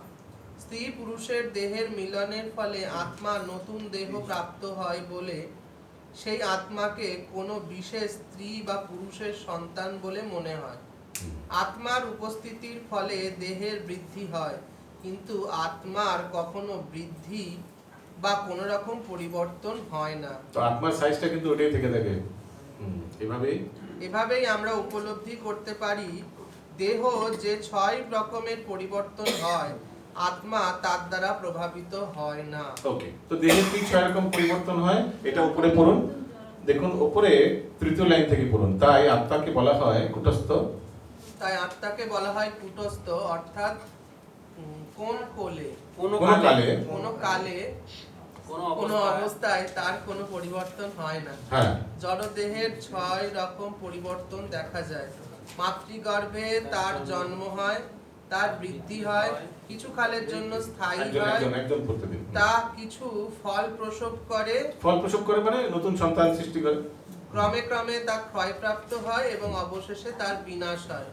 স্ত্রী পুরুষের দেহের মিলনের ফলে আত্মা নতুন দেহ প্রাপ্ত হয় বলে সেই আত্মাকে কোনো বিশেষ স্ত্রী বা পুরুষের সন্তান বলে মনে হয়। আত্মার উপস্থিতির ফলে দেহের বৃদ্ধি হয়, কিন্তু আত্মার কখনো বৃদ্ধি বা কোনো রকম পরিবর্তন হয় না। তো আত্মার সাইজটা কিন্তু ওটাই থেকে থাকে। এভাবেই আমরা উপলব্ধি করতে পারি দেহ যে 6 রকমের পরিবর্তন হয়, আত্মা তার দ্বারা প্রভাবিত হয় না। ওকে, তো দেহের কি 6 রকম পরিবর্তন হয়, এটা উপরে পড়ুন, দেখুন উপরে তৃতীয় লাইন থেকে পড়ুন। তাই আত্মাকে বলা হয় কুটস্থ। অর্থাৎ কোন কালে কোন অবস্থায় তার কোনো পরিবর্তন হয় না। জড়দেহের 6 রকম পরিবর্তন দেখা যায়। মাতৃগর্ভে তার জন্ম হয়, তার বৃদ্ধি হয়, কিছু কালের জন্য স্থায়ী হয়, তা কিছু ফল প্রসব করে মানে নতুন সন্তান সৃষ্টি করে, ক্রমে ক্রমে তা ক্ষয়প্রাপ্ত হয় এবং অবশেষে তার বিনাশ হয়।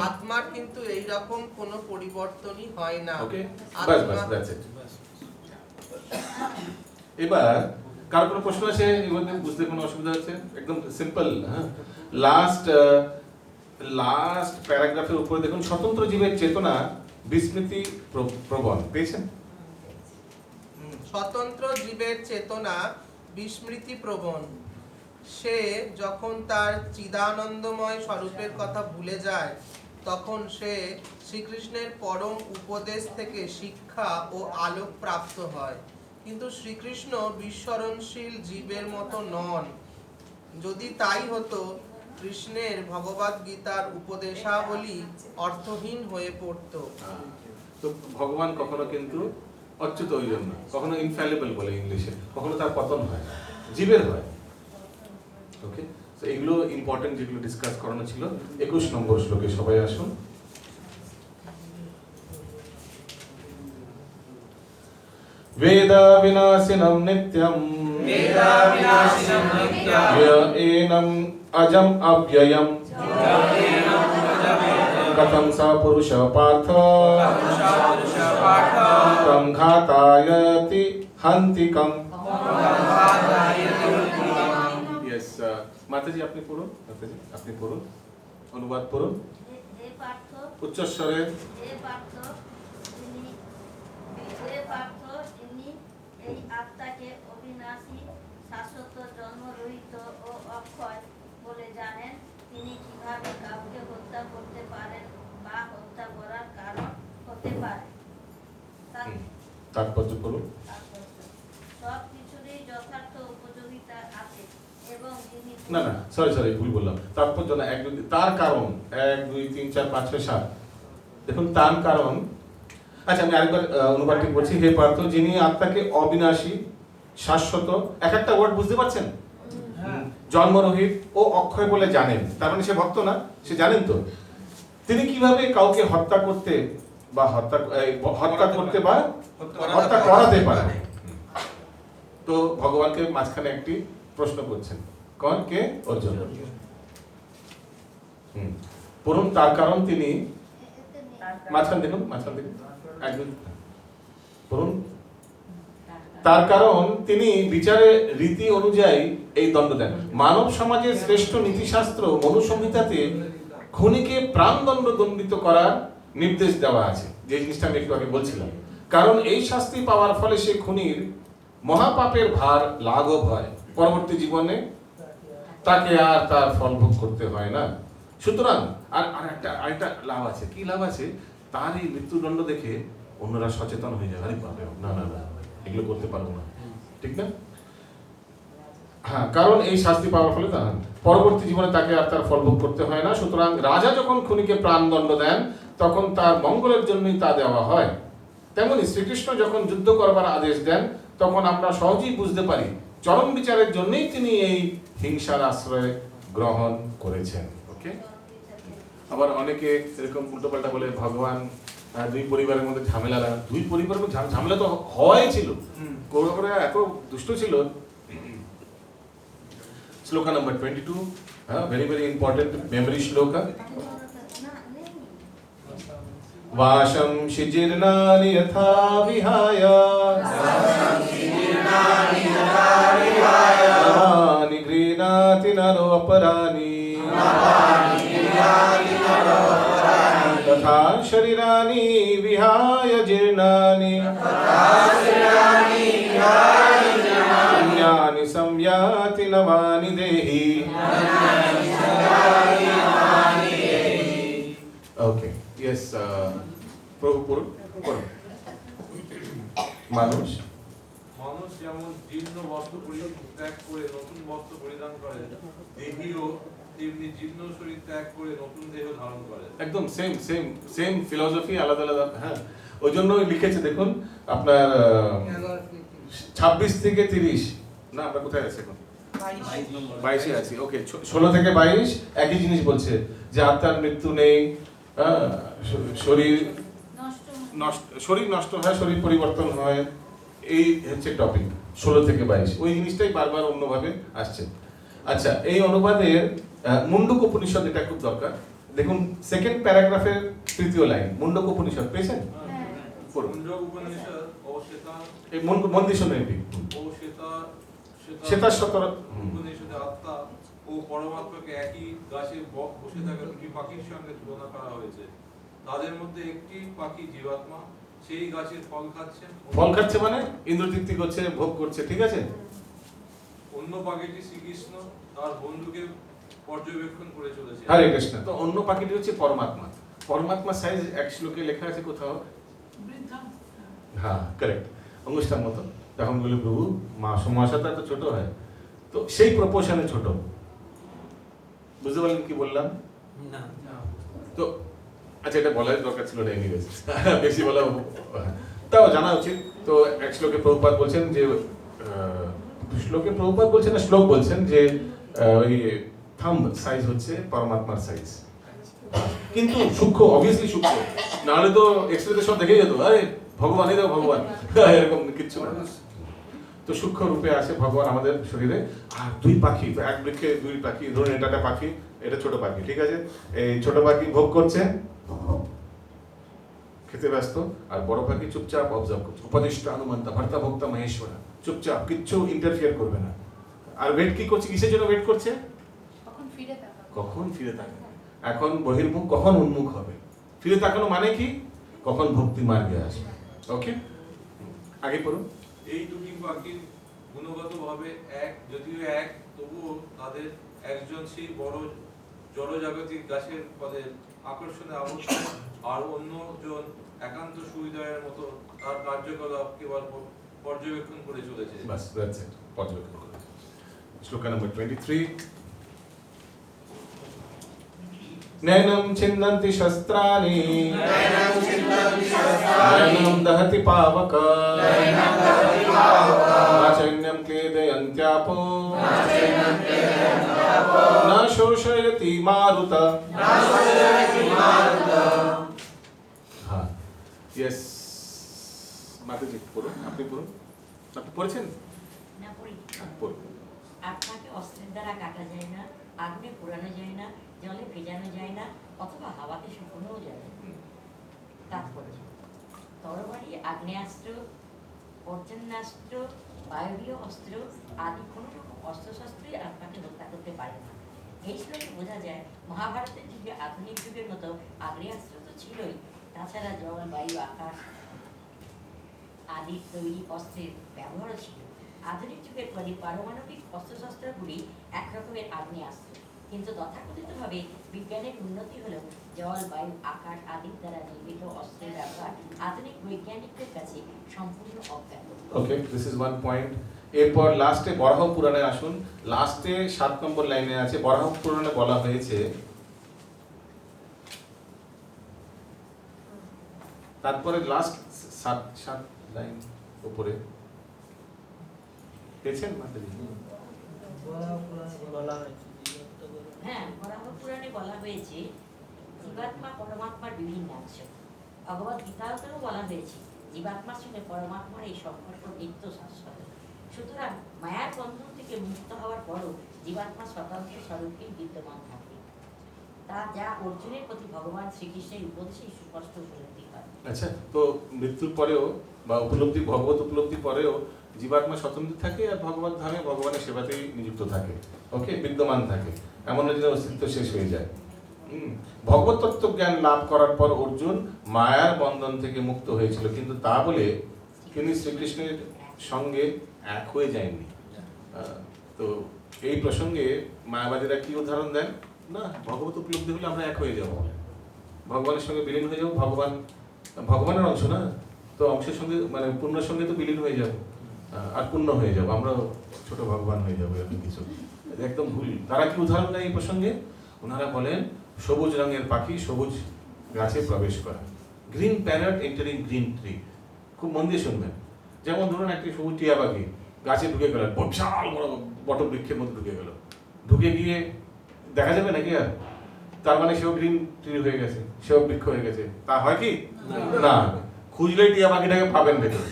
আত্মার কিন্তু এই রকম কোনো পরিবর্তনই হয় না। এবার কার কোনো প্রশ্ন আছে? এর মধ্যে বুঝতে কোনো অসুবিধা হচ্ছে? একদম সিম্পল। হ্যাঁ, লাস্ট প্যারাগ্রাফের উপরে দেখুন, স্বতন্ত্র জীবের চেতনা বিস্মৃতি প্রবণ পেয়েছেন। স্বতন্ত্র জীবের চেতনা বিস্মৃতি প্রবণ। সে যখন তার চিদানন্দময় স্বরূপের কথা ভুলে যায়, তখন সে শ্রীকৃষ্ণের পরম উপদেশ থেকে শিক্ষা ও আলোক প্রাপ্ত হয়। কিন্তু শ্রীকৃষ্ণ বিস্মরণশীল জীবের মতো নন। যদি তাই হতো, কৃষ্ণের ভগবদ গীতার উপদেশাবলী অর্থহীন হয়ে পড়ত। তো ভগবান কখনো কিন্তু অচ্যুত, ওই জন্য কখনো ইনফ্যালিবল বলে ইংলিশে, কখনো তার পতন হয়, জীবের হয়। ওকে, তো এগুলো ইম্পর্টেন্ট যেগুলো ডিসকাস করানো ছিল। 21 নম্বর শ্লোকে সবাই আসুন। वेदा विनाशिनं नित्यं एनम् अजम् अव्ययम् कथं स पुरुष पार्थ तं घातायति हन्तिकम्। यस माताजी আপনি পড়ুন, মাতাজি আপনি পড়ুন, অনুবাদ পড়ুন উচ্চস্বরে। এই আত্মাকে অবিনাশী, শাশ্বত, জন্মরহিত ও অক্ষয় বলে জানেন। তিনি কিভাবে কাউকে হত্যা করতে পারেন বা হত্যা করার কারণ হতে পারে। তাৎপর্য বলুন। সব কিছুরই যথার্থ উপযোগিতা আছে এবং তিনি না সরি ভুল বললাম। তাৎপর্য না, তার কারণ 1 2 3 4 5 6 7 দেখুন, তার কারণ। আচ্ছা, আমি আরেকবার অনুবাদটি করছি। হে পার্থ, যিনি আত্মাকে অবিনাশী, শাশ্বত, এক একটা ওয়ার্ড বুঝতে পারছেন, জন্মরহিত ও অক্ষয় বলে জানেন, তার মানে সে ভক্ত না, সে জানেন তো। তিনি কিভাবে কাউকে হত্যা করতে বা হত্যা করতে বা হত্যা করাতে পারে। তো ভগবানকে মাঝখানে একটি প্রশ্ন করছেন, কোন কে? অর্জুন। পড়ুন, তার কারণ তিনি মাঝখান দেখুন, একদম পড়ুন। তার কারণ তিনি বিচারের রীতি অনুযায়ী এই দণ্ড দেন। মানব সমাজের শ্রেষ্ঠ নীতিশাস্ত্র মনুসংহিতাতে খুনিকে প্রাণদণ্ড দণ্ডিত করার নির্দেশ দেওয়া আছে, যে জিনিসটা আমি একটু আগে বলছিলাম। কারণ এই শাস্তি পাওয়ার ফলে সে খুনির মহাপাপের ভার লাঘব হয়, পরবর্তী জীবনে তাকে আর তার ফল ভোগ করতে হয় না। সুতরাং আরেকটা লাভ আছে। কি লাভ আছে? তার এই মৃত্যুদণ্ড দেখে অন্যরা সচেতন হয়ে যায়, আরে বাবা না না না এগুলো করতে পারবো না, ঠিক না? হ্যাঁ, কারণ এই শাস্তি পাওয়ার ফলে পরবর্তী জীবনে তাকে আর তার ফল ভোগ করতে হয় না। সুতরাং রাজা যখন খুনিকে প্রাণদণ্ড দেন তখন তার মঙ্গলের জন্যই তা দেওয়া হয়। তেমনি শ্রীকৃষ্ণ যখন যুদ্ধ করবার আদেশ দেন তখন আমরা সহজেই বুঝতে পারি চরম বিচারের জন্যই তিনি এই হিংসার আশ্রয় গ্রহণ করেছেন। ওকে, আবার অনেকে এরকম উল্টোপাল্টা বলে ভগবান দুই পরিবারের মধ্যে ঝামেলা লাগা। দুই পরিবারের মধ্যে ঝামেলা তো হওয়াই ছিল, কৌরবরা এত দুষ্ট ছিল। শ্লোকা number 22, very very important memory shloka. वाशं शिजीर्णानि यथा विहाय नवानि गृह्णाति नरो अपराणि तथा शरीराणि विहाय जीर्णानि अन्यानि संयाति नवानि देहि। Okay, yes, প্রভু মানুষ যেমন জীর্ণ বস্ত্র ত্যাগ করে নতুন বস্ত্র পরিধান করে, দেহীও তেমনি জীর্ণ শরীর ত্যাগ করে নতুন দেহ ধারণ করে। একদম সেম ফিলোসফি, আলাদা আলাদা। হ্যাঁ, ওই জন্যই লিখেছে দেখুন আপনার 26 থেকে 30 না, আমরা কোথায় আছি এখন? 22 আছি। ওকে, 16 থেকে 22 একই জিনিস বলছে যে আত্মার মৃত্যু নেই, শরীর নষ্ট হয়, শরীর পরিবর্তন হয়। এই হচ্ছে টপিক 16 থেকে 22। ওই জিনিসটাই বারবার অন্যভাবে আসছে। আচ্ছা, এই অনুবাদের মুন্ডক উপনিষদ, এটা খুব দরকার। দেখুন সেকেন্ড প্যারাগ্রাফের 3য় লাইন, মুন্ডক উপনিষদ পেয়েছেন? মুন্ডক উপনিষদ ও শ্বেতা, এই মন্দির শুনে এটি ও শ্বেতা শতর উপনিষদে আত্মা ও পরমাত্মাকে একই গাছে বসে থাকা দুটি পাখির সঙ্গে তুলনা করা হয়েছে। তাদের মধ্যে একটি পাখি জীবাত্মা, সেই গাছের ফল খাচ্ছে মানে ইন্দ্রতৃপ্তি করছে, ভোগ করছে, ঠিক আছে। অন্য পাখিটি শ্রীকৃষ্ণ তার বন্ধুকে পর্যবেক্ষণ করে চলেছে। হরে কৃষ্ণ। তো অন্য পাখিটি হচ্ছে পরমাত্মা। পরমাত্মা সাইজ এক শ্লোকে লেখা আছে কোথাও, হ্যাঁ কারেক্ট, অঙ্গুষ্ঠার মতো। তখন বলি প্রভু মহাশয়টা তো ছোট হয়, তো সেই প্রপোর্শনে ছোট। বুঝতে পারলেন কি বললাম? না তো আচ্ছা, এটা বলার দরকার ছিল না, এনিওয়েজ বেশি বলা তাও জানা উচিত। তো এক শ্লোকে প্রভুপাদ বলছেন যে শ্লোক বলছেন যে ওই থাম্ব সাইজ হচ্ছে পরমাত্মার সাইজ, কিন্তু সূক্ষ্ম, অবভিয়াসলি সূক্ষ্ম, নাহলে তো এক্সরেতে সব দেখে যেত আরে ভগবান এই দেখো ভগবান, এরকম কিচ্ছু না। তো সূক্ষ্ম রূপে আছে ভগবান আমাদের শরীরে। আর দুই পাখি, তো এক বৃক্ষে দুই পাখি, ধরুন এটা একটা পাখি, এটা ছোট পাখি, ঠিক আছে। এই ছোট পাখি ভোগ করছে, খেতে ব্যস্ত, আর বড় পাখি চুপচাপ অবজার্ভ করছে। উপদিষ্টা অনুমন্তা ভর্তা ভোক্তা মহেশ্বরা, চুপচাপ, কিচ্ছু ইন্টারফিয়ার করবে না। আর ওয়েট কি করছে, কিসের জন্য ওয়েট করছে? কখন ফিরে তাকাবে, এখন বহির্মুখ, কখন উন্মুখ হবে। ফিরে তাকানো মানে কি? কখন ভক্তি মার্গে আসবে। ওকে, আগে পড়ুন। এই দুটি পাখির গুণগতভাবে এক, যদিও এক, তবুও তাদের একজন সেই বড় জড়জাগতিক গাছের পদের আকর্ষণে আবদ্ধ, আর অন্যজন একান্ত সুহৃদয়ের মতো তার কার্যকলাপ কেবল পর্যবেক্ষণ করে চলেছে। বাস, দ্যাটস ইট, পর্যবেক্ষণ করে। শ্লোকা নম্বর 23। নয়নম ছিন্দন্তি শস্ত্রাণি নয়নম দহতি পাবক নাচৈন্যম ক্লেদয়ন্ত্যাপো ন শোষয়তি মারুত। হ্যাঁ, ইয়েস মাতাজি পড়ুন, আপনি পড়ুন। আপনি পড়েছেন? না পড়ি। পড়ুন। আত্মাকে অস্ত্রের দ্বারা কাটা যায় না, আগুনে পোড়ানো যায় না, জলে ভেজানো যায় না, অথবা হাওয়াতে শুকোনোও যায় না। তাৎপর্য: তরবারি, আগ্নেয়াস্ত্র, পর্জন্যাস্ত্র, বায়বীয় অস্ত্র আদি কোনো রকম অস্ত্রশস্ত্রই আত্মাকে হত্যা করতে পারে না। এই শ্লোকে বোঝা যায় মহাভারতের যুগে আধুনিক যুগের মতো আগ্নেয়াস্ত্র তো ছিলই, তাছাড়া জল, বায়ু, আকাশ আদির তৈরি অস্ত্রের ব্যবহারও ছিল। আধুনিক যুগের পারমাণবিক অস্ত্রশস্ত্রগুলি একরকমের আগ্নেয়াস্ত্র, কিন্তু তথাকথিতভাবে বিজ্ঞানের উন্নতি হলেও জল, বায়ু, আকাশ আদির দ্বারা নির্মিত অস্ত্রের ব্যবহার আধুনিক বৈজ্ঞানিকদের কাছে সম্পূর্ণ অজ্ঞাত। ওকে, দিস ইজ ওয়ান পয়েন্ট। এরপর লাস্টে বরাহ পুরাণে আসুন। লাস্টে 7 নম্বর লাইনে আছে, বরাহ পুরাণে বলা হয়েছে, তারপরে লাস্ট 7 লাইন উপরে পেয়েছেন মাতাজি? হ্যাঁ, বরাহ পুরাণে বলা হয়েছে জীবাত্মা পরমাত্মার বিভিন্ন অংশ। ভগবত গীতাতেও বলা হয়েছে জীবাত্মার সঙ্গে পরমাত্মার এই সম্পর্ক নিত্য শাশ্বত। সুতরাং মায়ার বন্ধন থেকে মুক্ত হওয়ার পরও জীবাত্মা স্বতন্ত্র স্বরূপেই বিদ্যমান থাকে। তা যা অর্জুনের প্রতি ভগবান শ্রীকৃষ্ণের উপদেশেই সুস্পষ্ট উপলব্ধি হয়। আচ্ছা, তো মৃত্যুর পরেও বা উপলব্ধি, ভগবত উপলব্ধি পরেও জীবাত্মা স্বতন্ত্র থাকে আর ভগবত ধামে ভগবানের সেবাতেই নিযুক্ত থাকে। ওকে, বিদ্যমান থাকে, এমন না যে অস্তিত্ব শেষ হয়ে যায়। ভগবত তত্ত্ব জ্ঞান লাভ করার পর অর্জুন মায়ার বন্ধন থেকে মুক্ত হয়েছিল, কিন্তু তা বলে তিনি শ্রীকৃষ্ণের সঙ্গে এক হয়ে যায়নি। তো এই প্রসঙ্গে মায়াবাদীরা কি উদাহরণ দেন? না, ভগবত উপলব্ধি হলে আমরা এক হয়ে যাব, ভগবানের সঙ্গে বিলীন হয়ে যাব। ভগবান ভগবানের অংশ না, তো অংশের সঙ্গে মানে পূর্ণের সঙ্গে তো বিলীন হয়ে যাব আর পূর্ণ হয়ে যাব, আমরা ছোট ভগবান হয়ে যাবো, এরকম কিছু। একদম ভুল। তারা কি উদাহরণ দেয় এই প্রসঙ্গে? ওনারা বলেন সবুজ রঙের পাখি সবুজ গাছে প্রবেশ করা, green parrot entering green tree. খুব মন দিয়ে শুনবেন। যেমন ধরুন একটি সবুজ টিয়া পাখি গাছে ঢুকে গেল, বিশাল বড় বটবৃক্ষের মধ্যে ঢুকে গেল, ঢুকে গিয়ে দেখা যাবে নাকি আর? তার মানে সেও গ্রিন ট্রি হয়ে গেছে, সেও বৃক্ষ হয়ে গেছে, তা হয় কি না? খুঁজলেই টিয়া পাখিটাকে পাবেন ভেতরে।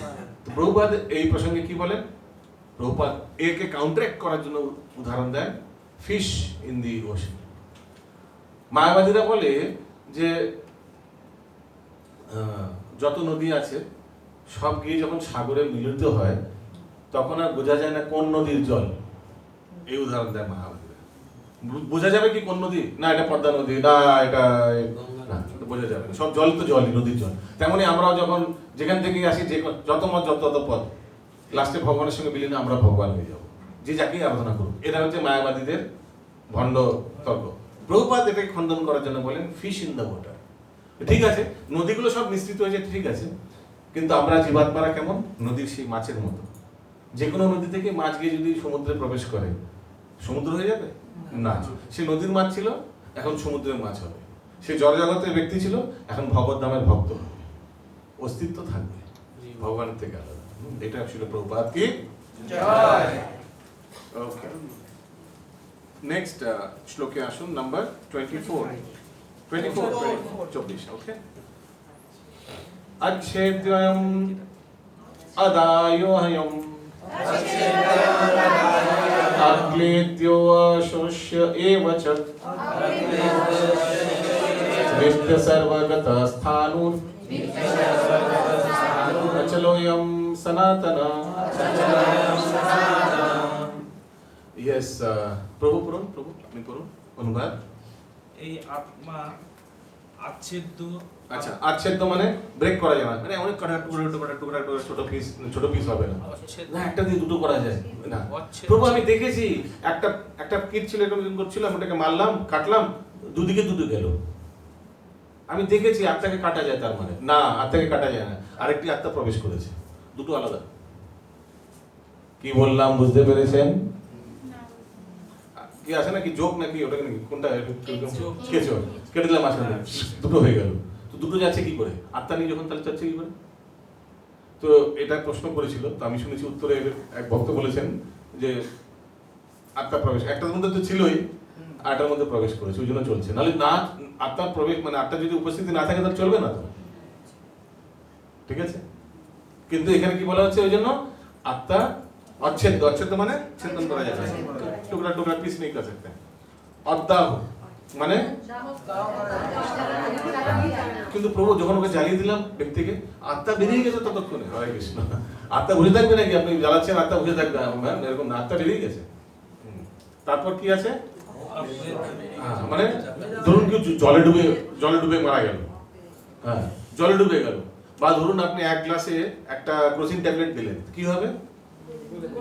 প্রভুপাদ এই প্রসঙ্গে কি বলেন? প্রভুপাদ একে কাউন্টারঅ্যাক্ট করার জন্য উদাহরণ দেন ফিশ ইন দি ওশান। মায়াবাদীরা বলে যে যত নদী আছে সব গিয়ে যখন সাগরে মিলিত হয় তখন আর বোঝা যায় না কোন নদীর জল। এই উদাহরণ দেয় মায়াবাদীরা। বোঝা যাবে কি কোন নদী? না এটা পদ্মা নদী, না এটা না, বোঝা যাবে না, সব জল তো জলই, নদীর জল। তেমনি আমরাও যখন যেখান থেকে আসি, যে যত মত যত পথ, লাস্টে ভগবানের সঙ্গে বিলীন আমরা ভগবান হয়ে যাব, যে যাকেই আরাধনা করুক। এটা হচ্ছে মায়াবাদীদের ভণ্ড তর্ক। প্রভুপাদ এটাকে খণ্ডন করার জন্য বলেন ফিশ ইন দ্য ওয়াটার। ঠিক আছে, নদীগুলো সব মিশ্রিত হয়েছে, ঠিক আছে, কিন্তু আমরা জীবাত্মারা কেমন? নদীর সেই মাছের মতো। যে কোনো নদী থেকে মাছ গিয়ে যদি সমুদ্রে প্রবেশ করে, সমুদ্র হয়ে যাবে না। সে নদীর মাছ ছিল, এখন সমুদ্রের মাছ হবে। সে জড়জগতের ব্যক্তি ছিল, এখন ভগবত ধামের ভক্ত হবে, অস্তিত্ব থাকবে ভগবানের থেকে আলাদা। এটা ছিল প্রভুপাদ কি জয়। ওকে, নেক্সট শ্লোকে আসুন, নাম্বার 24। ওকে, अच्छेद्वयम् अदायोहयम् अक्लेद्यो अशोष्य एव च नित्य सर्वगतस्थाणुः अचलोऽयं सनातनः। यस, प्रभु আপনি করুন অনুবাদ। এই আত্মা আচ্ছেদ্য। আচ্ছা, আচ্ছেদ্য মানে ব্রেক করা যায় না, মানে অনেক টুকরা ছোট পিস হবে না, একটা দিয়ে দুটো করা যায় না। প্রভু আমি দেখেছি একটা কীট ছিল, এরকম করছিল, আমি ওটাকে মারলাম, কাটলাম, দুদিকে দুটো গেল। আমি দেখেছি আত্মাকে কাটা যায়, তার মানে না, আত্মাকে কাটা যায় না, আরেকটি আত্মা প্রবেশ করেছে, দুটো আলাদা। কি বললাম বুঝতে পেরেছেন? কি আছে নাকি যোগ নাকি ওটা নাকি কোনটা? কেটে দিলাম মাঝখানে, দুটো হয়ে গেল। তো দুটো যাচ্ছে কি করে? আত্মা নিয়ে যখন, তাহলে যাচ্ছে কি করে? তো এটা প্রশ্ন করেছিল, তো আমি শুনেছি উত্তরে এক ভক্ত বলেছেন যে আত্মা প্রবেশ একটার মধ্যে তো ছিলই, আটটার মধ্যে প্রবেশ করেছে, ওই জন্য চলছে। নাহলে না, আত্মার প্রবেশ মানে আত্মা যদি উপস্থিতি না থাকে তাহলে চলবে না। তো ঠিক আছে? কিন্তু এখানে কি বলা হচ্ছে, ওই জন্য আত্মা অচ্ছেদ্য, অচ্ছেদ্য মানে ছেদন করা যাবে, টুকরা টুকরা পিস नहीं कर सकते, অদ্দাহ মানে কিন্তু প্রভু যখন ওকে জ্বালিয়ে দিলাম ব্যক্তিকে, আত্মা বেরিয়ে গেছে ততক্ষণে। হরে কৃষ্ণ। আত্মা বুঝে থাকবে নাকি আপনি জ্বালাচ্ছেন, আত্মা বুঝে থাকবে এরকম না, আত্মা বেরিয়ে গেছে। তারপর কি আছে, মানে ধরুন কেউ জলে ডুবে মারা গেল, হ্যাঁ জলে ডুবে গেল, বা ধরুন আপনি এক গ্লাসে একটা ক্রোসিন ট্যাবলেট দিলেন, কি হবে,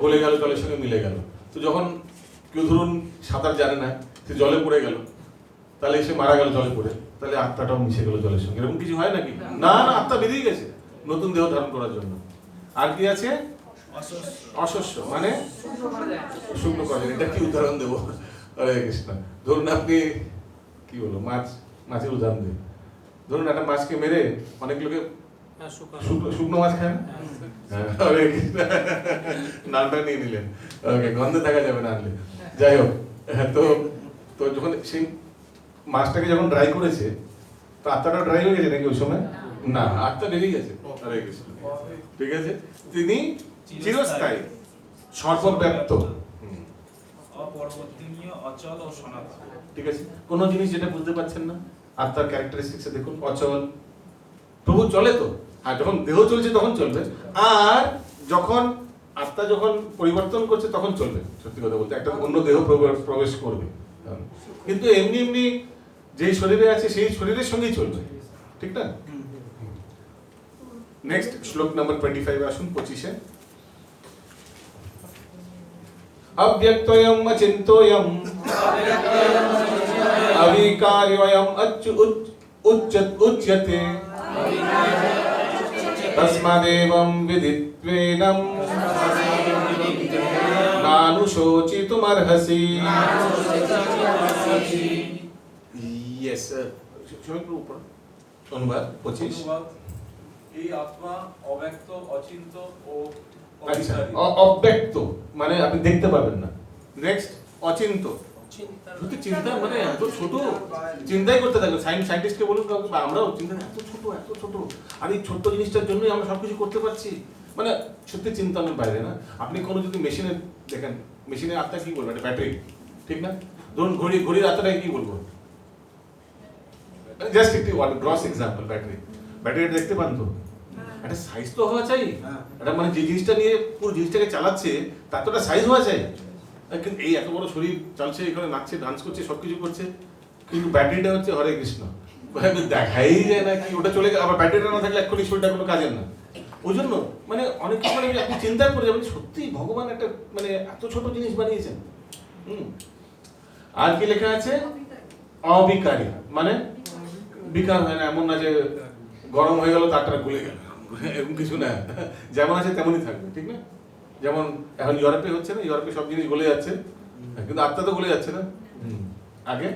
গলে গেল, জলের সঙ্গে মিলে গেল। তো যখন কেউ ধরুন সাঁতার জানে না, সে জলে পড়ে গেল, তাহলে সে মারা গেল জলে পড়ে, তাহলে আত্মাটাও মিশে গেল জলের সঙ্গে, এরকম কিছু হয় নাকি? না না, আত্মা বেরিয়ে গেছে নতুন দেহ ধারণ করার জন্য। আর কি আছে, অশস্য মানে শুকনো করা যায়। এটা কি উদাহরণ দেবো? হরে কৃষ্ণ। ধরুন আপনি কি বলবো, মাছের উদাহরণ দিই। ধরুন একটা মাছকে মেরে অনেক লোকে শুকনো মাছ খায়, হরে কৃষ্ণ, নামটা নিয়ে নিলেন, ওকে, গন্ধে থাকা যাবে না আনলে। যাই হোক, তো যখন সেই মাছটাকে যখন ড্রাই করেছে, তো আত্মাটা ড্রাই হয়ে গেছে নাকি ওই সময়? না, আত্মা বেরিয়ে গেছে। হরে কৃষ্ণ। ঠিক আছে, তিনি চিরস্থায়ী, সর্বব্যাপ্ত, অপরিবর্তনীয়, অচল ও সনাতন। ঠিক আছে, কোন জিনিস যেটা বুঝতে পারছেন না, আত্মার ক্যারেক্টারিস্টিক্সে দেখুন, অচল। প্রভু চলে তো, হ্যাঁ, যখন দেহ চলছে তখন চলবে, আর যখন আত্মা যখন পরিবর্তন করছে তখন চলবে। সত্যি কথা বলতে একটা অন্য দেহ প্রবেশ করবে, কিন্তু এমনি এমনি যেই শরীরে আছে সেই শরীরের সঙ্গেই চলবে, ঠিক না? নেক্সট শ্লোক নাম্বার 25 আসুন, 25-এ। अव्यक्तोऽयम् अचिन्तोऽयम् अविकार्योऽयम् उच्यते तस्मादेवं विदित्वेनं नानुशोचितुमर्हसि। यस, অনুবাদ 25। এই আত্মা অব্যক্ত, অচিন্ত ও আচ্ছা, অব্যক্ত মানে আপনি দেখতে পাবেন না। নেক্সট, অচিন্ত, শুধু চিন্তা মানে এত ছোট, চিন্তাই করতে থাকবে। সায়েন্টিস্টকে বলুন, আমরাও চিন্তা, এত ছোট, আর এই ছোট্ট জিনিসটার জন্যই আমরা সবকিছু করতে পারছি, মানে সত্যি চিন্তার বাইরে না। আপনি কোনো যদি মেশিনে দেখেন, মেশিনের আত্মা কি বলবো, একটা ব্যাটারি, ঠিক না? ধরুন ঘড়ির আত্মাটাকে কি বলবো? জাস্ট একটি গ্রস এক্সাম্পল, ব্যাটারি দেখতে পান তো, একটা সাইজ তো হওয়া চাই, এটা মানে যে জিনিসটা নিয়ে পুরো জিনিসটাকে চালাচ্ছে তার তো একটা সাইজ হওয়া চাই। কিন্তু এই এত বড় শরীর চলছে, এখানে নাচছে, ডান্স করছে, সবকিছু করছে, কিন্তু ব্যাটারিটা হচ্ছে হরে কৃষ্ণ, দেখাই যায় না কি ওটা চলে গেল। আবার ব্যাটারিটা না থাকলে এক্ষুনি শরীরটা কোনো কাজের না। ওই জন্য মানে অনেক কিছু মানে আপনি চিন্তা করে যাবেন, সত্যি ভগবান একটা মানে এত ছোট জিনিস বানিয়েছেন। আর কি লেখা আছে, অবিকারী মানে বিকার হয় না, এমন না যে গরম হয়ে গেল তারটা গলে গেল, এরকম কিছু না, যেমন আছে তেমনই থাকবে, ঠিক না? যেমন এখন ইউরোপে হচ্ছে না, ইউরোপে সব জিনিস গলে যাচ্ছে, কিন্তু আত্মা তো গলে যাচ্ছে না। আগে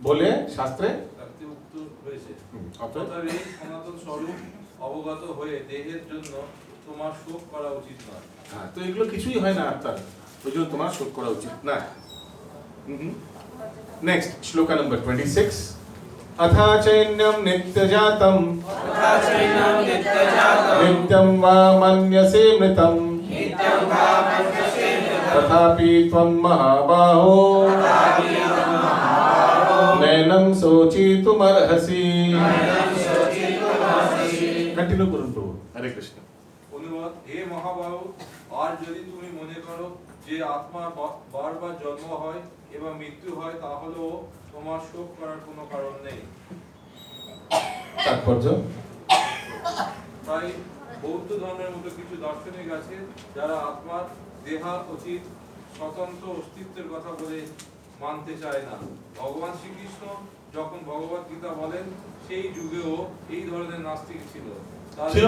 বলে শাস্ত্রে অতএব এই সনাতন স্বরূপ অবগত হয়ে দেহের জন্য তোমার শোক করা উচিত নয়। হ্যাঁ, তো এগুলো কিছুই হয় না আত্মার, ওই জন্য তোমার শোক করা উচিত না। Next শ্লোকা number 26। अथा चैन्यं नित्यजातं नित्यं वा मन्यसे मृतं तथापि त्वं महाबाहो नैनं शोचितुमर्हसि। कंटिन्यू করুন প্রভু। হরে কৃষ্ণ। অনুবাদ, হে মহাবাহু, আর যদি তুমি মনে করো যে আত্মা বারবার জন্ম হয় এবং মৃত্যু হয়, তাহলেও তোমার শোক করার কোনো কারণ নেই। তাৎপর্য, তাই বৌদ্ধ ধর্মের মতো কিছু দার্শনিক আছে যারা আত্মার দেহা অতীত স্বতন্ত্র অস্তিত্বের কথা বলে মানতে চায় না। ভগবান শ্রীকৃষ্ণ যখন ভগবত গীতা বলেন, সেই যুগেও এই ধরনের নাস্তিক ছিল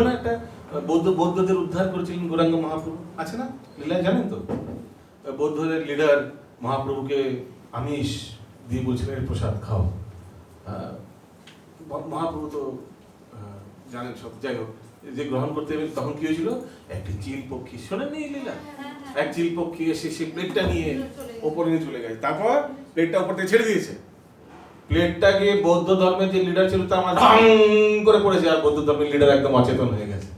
না? একটা বৌদ্ধদের উদ্ধার করেছিলেন গৌরাঙ্গ মহাপ্রভু, আছে না লীলা, জানেন তো? বৌদ্ধদের লিডার মহাপ্রভুকে আমিষ দিয়ে বলছিলেন প্রসাদ খাও, মহাপ্রভু তো জানেন সব। যাই হোক, যে গ্রহণ করতে হবে তখন কি হয়েছিল, একটি চিল পক্ষী, শোনেন নি লীলা? এক চিল পক্ষী এসে সে প্লেটটা নিয়ে ওপরে নিয়ে চলে গেছে, তারপর প্লেটটা ওপর থেকে ছেড়ে দিয়েছে, প্লেটটা গিয়ে বৌদ্ধ ধর্মের যে লিডার ছিল তার মাঝে ঢং করে পড়েছে, আর বৌদ্ধ ধর্মের লিডার একদম অচেতন হয়ে গেছে।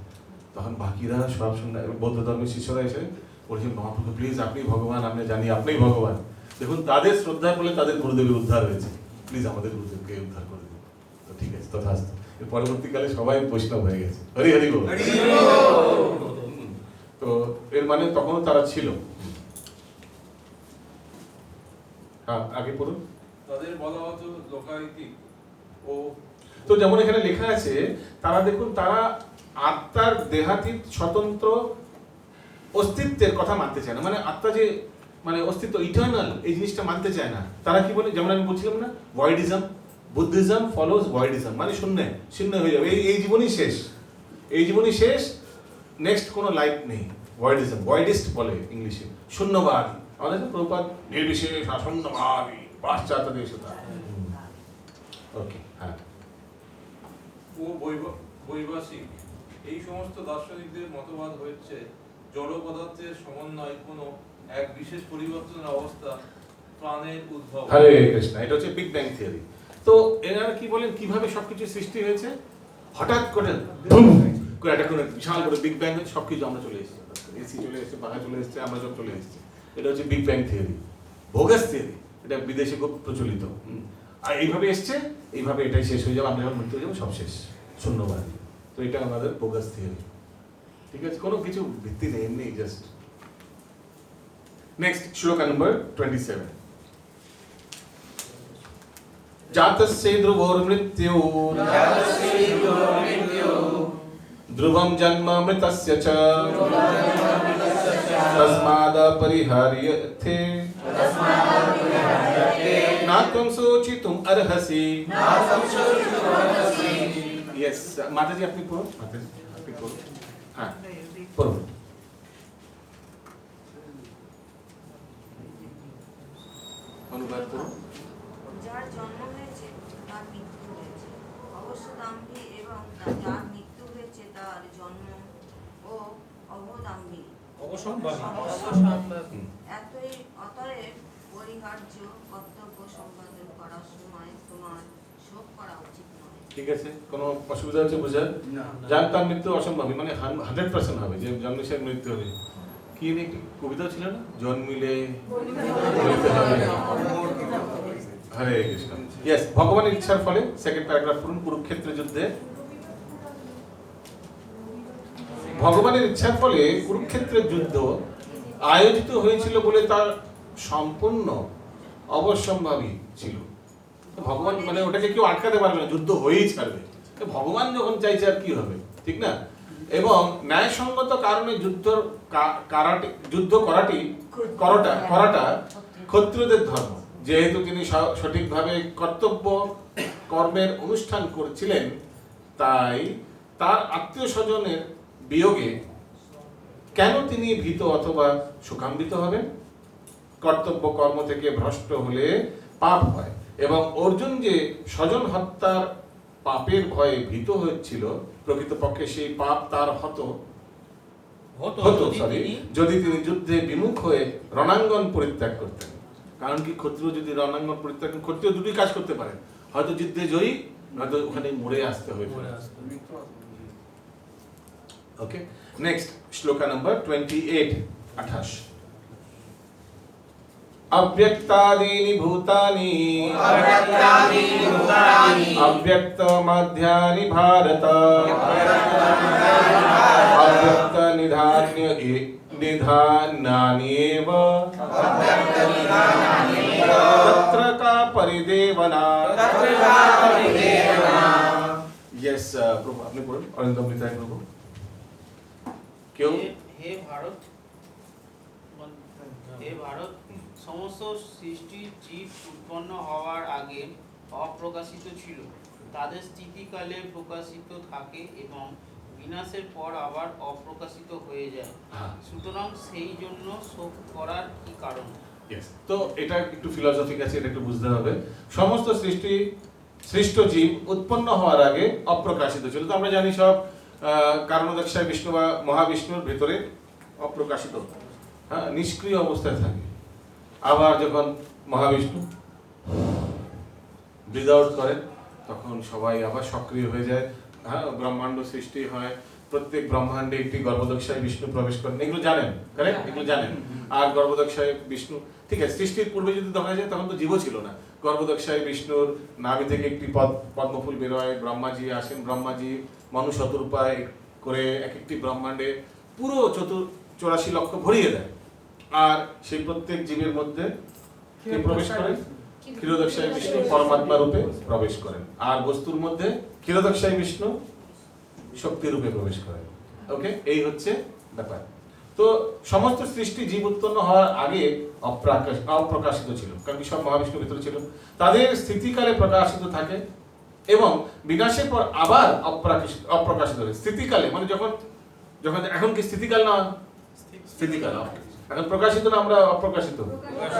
তখন বাকিরা সব শুনে, বৌদ্ধ ধর্মের শিষ্যরা এসে বলছেন, মহাপ্রভু প্লিজ, আপনি ভগবান, আমরা জানি আপনিই ভগবান। দেখুন, তাদের শ্রদ্ধার ফলে তাদের গুরুদেবের উদ্ধার হয়েছে। প্লিজ আমাদের গুরুদেবকে উদ্ধার করে দিন। তো ঠিক আছে, তথাস্তু। এর পরবর্তীকালে সবাই বৈষ্ণব হয়ে গেছে। হরি হরি বল। তো এর মানে তখনও তারা ছিল। হ্যাঁ, আগে পড়ুন। তাদের বলা হতো লোকায়তিক ও, তো যেমন এখানে লেখা আছে, তারা দেখুন, তারা আত্মার দেহাতীত স্বতন্ত্র অস্তিত্বের কথা মানতে চায় না। মানে আত্মা যে মানে অস্তিত্ব ইটার্নাল, এই জিনিসটা মানতে চায় না। তারা কি বলে, যেমন আমি বলছিলাম না, ভয়েডিজম, বুদ্ধিজম ফলোজ ভয়েডিজম, মানে শূন্য শূন্য হয়ে যাবে, এই জীবনই শেষ, এই জীবনই শেষ, নেক্সট কোনো লাইফ নেই। ভয়েডিজম, ভয়েডিস্ট বলে ইংলিশে, শূন্যবাদী। আমাদের প্রভুপাদ নির্বিশেষ শূন্যবাদী, পাশ্চাত্য দেশ। ওকে, হ্যাঁ। ও বৈভাষিক, এই সমস্ত দার্শনিকদের মতবাদ হচ্ছে জড় পদার্থের সমন্বয় কোনো এক বিশেষ পরিবর্তনের অবস্থা প্রাণের উদ্ভব। হরে কৃষ্ণ। এটা হচ্ছে বিগ ব্যাং থিওরি। তো এনারা কি বলেন, কিভাবে সবকিছু সৃষ্টি হয়েছে? হঠাৎ করে ধুম করে একটা কোনো বিশাল করে বিগ ব্যাং হয়েছে, সবকিছু আমরা চলে এসেছি, এসি চলে এসেছে, পাখা চলে এসেছে, আমরা সব চলে এসেছি। এটা হচ্ছে big bang theory, bogus theory. এটা বিদেশে খুব প্রচলিত। আর এইভাবে এসছে, এইভাবে এটাই শেষ হয়ে যাবে, আমরা যখন মৃত্যু হয়ে যাবো সব শেষ, শূন্যবাদী। তো এটা আমাদের বোগাস থিওরি। ঠিক আছে, কোনো কিছু ভিত্তি নেই, এমনি জাস্ট। নেক্সট, শ্লোকা নম্বর 27। जातस्य ध्रुवोर्मृत्युः ध्रुवं जन्म मृतस्य च तस्मादपरिहार्यते न त्वं शोचितुम् अर्हसि। यस, माताजी আপনি পড়ুন, মাতাজি আপনি পড়ুন। হ্যাঁ, পড়ুন। অনুবাদ করুন। যার জন্ম হয়েছে তার মৃত্যু হয়েছে, অবশ্য দাম্ভী, এবং যার মৃত্যু হয়েছে তার জন্ম ও অবদাম্ভী অতএব পরিহার্য কর্তব্য সম্পাদন করার সময় তোমার শোক করা উচিত নয়। ঠিক আছে, কোনো অসুবিধা হচ্ছে বোঝার? যার তার মৃত্যু অসম্ভবই, মানে 100% হবে, যে জন্মে সে মৃত্যু হবে। কি নিয়ে একটি কবিতা ছিল না, জন্মিলে মৃত্যু হবে। হরে কৃষ্ণ। ইয়েস, ভগবানের ইচ্ছার ফলে, সেকেন্ড প্যারাগ্রাফ পড়ুন, কুরুক্ষেত্র যুদ্ধে ভগবানের ইচ্ছার ফলে কুরুক্ষেত্রের যুদ্ধ আয়োজিত হয়েছিল বলে তার সম্পূর্ণ অবশ্যম্ভাবী ছিল। ভগবান মানে ওটাকে কেউ আটকাতে পারবে না, যুদ্ধ হয়েই ছাড়বে। ভগবান যখন চাইছে আর কি হবে, ঠিক না? এবং ন্যায়সঙ্গত কারণে যুদ্ধ করাটা ক্ষত্রিয়দের ধর্ম। যেহেতু তিনি সঠিকভাবে কর্তব্য কর্মের অনুষ্ঠান করছিলেন, তাই তার আত্মীয় স্বজনের বিয়োগে কেন তিনি ভীত অথবা শোকান্বিত হবেন? কর্তব্য কর্ম থেকে ভ্রষ্ট হলে পাপ হয়, এবং অর্জুন যে স্বজন হত্যার পাপের ভয়ে ভীত হয়েছিল, প্রকৃতপক্ষে সেই পাপ তার হতো যদি তিনি যুদ্ধে বিমুখ হয়ে রণাঙ্গন পরিত্যাগ করতেন। কারণ কি, ক্ষত্রিয় যদি রণাঙ্গন পরিত্যাগ করেন, ক্ষত্রিয় দুটি কাজ করতে পারেন, হয়তো যুদ্ধে জয়ী, নয়তো ওখানে মরে আসতে হবে। ওকে, নেক্সট শ্লোকা নাম্বার 28, 28। अव्यक्तादीनि भूतानि अव्यक्त मध्यानि भारत अव्यक्त निधानानि एव तत्र का परिदेवना। यस प्रभु, आपने बोलो अरिंदम निताय प्रभु। क्यों? हे भारत, সমস্ত সৃষ্টি জীব উৎপন্ন হওয়ার আগে অপ্রকাশিত ছিল, তাদের স্থিতিকালে প্রকাশিত থাকে এবং বিনাশের পর আবার অপ্রকাশিত হয়ে যায়। সুতরাং সেই জন্য শোক করার কি কারণ? তো এটা একটু ফিলোসফিক আছে, এটা একটু বুঝতে হবে। সমস্ত সৃষ্ট জীব উৎপন্ন হওয়ার আগে অপ্রকাশিত ছিল। তো আমরা জানি সব কারণোদক্ষায় বিষ্ণু বা মহাবিষ্ণুর ভেতরে অপ্রকাশিত, হ্যাঁ, নিষ্ক্রিয় অবস্থায় থাকে। আবার যখন মহাবিষ্ণু ব্রিদ আউট করেন, তখন সবাই আবার সক্রিয় হয়ে যায়। হ্যাঁ, ব্রহ্মাণ্ড সৃষ্টি হয়, প্রত্যেক ব্রহ্মাণ্ডে একটি গর্ভদক্ষায় বিষ্ণু প্রবেশ করেন, এগুলো জানেন, কারেক্ট, এগুলো জানেন। আর গর্ভদক্ষায় বিষ্ণু, ঠিক আছে, সৃষ্টির পূর্বে যদি দেখা যায় তখন তো জীবও ছিল না। গর্ভদক্ষায় বিষ্ণুর নাভি থেকে একটি পদ্মফুল বেরোয়, ব্রহ্মাজি আসেন, ব্রহ্মাজি মনু শতরূপায় করে এক একটি ব্রহ্মাণ্ডে পুরো 84 লক্ষ ভরিয়ে দেয়। আর সেই প্রত্যেক জীবের মধ্যে কে প্রবেশ করেন? ক্ষীরোদক্ষায় বিষ্ণু পরমাত্মা রূপে প্রবেশ করেন। আর বস্তুর মধ্যে ক্ষীরোদক্ষায় বিষ্ণু শক্তি রূপে প্রবেশ করেন। ওকে, এই হচ্ছে ব্যাপার। তো সমস্ত সৃষ্টি জীব উৎপন্ন হওয়ার আগে অপ্রকাশিত ছিল, কারণ কি সব মহাবিষ্ণুর ভিতরে ছিল। তাদের স্থিতিকালে প্রকাশিত থাকে এবং বিনাশের পর আবার অপ্রকাশিত হয়। স্থিতিকালে মানে যখন যখন এখন কি স্থিতিকাল না? স্থিতিকাল। এখন প্রকাশিত না, আমরা অপ্রকাশিত,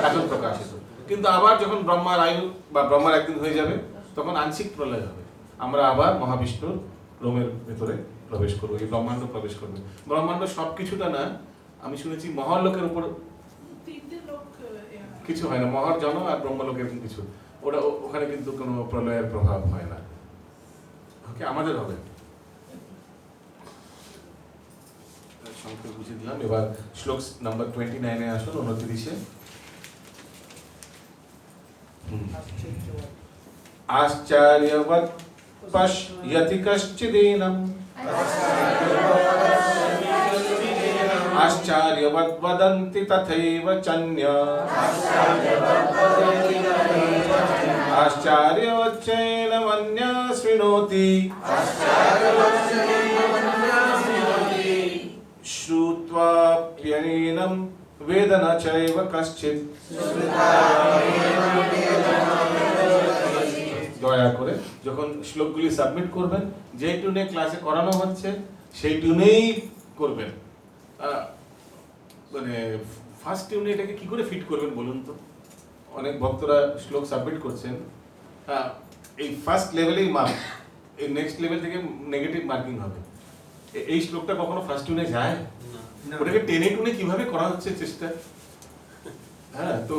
এখন প্রকাশিত। কিন্তু আবার যখন ব্রহ্মার আয়ু বা ব্রহ্মার একদিন হয়ে যাবে, তখন আংশিক প্রলয় হবে, আমরা আবার মহাবিষ্ণুর রোমের ভেতরে প্রবেশ করবো, এই ব্রহ্মাণ্ড প্রবেশ করবে। ব্রহ্মাণ্ড সবকিছুটা না, আমি শুনেছি মহালোকের উপর কিছু হয় না, মহার জন আর ব্রহ্মলোকের কিছু, ওটা ওখানে কিন্তু কোনো প্রলয়ের প্রভাব হয় না। ওকে, আমাদের হবে। সংক্ষেপে বুঝিয়ে দিলাম। এবার শ্লোক নাম্বার 29-এ আসুন, 29-এ। आश्चर्यवत् पश्यति कश्चिदेनम् आश्चर्यवत् वदन्ति तथैव चन्या आश्चर्यवच्चैनमन्यः शृणोति श्रुत्वाप्यनेनं वेद न चैव कश्चित्। দয়া করে যখন শ্লোকগুলি সাবমিট করবেন, যে টিউনে ক্লাসে করানো হচ্ছে সেই টিউনেই করবেন। মানে ফার্স্ট টিউনে এটাকে কি করে ফিট করবেন বলুন তো? অনেক ভক্তরা শ্লোক সাবমিট করছেন, হ্যাঁ, এই ফার্স্ট লেভেলেই মার্ক, এই নেক্সট লেভেল থেকে নেগেটিভ মার্কিং হবে। এই শ্লোকটা কখনো ফার্স্ট টিউনে যায়? ওটাকে টেনে টুনে কিভাবে করা হচ্ছে চেষ্টা। হ্যাঁ, তো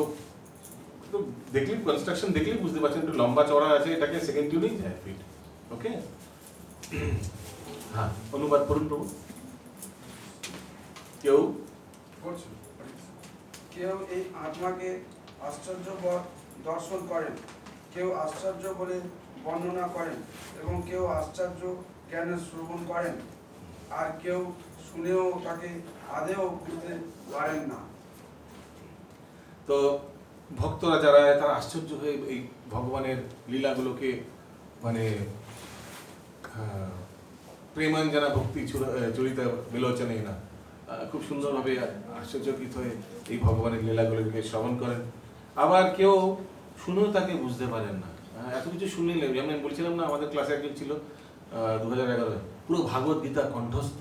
দেখলি কনস্ট্রাকশন দেখলেই বুঝতে পারছেন, একটু লম্বা চওড়া আছে, এটাকে সেকেন্ড টিউনেই যায় ফিট। ওকে, হ্যাঁ, অনুবাদ করুন প্রভু। কেউ কেউ এই আত্মাকে আশ্চর্য দর্শন করেন, কেউ আশ্চর্য বলে বর্ণনা করেন, এবং কেউ আশ্চর্য জ্ঞানে শ্রবণ করেন, আর কেউ শুনেও তাকে আদেও বুঝতে পারেন না। তো ভক্তরা যারা, তারা আশ্চর্য হয়ে এই ভগবানের লীলাগুলোকে মানে প্রেমাঞ্জনা ভক্তি চরিত বিলোচনে না খুব সুন্দরভাবে আশ্চর্যকৃত হয়ে এই ভগবানের লীলাগুলোকে শ্রবণ করেন। আবার কেউ শুনেও তাকে বুঝতে পারেন না। এত কিছু শুনলে, যেমন আমি বলছিলাম না, আমাদের ক্লাসে একজন ছিল 2011 পুরো ভাগবত গীতা কণ্ঠস্থ।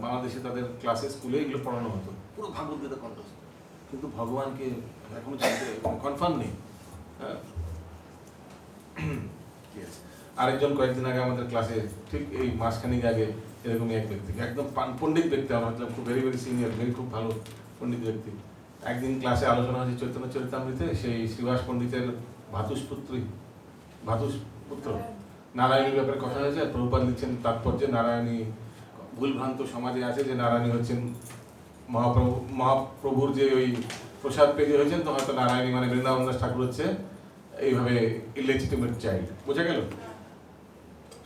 বাংলাদেশে তাদের ক্লাসে স্কুলে এগুলো পড়ানো হতো, পুরো ভাগবত গীতা কণ্ঠস্থ, কিন্তু ভগবানকে এখনো কনফার্ম নেই। আরেকজন কয়েকদিন আগে আমাদের ক্লাসে, ঠিক এই মাসখানিক আগে, এরকমই এক ব্যক্তি, একদম পণ্ডিত ব্যক্তি, আমার মতলব খুব ভেরি ভেরি সিনিয়র, খুব ভালো পণ্ডিত ব্যক্তি, একদিন ক্লাসে আলোচনা হয়েছে চৈতন্য চরিতামৃতে, সেই শ্রীবাস পণ্ডিতের ভাতুষপুত্র নারায়ণীর ব্যাপারে কথা হয়েছে। প্রভুপাদ লিখছেন তাৎপর্যে, নারায়ণী ভুলভ্রান্ত সমাজে আছে যে নারায়ণী হচ্ছেন মহাপ্রভুর যে ওই প্রসাদ পেয়ে হয়েছেন, তো হয়তো নারায়ণী মানে বৃন্দাবন দাস ঠাকুর হচ্ছে এইভাবে ইলেজিটিমেট চাইল্ড, বোঝা গেল।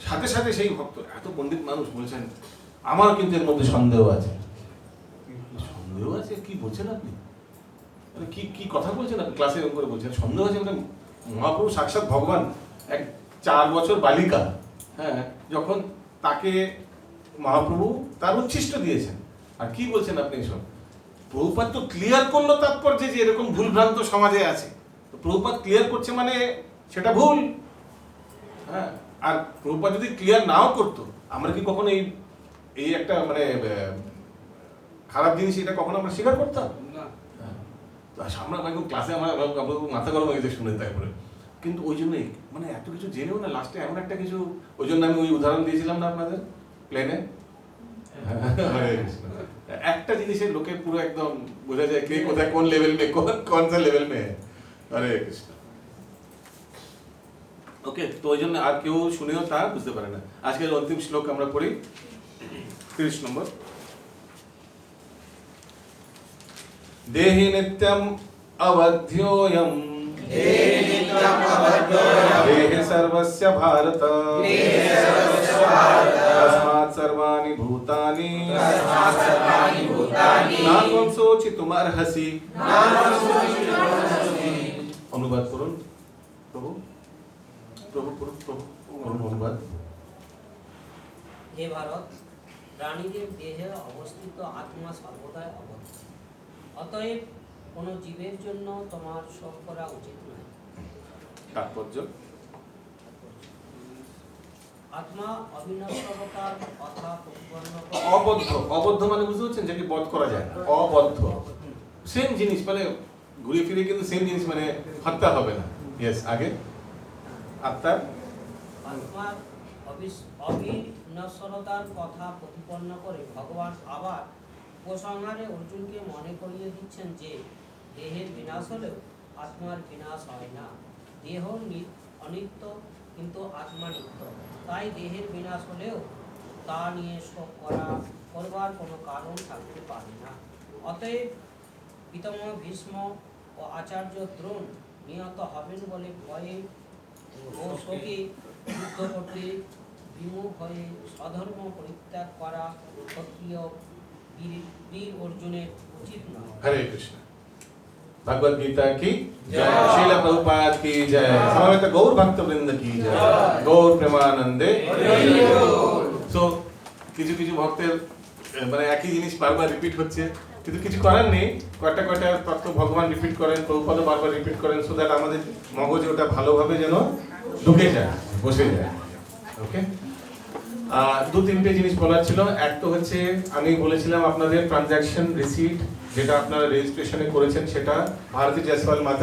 সাথে সাথে সেই ভক্ত, এত পণ্ডিত মানুষ বলছেন আমার কিন্তু এর মধ্যে সন্দেহ আছে। সন্দেহ আছে? কি বলছেন আপনি? কি কি কথা বলছেন আপনি? ক্লাসে এরকম করে বলছেন সন্দেহ আছে? মানে মহাপ্রভু সাক্ষাৎ ভগবান, এক 4 বছর বালিকা, হ্যাঁ, যখন তাকে মহাপ্রভু তার উচ্ছিষ্ট দিয়েছেন, আর কি বলছেন আপনি এসব? প্রভুপাদ তো ক্লিয়ার করলো তাৎপর্যে যে এরকম ভুলভ্রান্ত সমাজে আছে, তো প্রভুপাদ ক্লিয়ার করছে মানে সেটা ভুল। হ্যাঁ, আর প্রভুপাদ যদি ক্লিয়ার নাও করতো, আমরা কি কখনো এই একটা মানে খারাপ জিনিস এটা কখনো আমরা স্বীকার করতাম না? আমরা একদম ক্লাসে আমরা মাথা গরম হয়ে গেছে শুনে, তারপরে কিন্তু ওই জন্যই মানে এত কিছু জেনেও না লাস্টে এমন একটা কিছু, ওই জন্য আমি ওই উদাহরণ দিয়েছিলাম না আপনাদের প্লেনে, একটা জিনিসের লোকের পুরো একদম বোঝা যায় কে কোথায় কোন লেভেল মে, কোন সা লেভেল মে। হরে কৃষ্ণ। ওকে, তো ওই জন্য আর কেউ শুনেও তা বুঝতে পারে না। আজকের অন্তিম শ্লোক আমরা পড়ি 30 নম্বর। দেহি নিত্যম অবধ্যোয়ম দেহে সর্বস্য ভারত তস্মাৎ সর্বাণি ভূতানি না ত্বং শোচিতুমর্হসি। অনুবাদ করুন প্রভু, প্রভু করুন, প্রভু অনুবাদ। হে ভারত, প্রাণীদের দেহে অবস্থিত আত্মা সর্বদাই অবদ্ধ, অতএব কোনো জীবের জন্য তোমার শোক করা উচিত নয়। তাৎপর্য, আত্মা অবিনশ্বরতার কথা প্রতিপন্ন করে। অবদ্ধ, অবদ্ধ মানে বুঝতে পারছেন যাকে বধ করা যায়, অবদ্ধ সেম জিনিস, মানে ঘুরে ফিরে কিন্তু সেম জিনিস, মানে হত্যা হবে না। ইয়েস, আগে আত্মার আত্মার অবিনশ্বরতার কথা প্রতিপন্ন করে ভগবান আবার উপসংহারে অর্জুনকে মনে করিয়ে দিচ্ছেন যে দেহের বিনাশ হলেও আত্মার বিনাশ হয় না। দেহ অনিত্য কিন্তু আত্মা নিত্য, তাই দেহের বিনাশ হলেও তা নিয়ে শোক করবার কোনো কারণ থাকতে পারে না। অতএব পিতামহ ভীষ্ম ও আচার্য দ্রোণ নিহত হবেন বলে ভয়ে ও শোকে যুদ্ধ করতে বিমুখ হয়ে স্বধর্ম পরিত্যাগ করা ক্ষত্রিয় বীর অর্জুনের উচিত নয়। हरे कृष्ण। भगवद गीता की जय, श्रील प्रभुपाद की जय, समवेत गौर भक्त वृंद की जय, गौर प्रेमानंदे। সো কিছু কিছু ভক্তের মানে একই জিনিস বারবার রিপিট হচ্ছে, কিন্তু কিছু করার নেই। কয়েকটা তত্ত্ব ভগবান রিপিট করেন, প্রভুপাদ বারবার রিপিট করেন, সো দ্যাট আমাদের মগজে ওটা ভালোভাবে যেন ঢুকে যায়, বসে যায়। ওকে, দু তিনটে জিনিস বলার ছিল। এক তো হচ্ছে আমি বলেছিলাম আপনাদের ট্রানজাকশন রিসিট যেটা আপনারা রেজিস্ট্রেশনে করেছেন সেটা ভারতী জয়সওয়াল মাতা